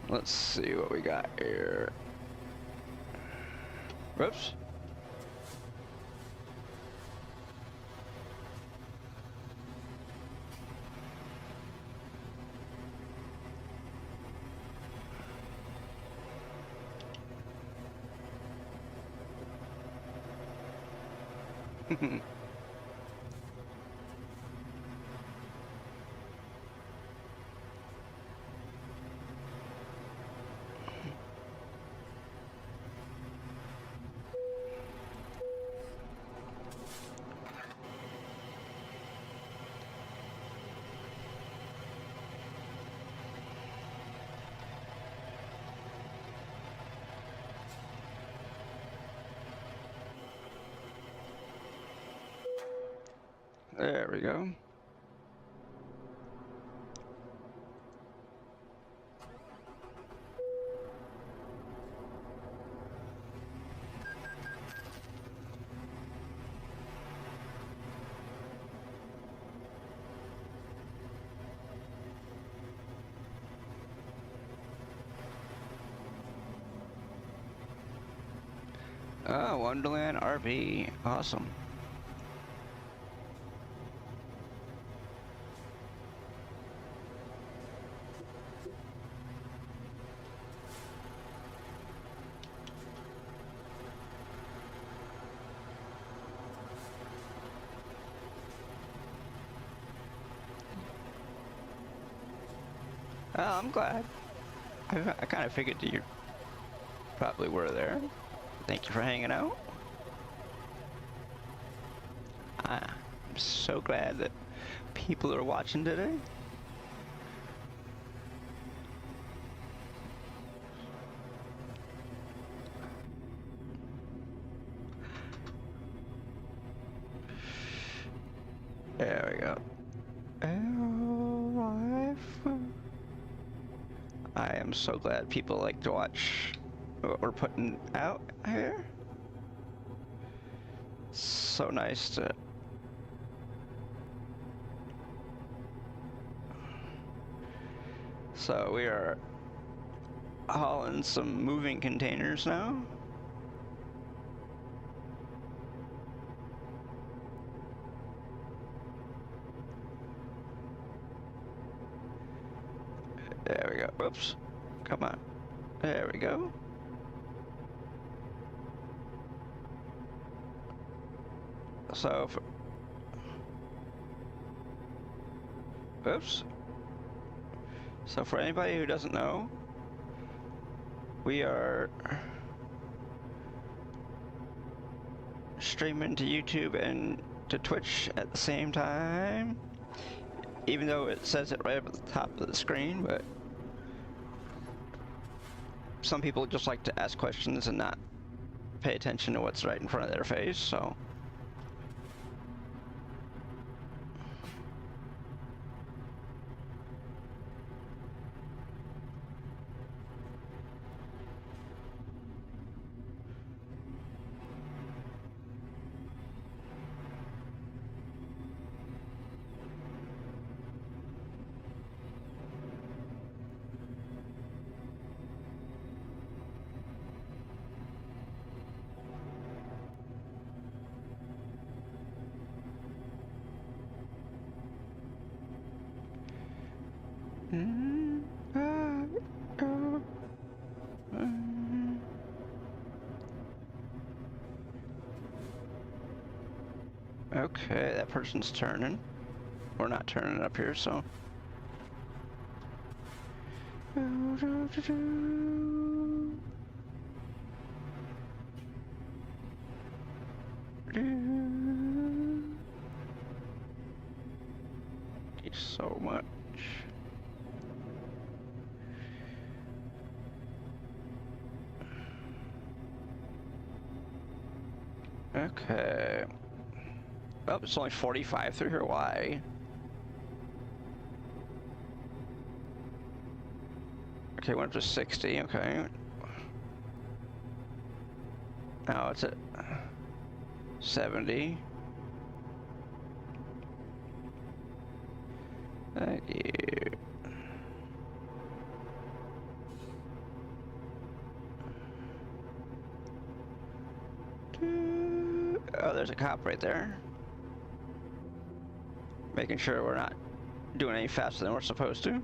Let's see what we got here. Whoops. There we go. Oh, Wonderland RV. Awesome. Oh, I'm glad. I kind of figured you probably were there. Thank you for hanging out. I'm so glad that people are watching today. There we go. I am so glad people like to watch what we're putting out here. So nice to So we are hauling some moving containers now. There we go. Whoops. Come on. There we go. So, oops. So for anybody who doesn't know, we are streaming to YouTube and to Twitch at the same time, even though it says it right up at the top of the screen, but some people just like to ask questions and not pay attention to what's right in front of their face, so. Okay, that person's turning. We're not turning up here, so. So much. Okay. Oh, it's only 45 through here. Why? Okay, went up to 60. Okay. Now it's at 70. Thank you. Oh, there's a cop right there. Making sure we're not doing any faster than we're supposed to.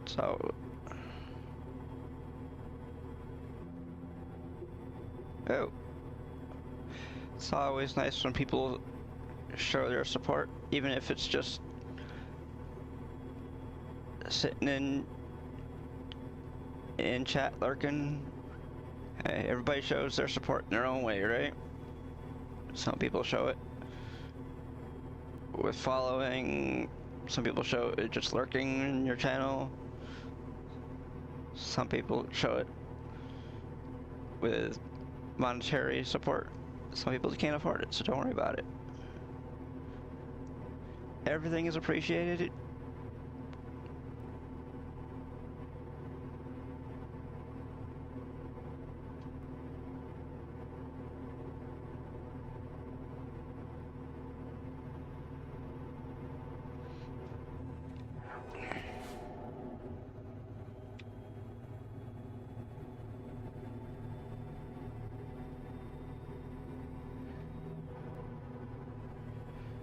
So, oh, it's always nice when people show their support, even if it's just sitting in chat lurking. Hey, everybody shows their support in their own way, right? Some people show it with following, some people show it just lurking in your channel, some people show it with monetary support, some people can't afford it, so don't worry about it. Everything is appreciated.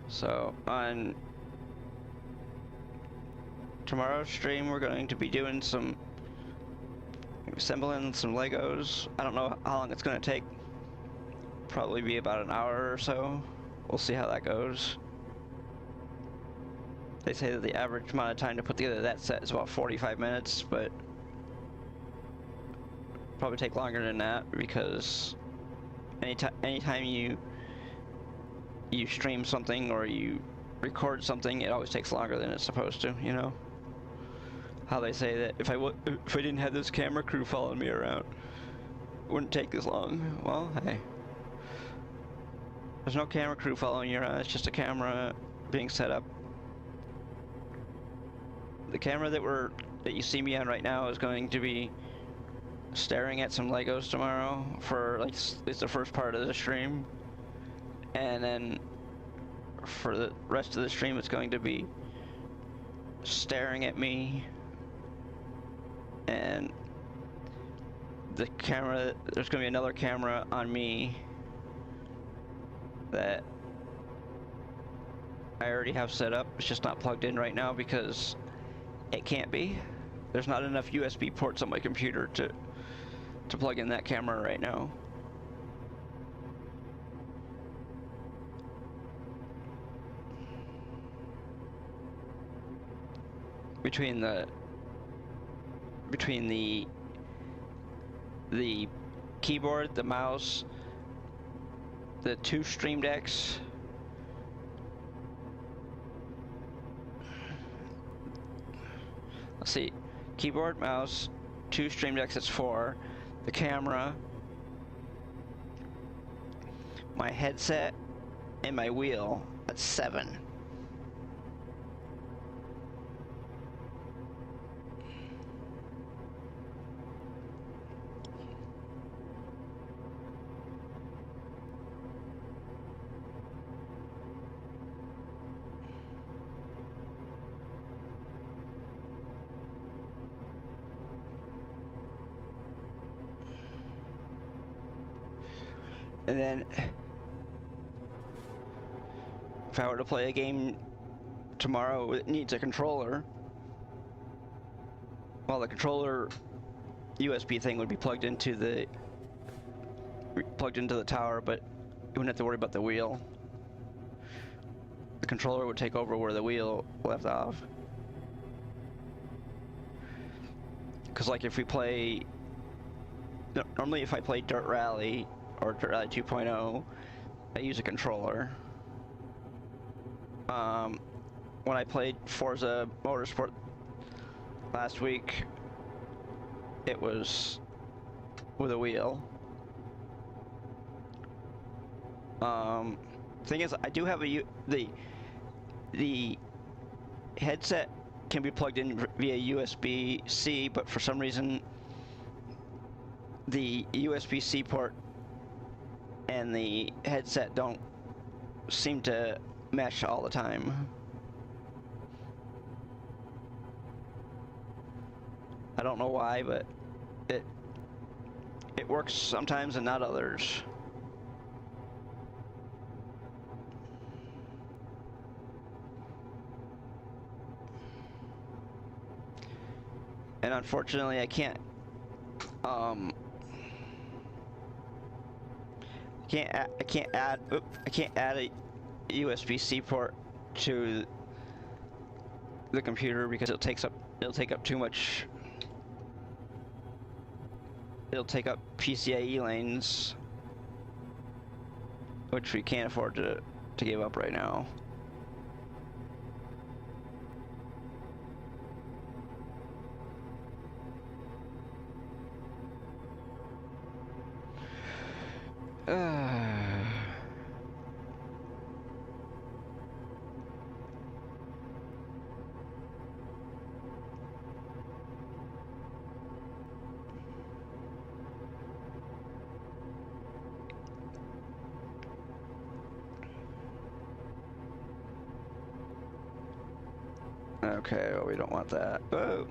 So on tomorrow's stream, we're going to be doing some assembling some Legos. I don't know how long it's going to take. Probably be about an hour or so. We'll see how that goes. They say that the average amount of time to put together that set is about 45 minutes, but probably take longer than that because anytime you stream something or you record something, it always takes longer than it's supposed to, you know? How they say that if I didn't have this camera crew following me around, it wouldn't take this long. Well, hey. There's no camera crew following you around, it's just a camera being set up. The camera that you see me on right now is going to be staring at some Legos tomorrow for, like, it's the first part of the stream. And then for the rest of the stream, it's going to be staring at me. And the camera, there's going to be another camera on me that I already have set up. It's just not plugged in right now because it can't be. There's not enough USB ports on my computer to plug in that camera right now. Between the keyboard, the mouse, the two Stream Decks, let's see, keyboard, mouse, two Stream Decks, that's 4, the camera, my headset, and my wheel, that's 7. And then, if I were to play a game tomorrow, it needs a controller. Well, the controller USB thing would be plugged into the tower, but you wouldn't have to worry about the wheel. The controller would take over where the wheel left off. Because, like, if we play, normally if I play Dirt Rally or Dirt Rally 2.0, I use a controller. When I played Forza Motorsport last week, it was with a wheel. Thing is, I do have the headset can be plugged in via USB-C, but for some reason the USB-C port and the headset don't seem to mesh all the time. I don't know why, but it works sometimes and not others. And unfortunately, I can't add a USB-C port to the computer because it'll take up too much. It'll take up PCIe lanes, which we can't afford to give up right now. Okay, well, we don't want that. Oh.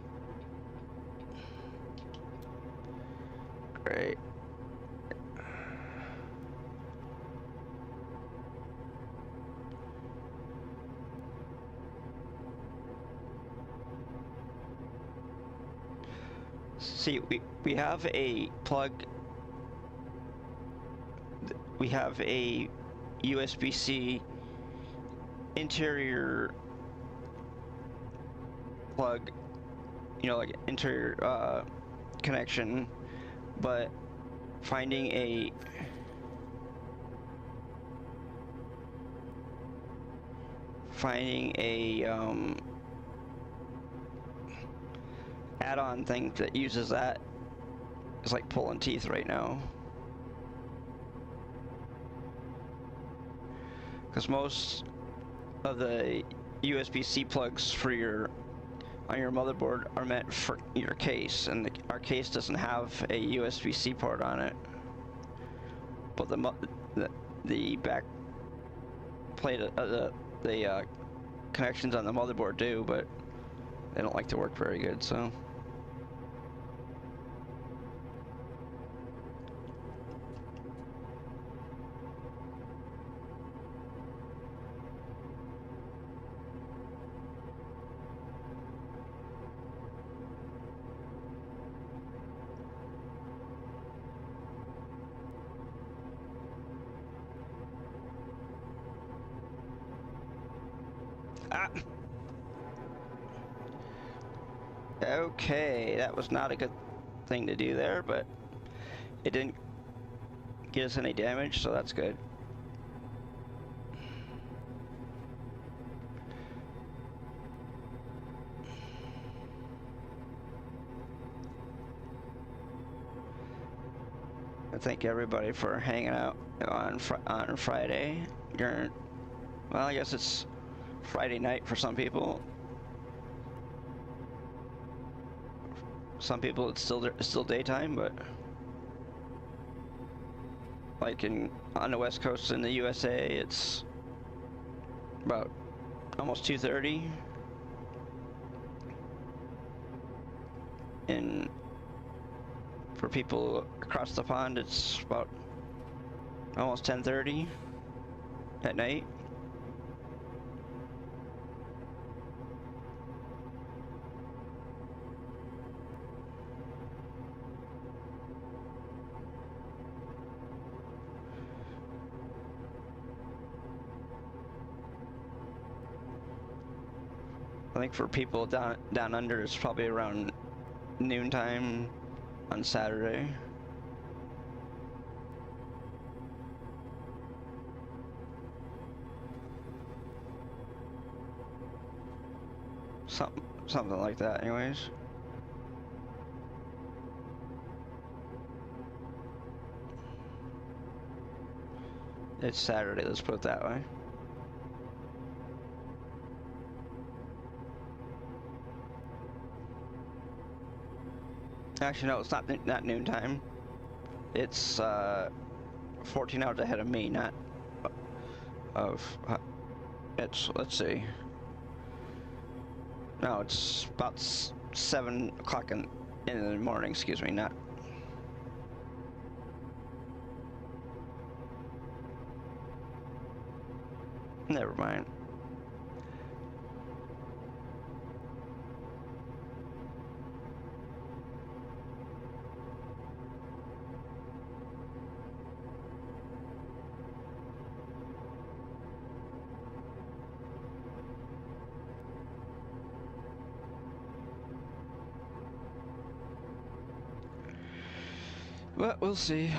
Great. See, we have a plug. We have a USB-C interior plug, you know, like interior connection, but finding a add-on thing that uses that is like pulling teeth right now. Because most of the USB-C plugs for on your motherboard are meant for your case, and our case doesn't have a USB-C port on it. But the back plate of the connections on the motherboard do, but they don't like to work very good, so. Okay, that was not a good thing to do there, but it didn't get us any damage, so that's good. I thank everybody for hanging out on Friday. Well, I guess it's Friday night for some people. Some people it's still daytime, but like on the West Coast in the USA, it's about almost 2:30, and for people across the pond, it's about almost 10:30 at night. I think for people down under, it's probably around noontime on Saturday. Something like that, anyways. It's Saturday, let's put it that way. Actually, no, it's not noontime. It's 14 hours ahead of me, not of, it's, let's see. No, it's about 7 o'clock in the morning, excuse me, not. Never mind. But we'll see.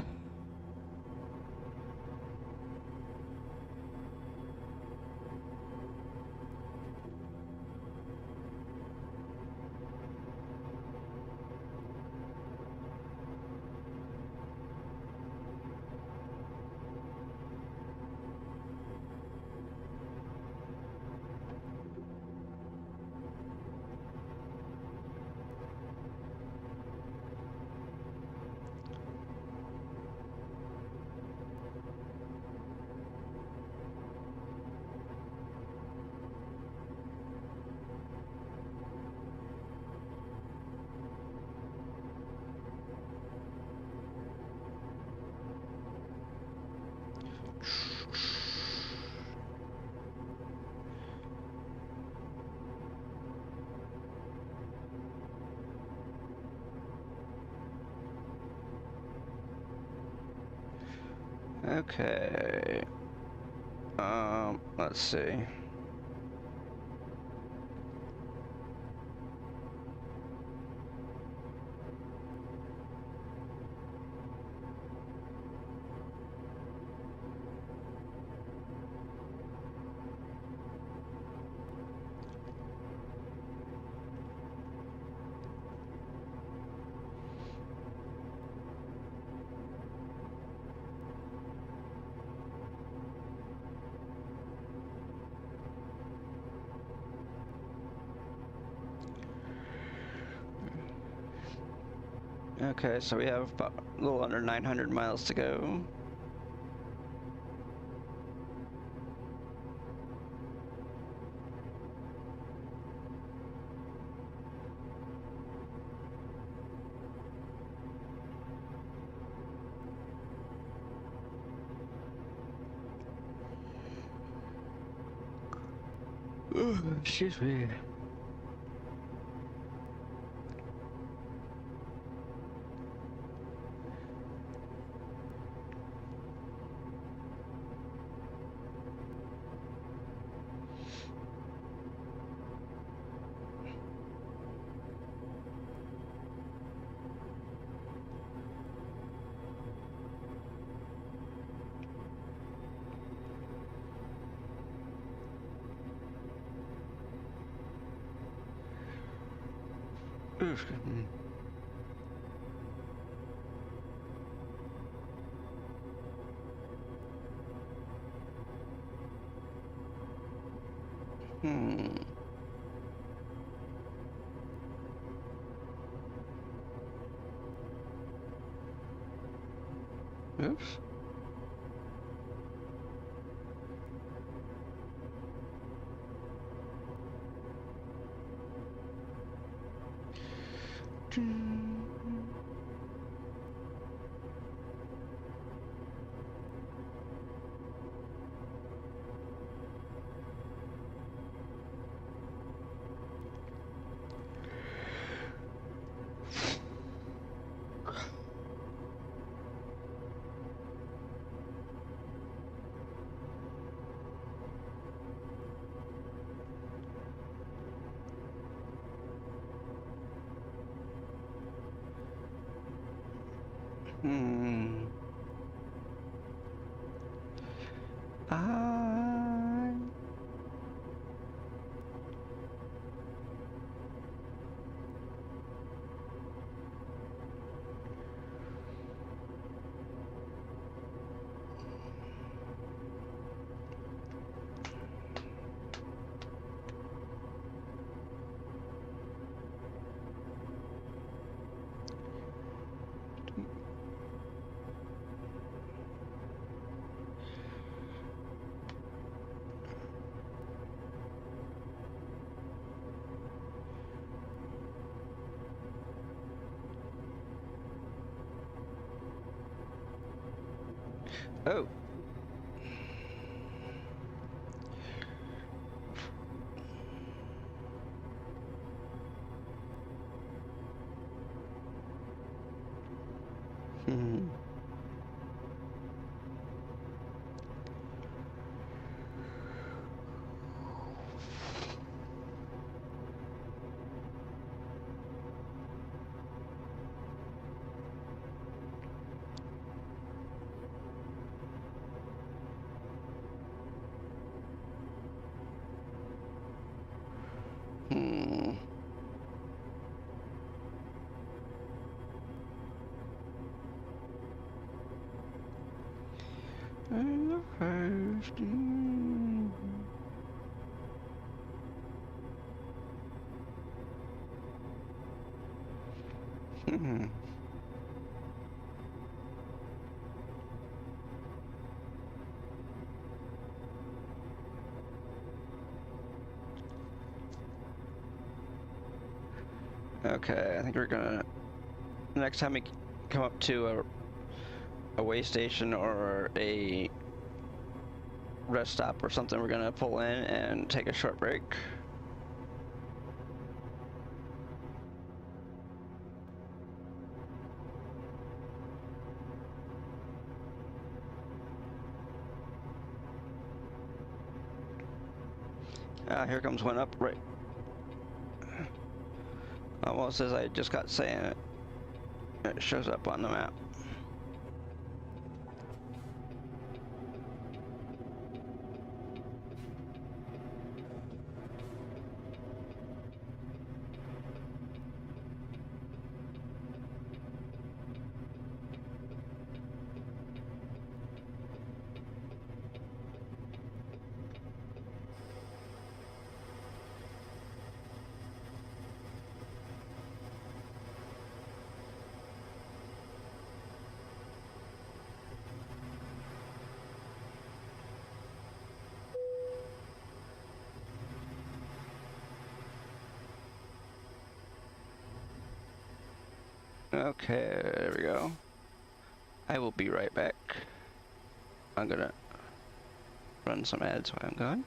Okay. Let's see. Okay, so we have about a little under 900 miles to go. Excuse me. Oof. Oops. I... Oh. Hmm. Hmm. And the first. Hmm. Okay, I think we're gonna. Next time we come up to a way station or a rest stop or something, we're gonna pull in and take a short break. Here comes one up right. Almost as I just got saying it. It shows up on the map. Okay, there we go. I will be right back. I'm gonna run some ads while I'm gone.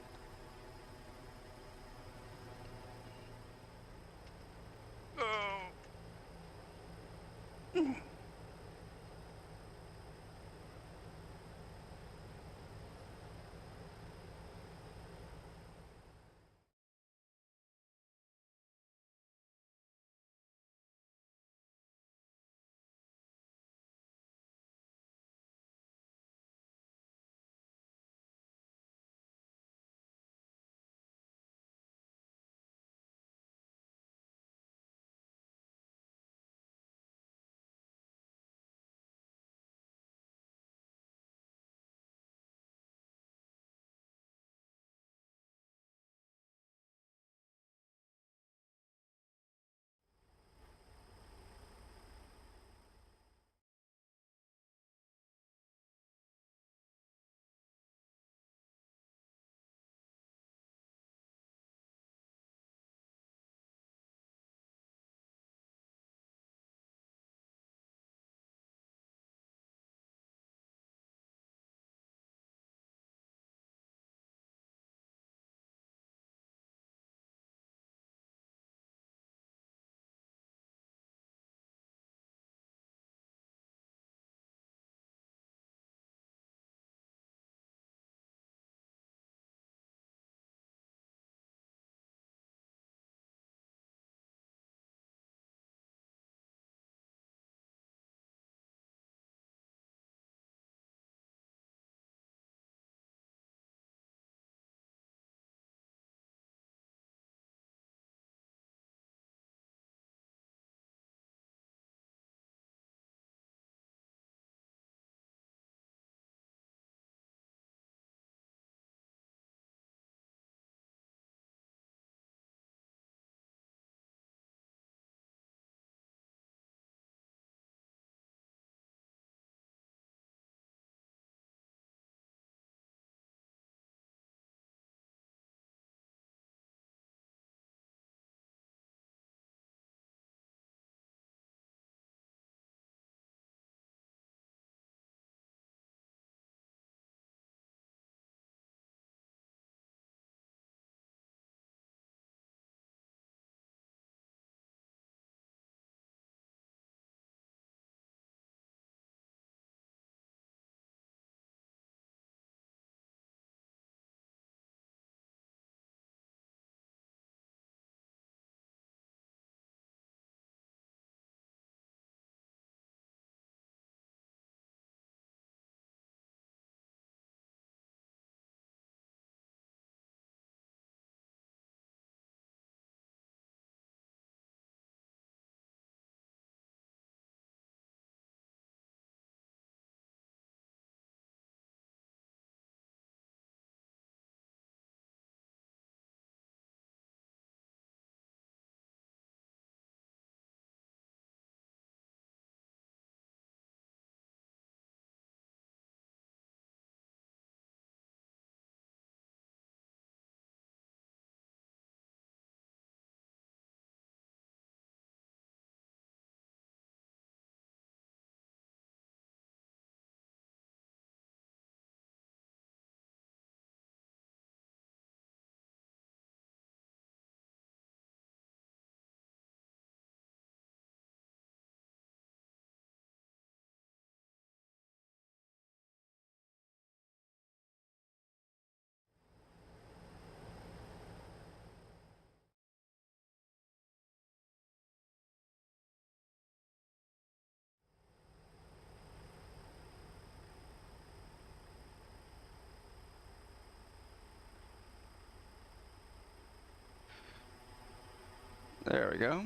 There we go.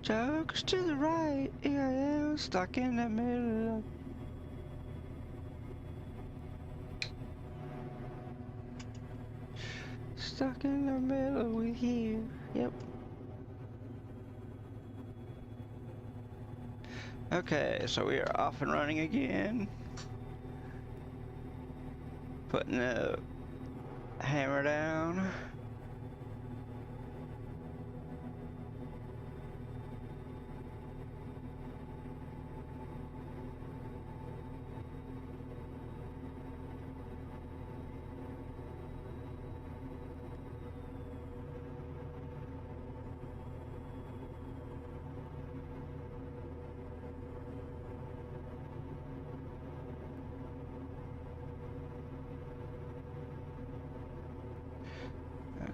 Jokes to the right, here I am, stuck in the middle. Stuck in the middle with you. Yep. Okay, so we are off and running again. Putting the hammer down.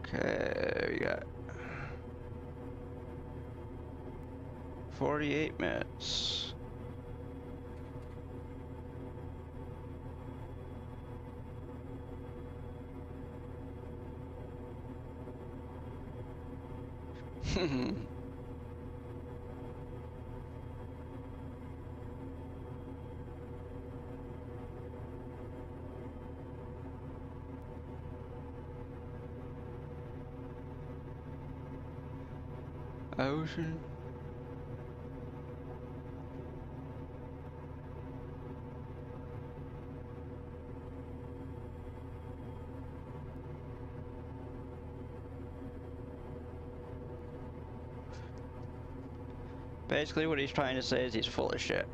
Okay, we got 48 minutes. Ocean. Basically what he's trying to say is he's full of shit.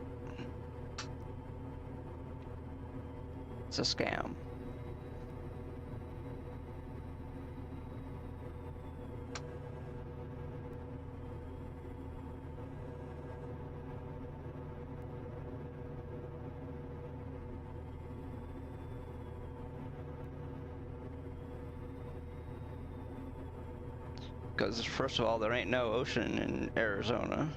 It's a scam. Because first of all, there ain't no ocean in Arizona.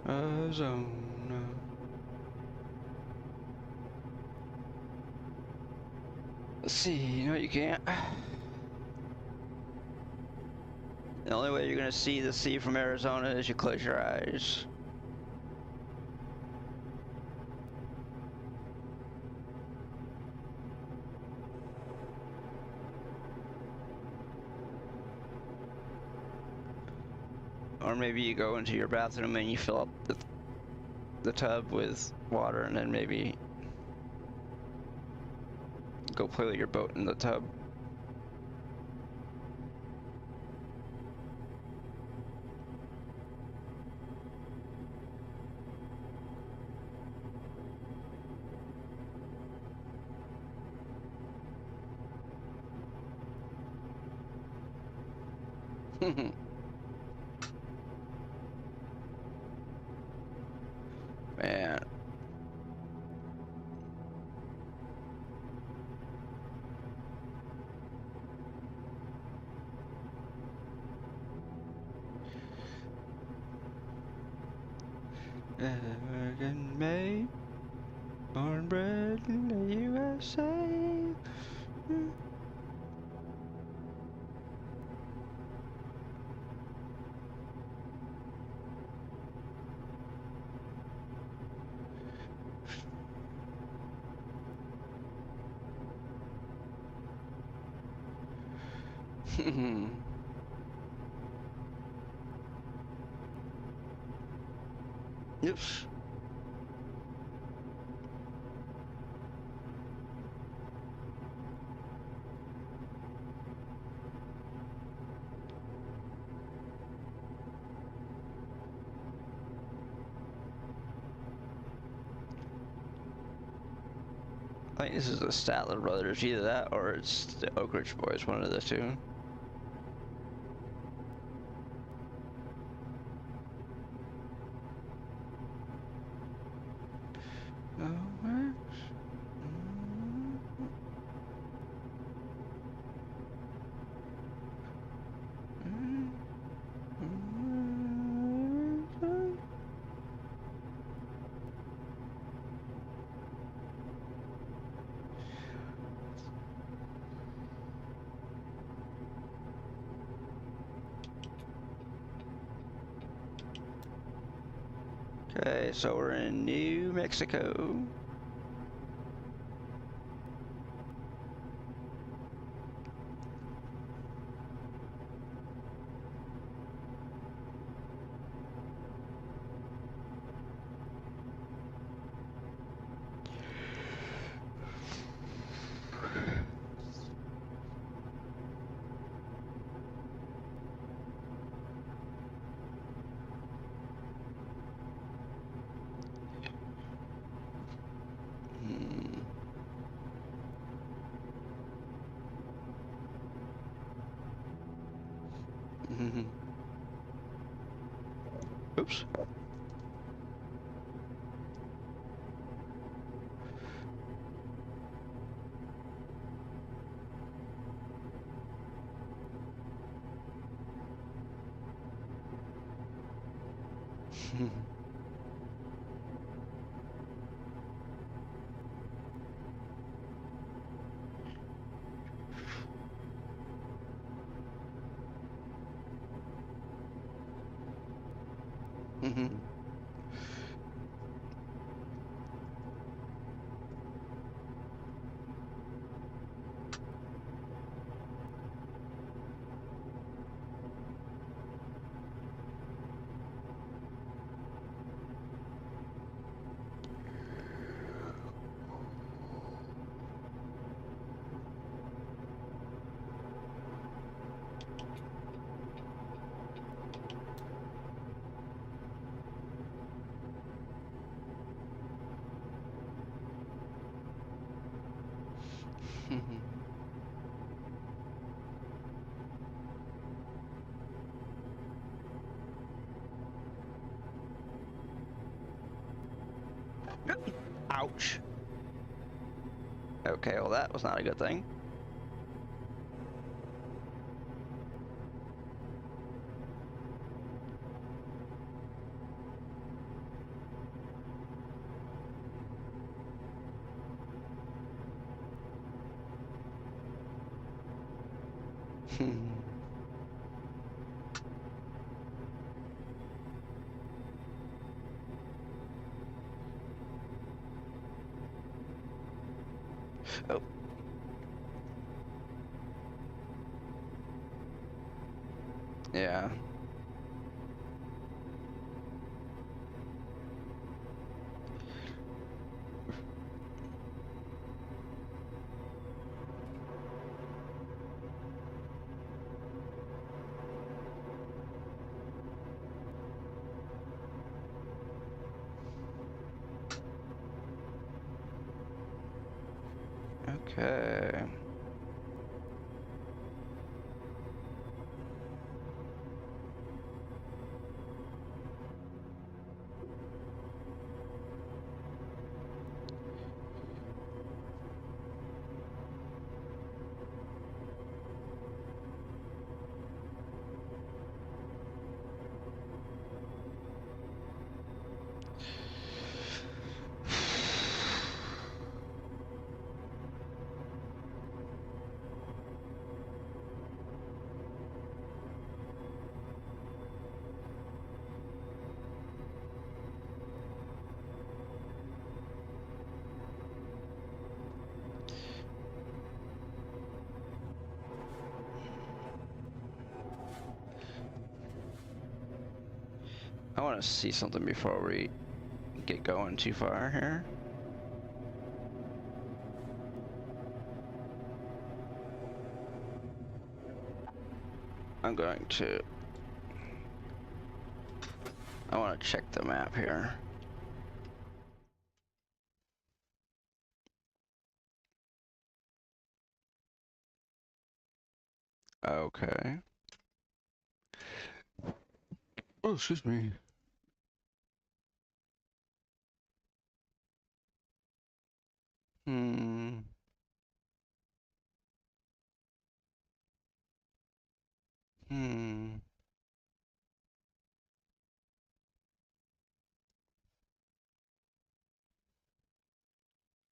Arizona. Let's see, no you can't. The only way you're gonna see the sea from Arizona is you close your eyes. Or maybe you go into your bathroom and you fill up the tub with water and then maybe go play with your boat in the tub. Man. American made, born bred in the USA. Oops. I think this is the Statler brothers, either that or it's the Oak Ridge boys, one of the two. Okay, so we're in New Mexico. Oops. Ouch. Okay, well that was not a good thing. Oh. Yeah. Okay. I want to see something before we get going too far here. I'm going to... I want to check the map here. Okay. Oh, excuse me. Hmm. Hmm.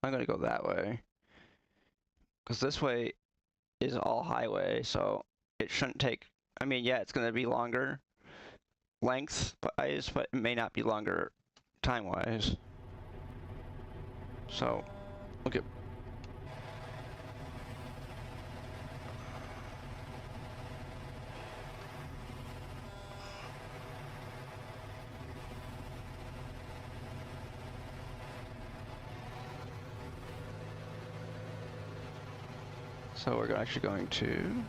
I'm gonna go that way. Because this way is all highway, so it shouldn't take... I mean, yeah, it's gonna be longer length, but it may not be longer time-wise. So, okay. So we're actually going to...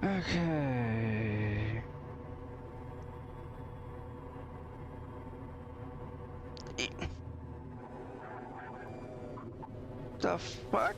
Okay. The fuck?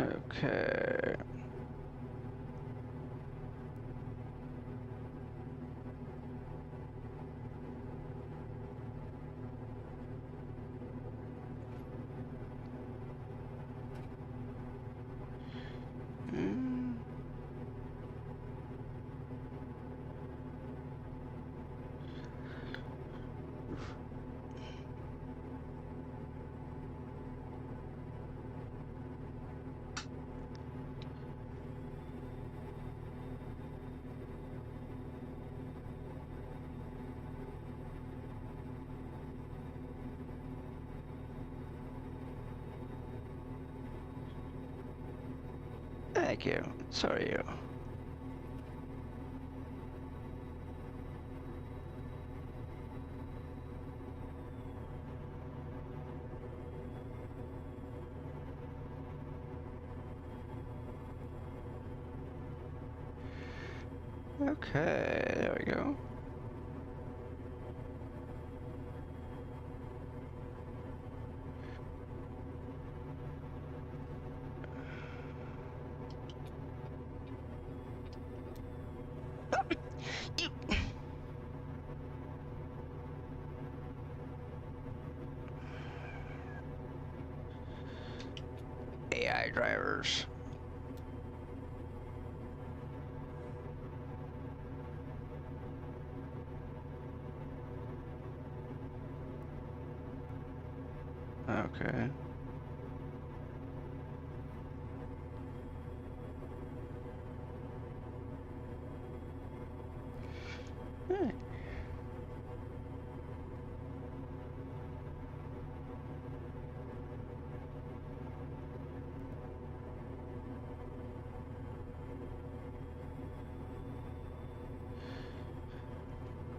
Okay. Thank you. So are you. Okay, there we go. AI drivers. Okay. Hey.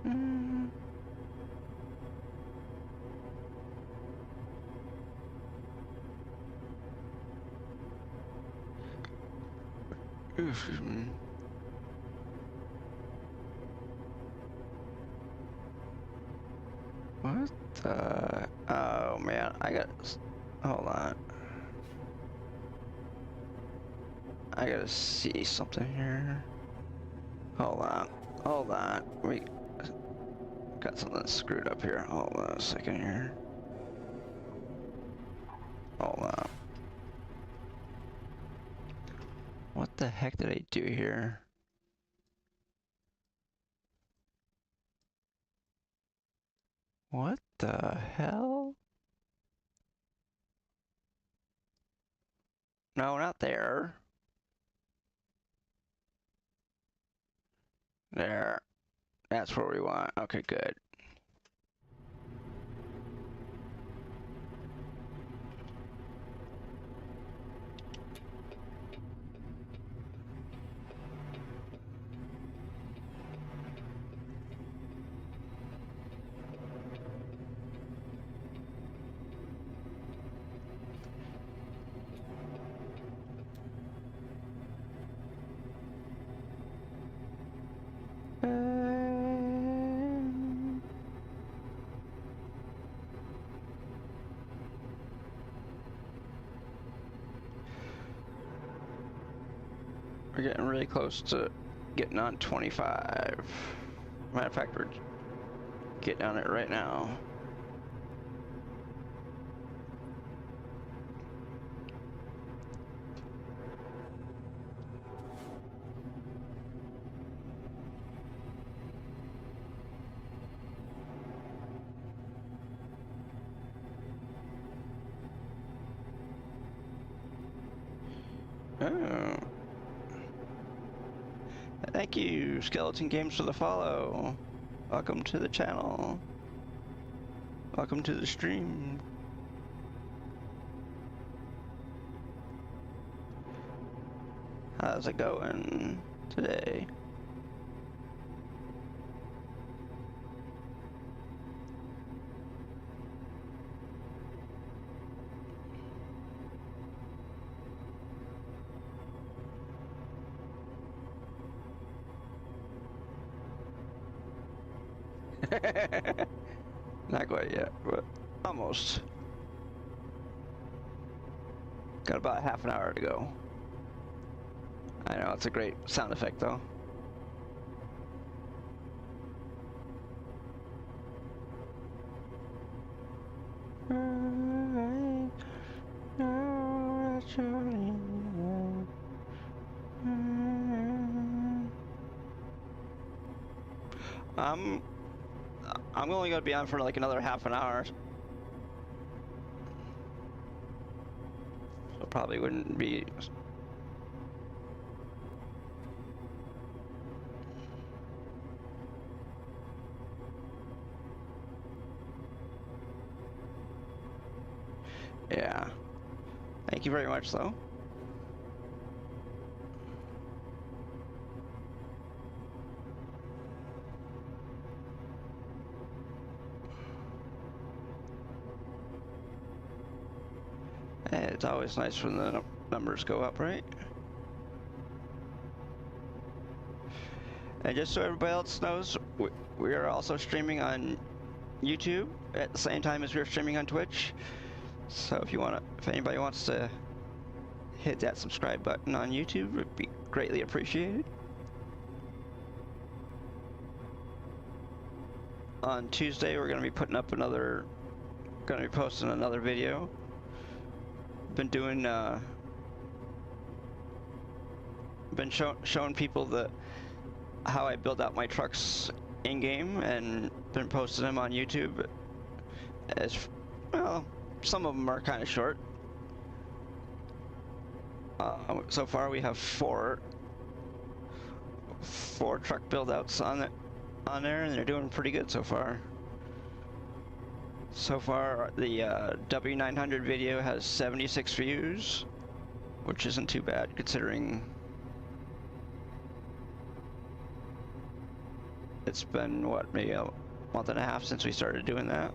Mm. Excuse me. What the? Oh man, I got. Hold on. I gotta see something here. Hold on. Hold on. We got something screwed up here. Hold on a second here. Hold on. What the heck did I do here? What the hell? No, not there. There. That's where we want. Okay, good. We're getting really close to getting on 25. Matter of fact, we're getting on it right now. Oh. Thank you, Skeleton Games, for the follow. Welcome to the channel. Welcome to the stream. How's it going today? Not quite yet, but almost. Got about half an hour to go. I know, it's a great sound effect though. I'm only gonna be on for like another half an hour. So probably wouldn't be. Yeah. Thank you very much though. It's always nice when the numbers go up, right? And just so everybody else knows, we are also streaming on YouTube at the same time as we're streaming on Twitch. So if anybody wants to hit that subscribe button on YouTube, it'd be greatly appreciated. On Tuesday, we're going to be posting another video. Been doing, showing people how I build out my trucks in game, and been posting them on YouTube. As well, some of them are kind of short. So far, we have four truck build outs on there, and they're doing pretty good so far. So far, the W900 video has 76 views, which isn't too bad considering it's been, what, maybe a month and a half since we started doing that.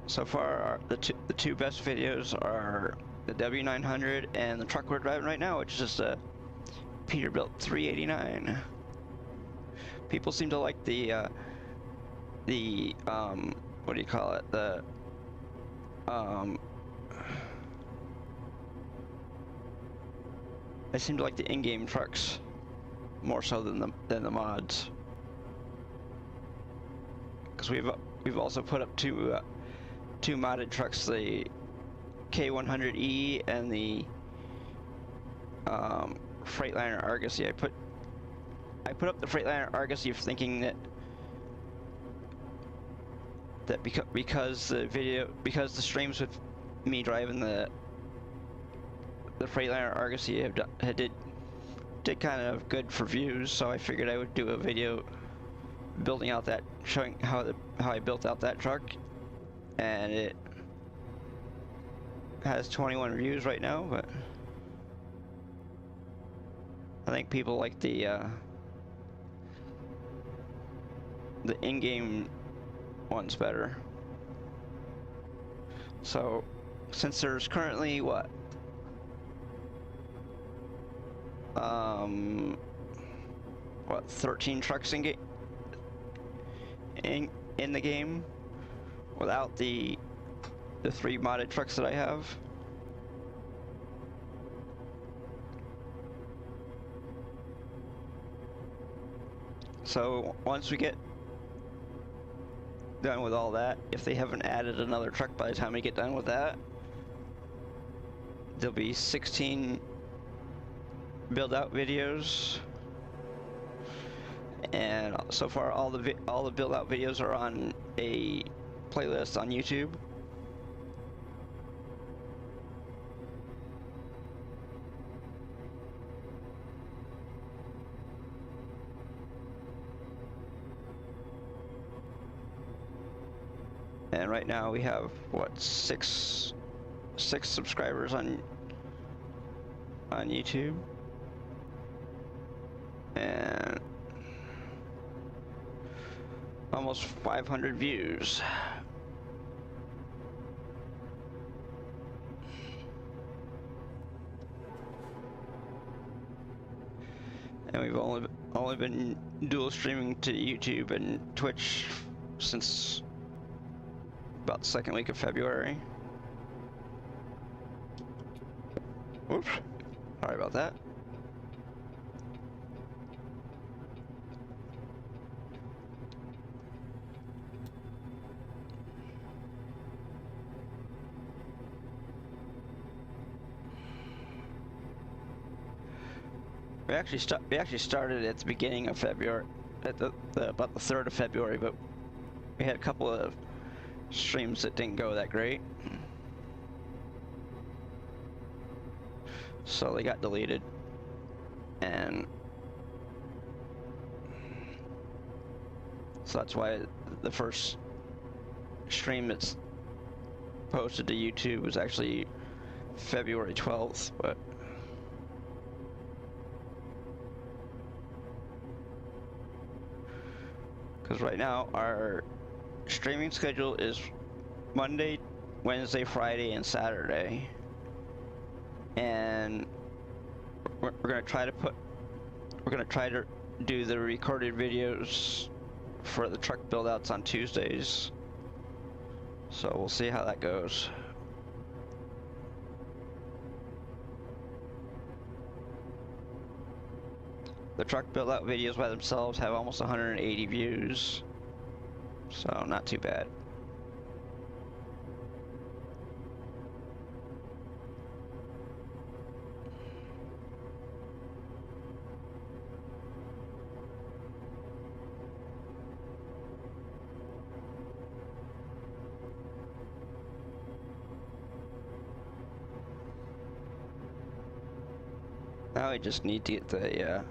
So far, the two best videos are the W900 and the truck we're driving right now, which is just a Peterbilt 389. People seem to like the what do you call it? They seem to like the in-game trucks more so than the mods. Because we've also put up two modded trucks, the K100E and the Freightliner Argosy. I put up the Freightliner Argosy thinking that because the streams with me driving the Freightliner Argosy did kind of good for views, so I figured I would do a video building out that, showing how I built out that truck, and it has 21 views right now. But I think people like the in-game ones better. So since there's currently what 13 trucks in the game without the 3 modded trucks that I have. So once we get done with all that, if they haven't added another truck by the time we get done with that, there'll be 16 build out videos. And so far all the build out videos are on a playlist on YouTube. And right now we have what, six subscribers on YouTube, and almost 500 views. And we've only been dual streaming to YouTube and Twitch since about the second week of February. Oops, sorry about that. We actually started at the beginning of February, at about the 3rd of February, but we had a couple of streams that didn't go that great, so they got deleted. And so that's why the first stream that's posted to YouTube was actually February 12th, but Because right now our streaming schedule is Monday, Wednesday, Friday, and Saturday. And we're gonna try to do the recorded videos for the truck build outs on Tuesdays. So we'll see how that goes. The truck build out videos by themselves have almost 180 views. So not too bad. Now we just need to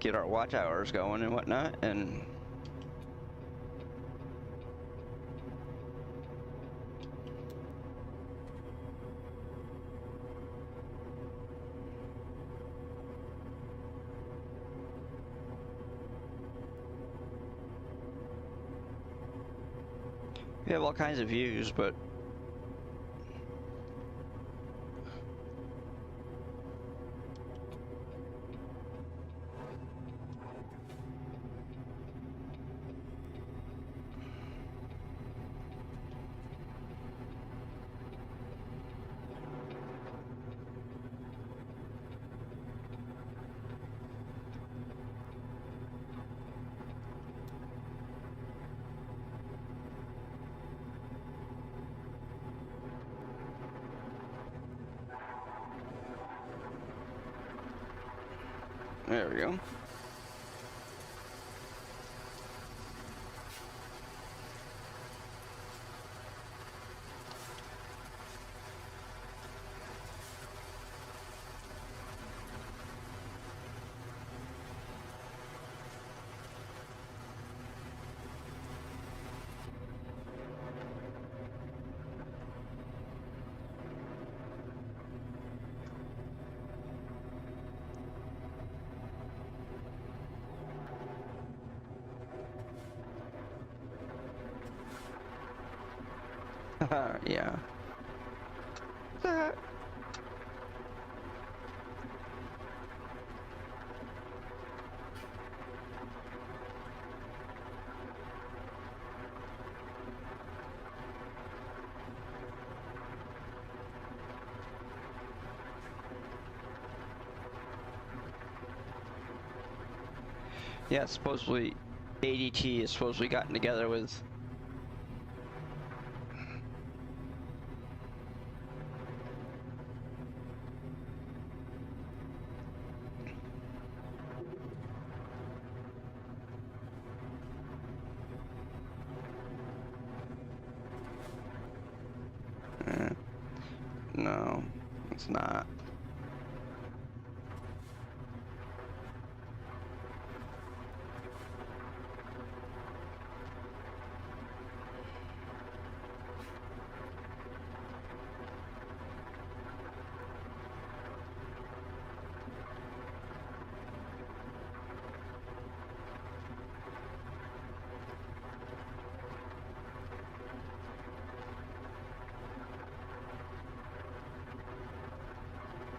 get our watch hours going and whatnot, and we have all kinds of views, but there we go. Yeah. Yeah, supposedly ADT is supposedly gotten together with no, it's not.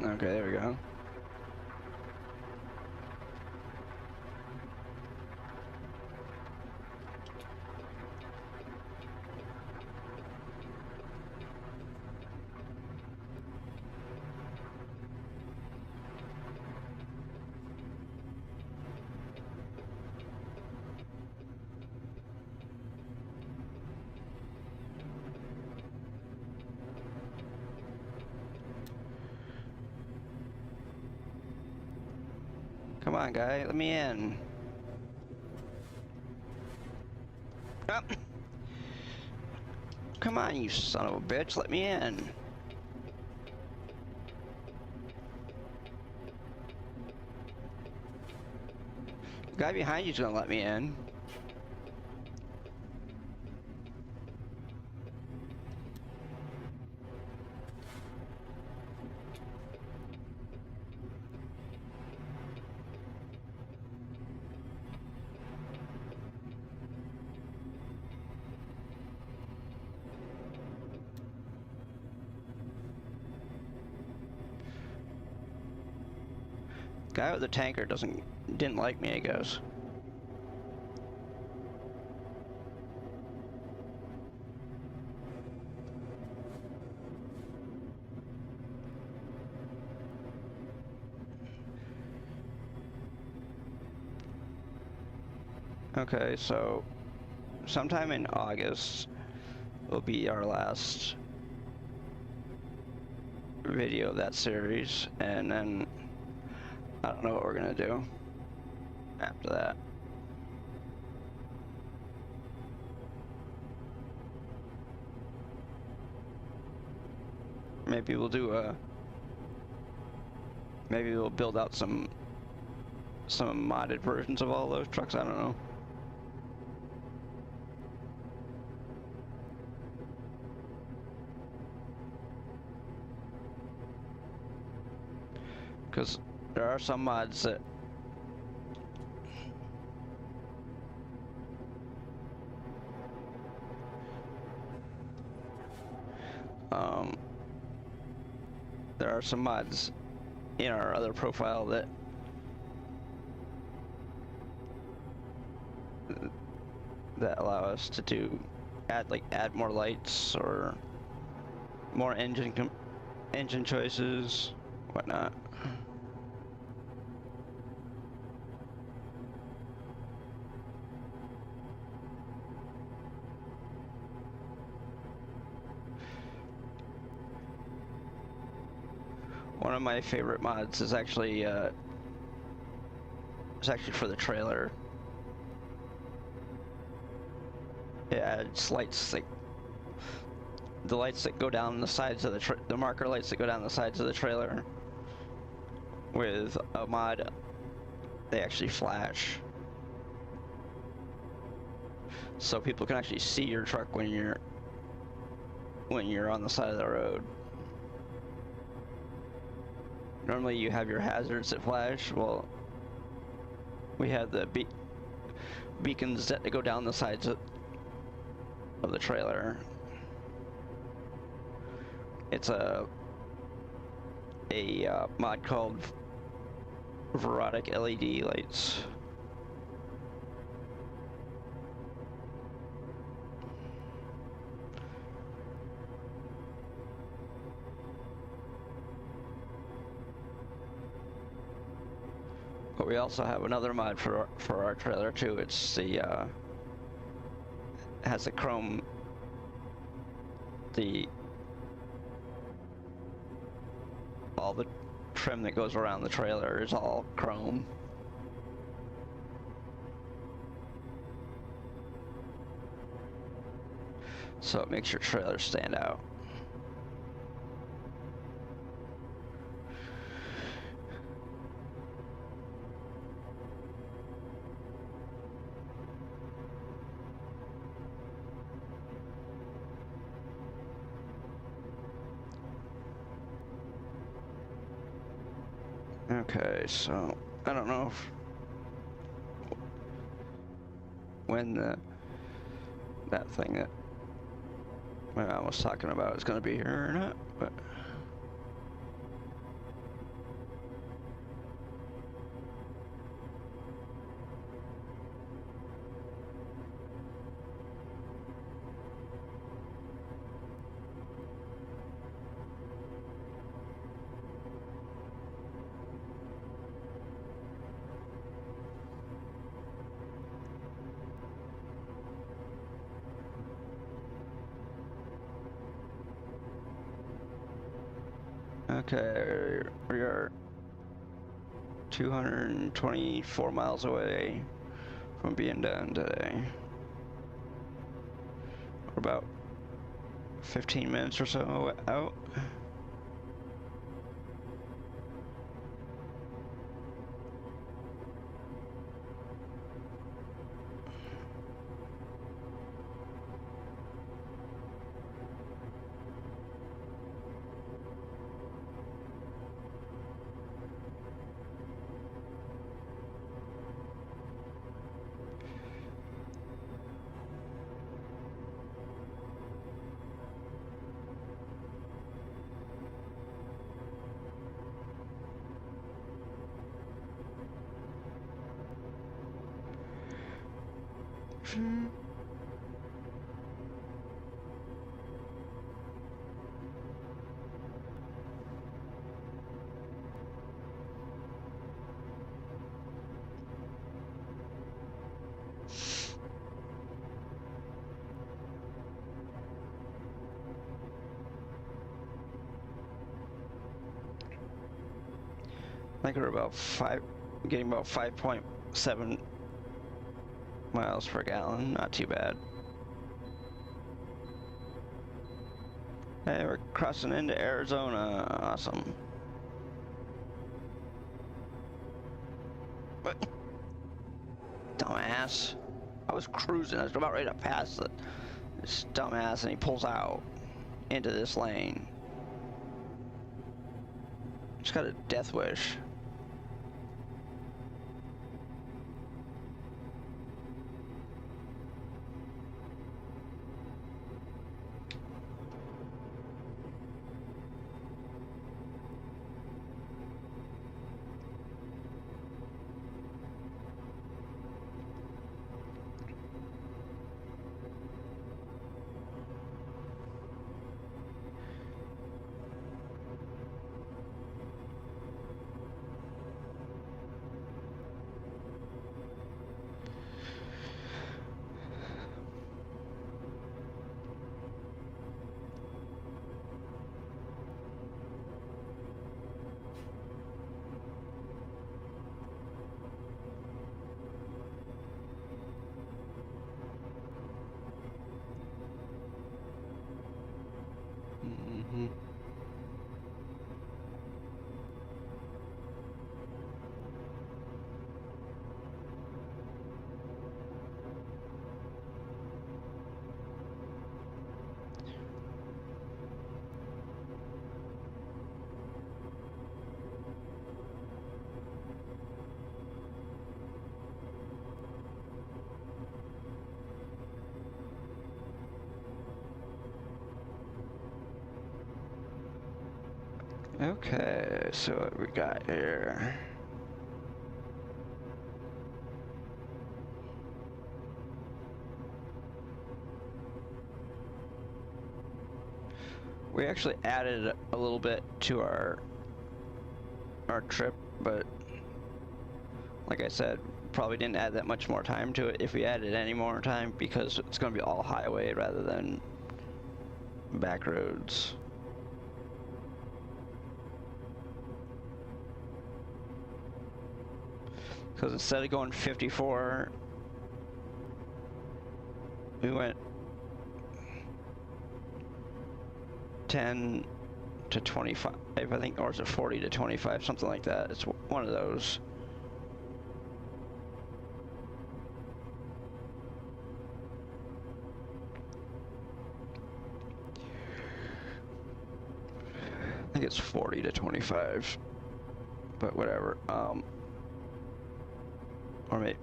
Okay, there we go. Come on, guy, let me in. Oh. Come on, you son of a bitch, let me in. The guy behind you's gonna let me in. Guy with the tanker didn't like me, I guess. Okay, so sometime in August will be our last video of that series, and then I don't know what we're gonna do after that. Maybe we'll do maybe we'll build out some modded versions of all those trucks, I don't know. Because there are some mods that there are some mods in our other profile that allow us to add more lights or more engine choices, whatnot. One of my favorite mods is actually for the trailer. It adds lights, like the lights that go down the sides of the marker lights that go down the sides of the trailer. With a mod, they actually flash, so people can actually see your truck when you're on the side of the road. Normally you have your hazards that flash. Well, we have the beacons that go down the sides of the trailer. It's a mod called Verotic LED lights. But we also have another mod for our trailer too. It's the has the chrome, all the trim that goes around the trailer is all chrome. So it makes your trailer stand out. Okay, so I don't know when that thing that my mom was talking about is going to be here or not, but okay, we are 224 miles away from being done today. We're about 15 minutes or so out. I think we're about getting about 5.7 miles per gallon. Not too bad. Hey, we're crossing into Arizona. Awesome. But, dumbass. I was cruising. I was about ready to pass this dumbass, and he pulls out into this lane. Just got a death wish. Okay, so what we got here? We actually added a little bit to our trip, but like I said, probably didn't add that much more time to it if we added any more time, because it's going to be all highway rather than back roads. Because instead of going 54, we went 10 to 25, I think, or is it 40 to 25, something like that. It's one of those. I think it's 40 to 25, but whatever. Or maybe,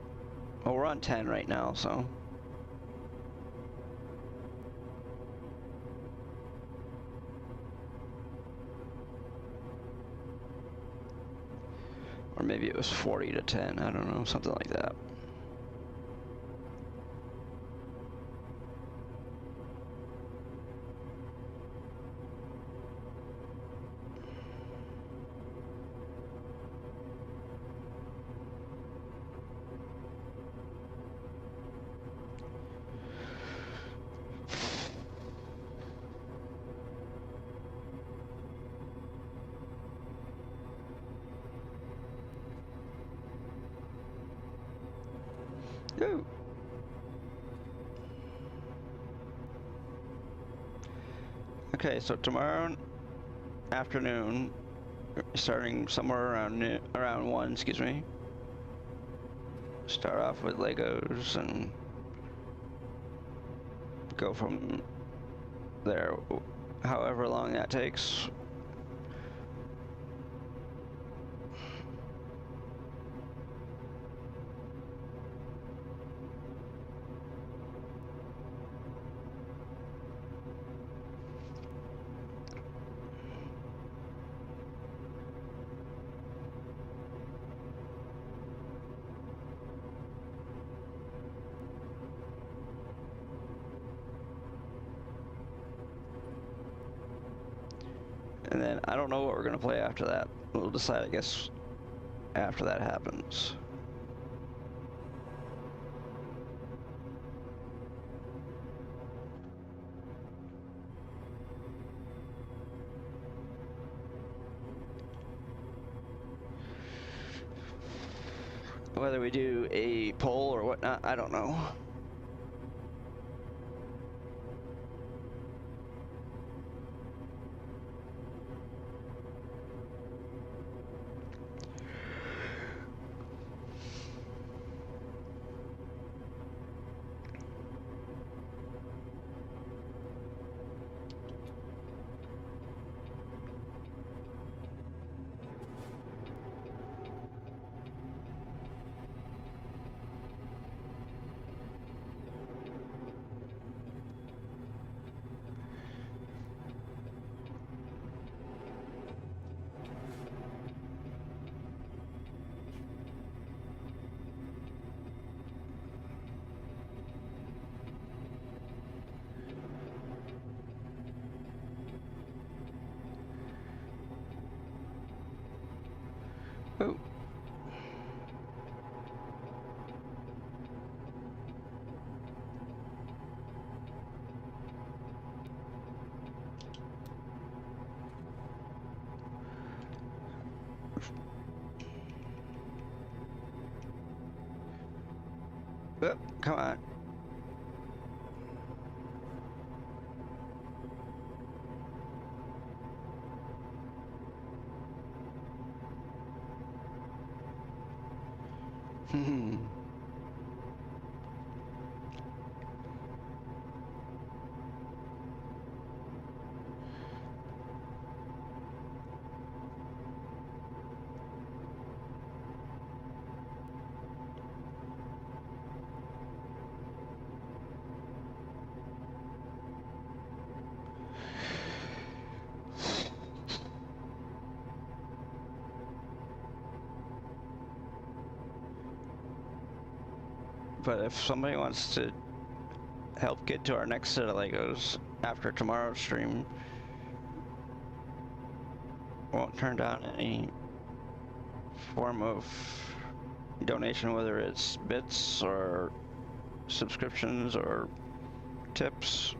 well, we're on 10 right now, so. Or maybe it was 40 to 10, I don't know, something like that. Ooh. Okay, so tomorrow afternoon, starting somewhere around 1, excuse me. Start off with Legos and go from there, however long that takes. And then I don't know what we're gonna play after that. We'll decide, I guess, after that happens. Whether we do a poll or whatnot, I don't know. Oh. Oh, come on. But if somebody wants to help get to our next set of Legos after tomorrow's stream, won't turn down any form of donation, whether it's bits or subscriptions or tips.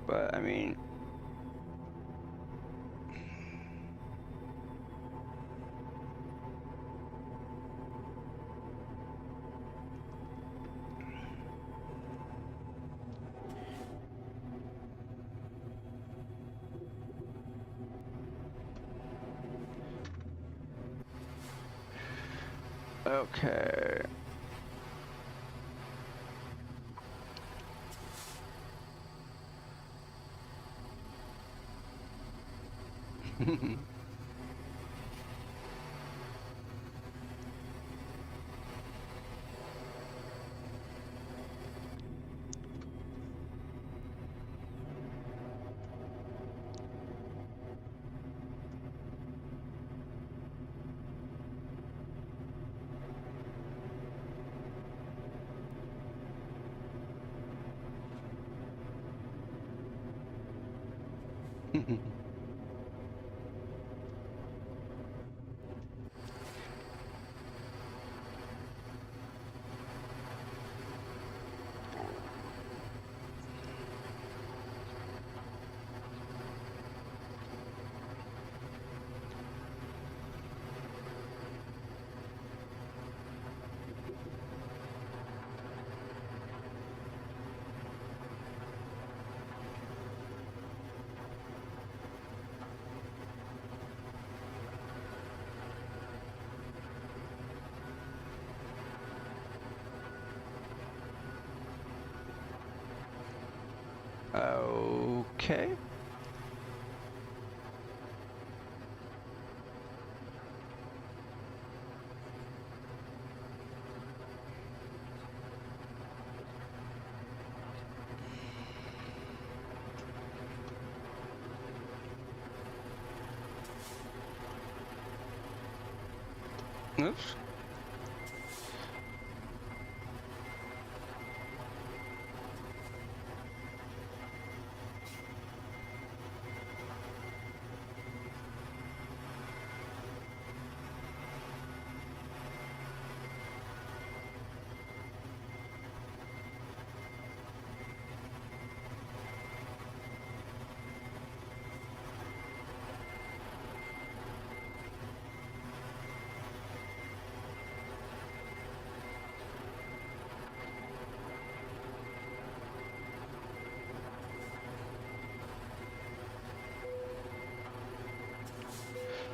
But I mean, okay. Okay. Oops.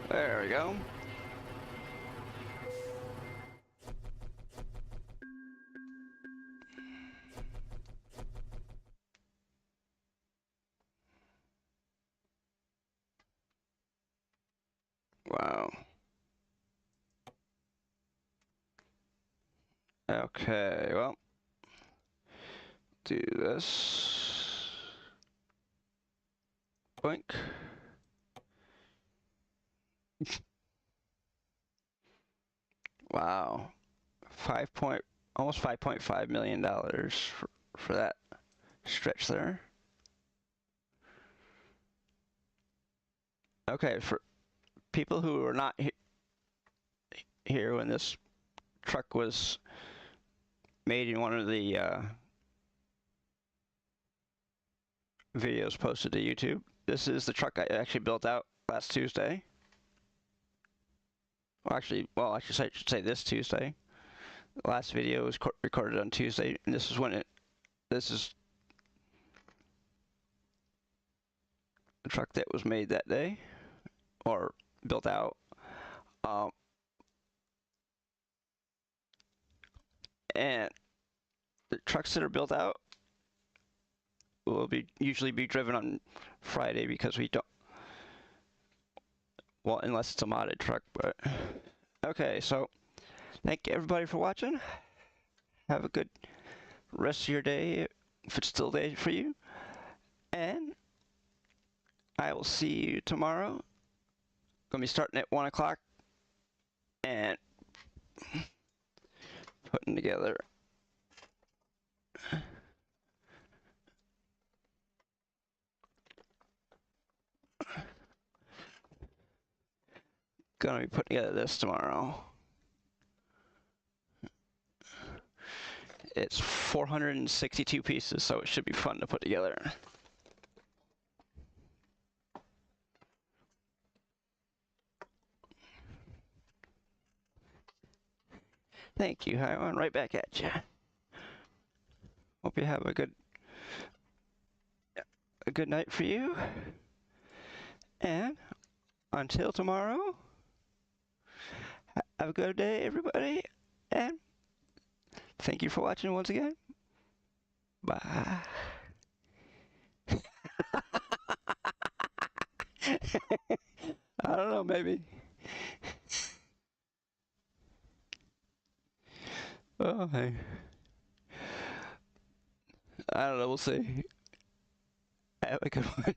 There we go. Wow. Okay, well, do this. Boink. Wow. Almost $5.5 million for that stretch there. Okay, for people who were not here when this truck was made in one of the videos posted to YouTube, this is the truck I actually built out last Tuesday. Well, actually, I should say this Tuesday. The last video was recorded on Tuesday, and this is when this is the truck that was made that day, or built out. And the trucks that are built out will usually be driven on Friday because we don't. Well, unless it's a modded truck, but okay. So, thank you everybody for watching. Have a good rest of your day, if it's still day for you. And I will see you tomorrow. Gonna be starting at 1 o'clock and putting together this tomorrow. It's 462 pieces, so it should be fun to put together. Thank you, Highwan. Right back at you. Hope you have a good night for you. And until tomorrow, have a good day, everybody. And thank you for watching once again. Bye. I don't know, maybe. Oh, hey. I don't know, we'll see. Have a good one.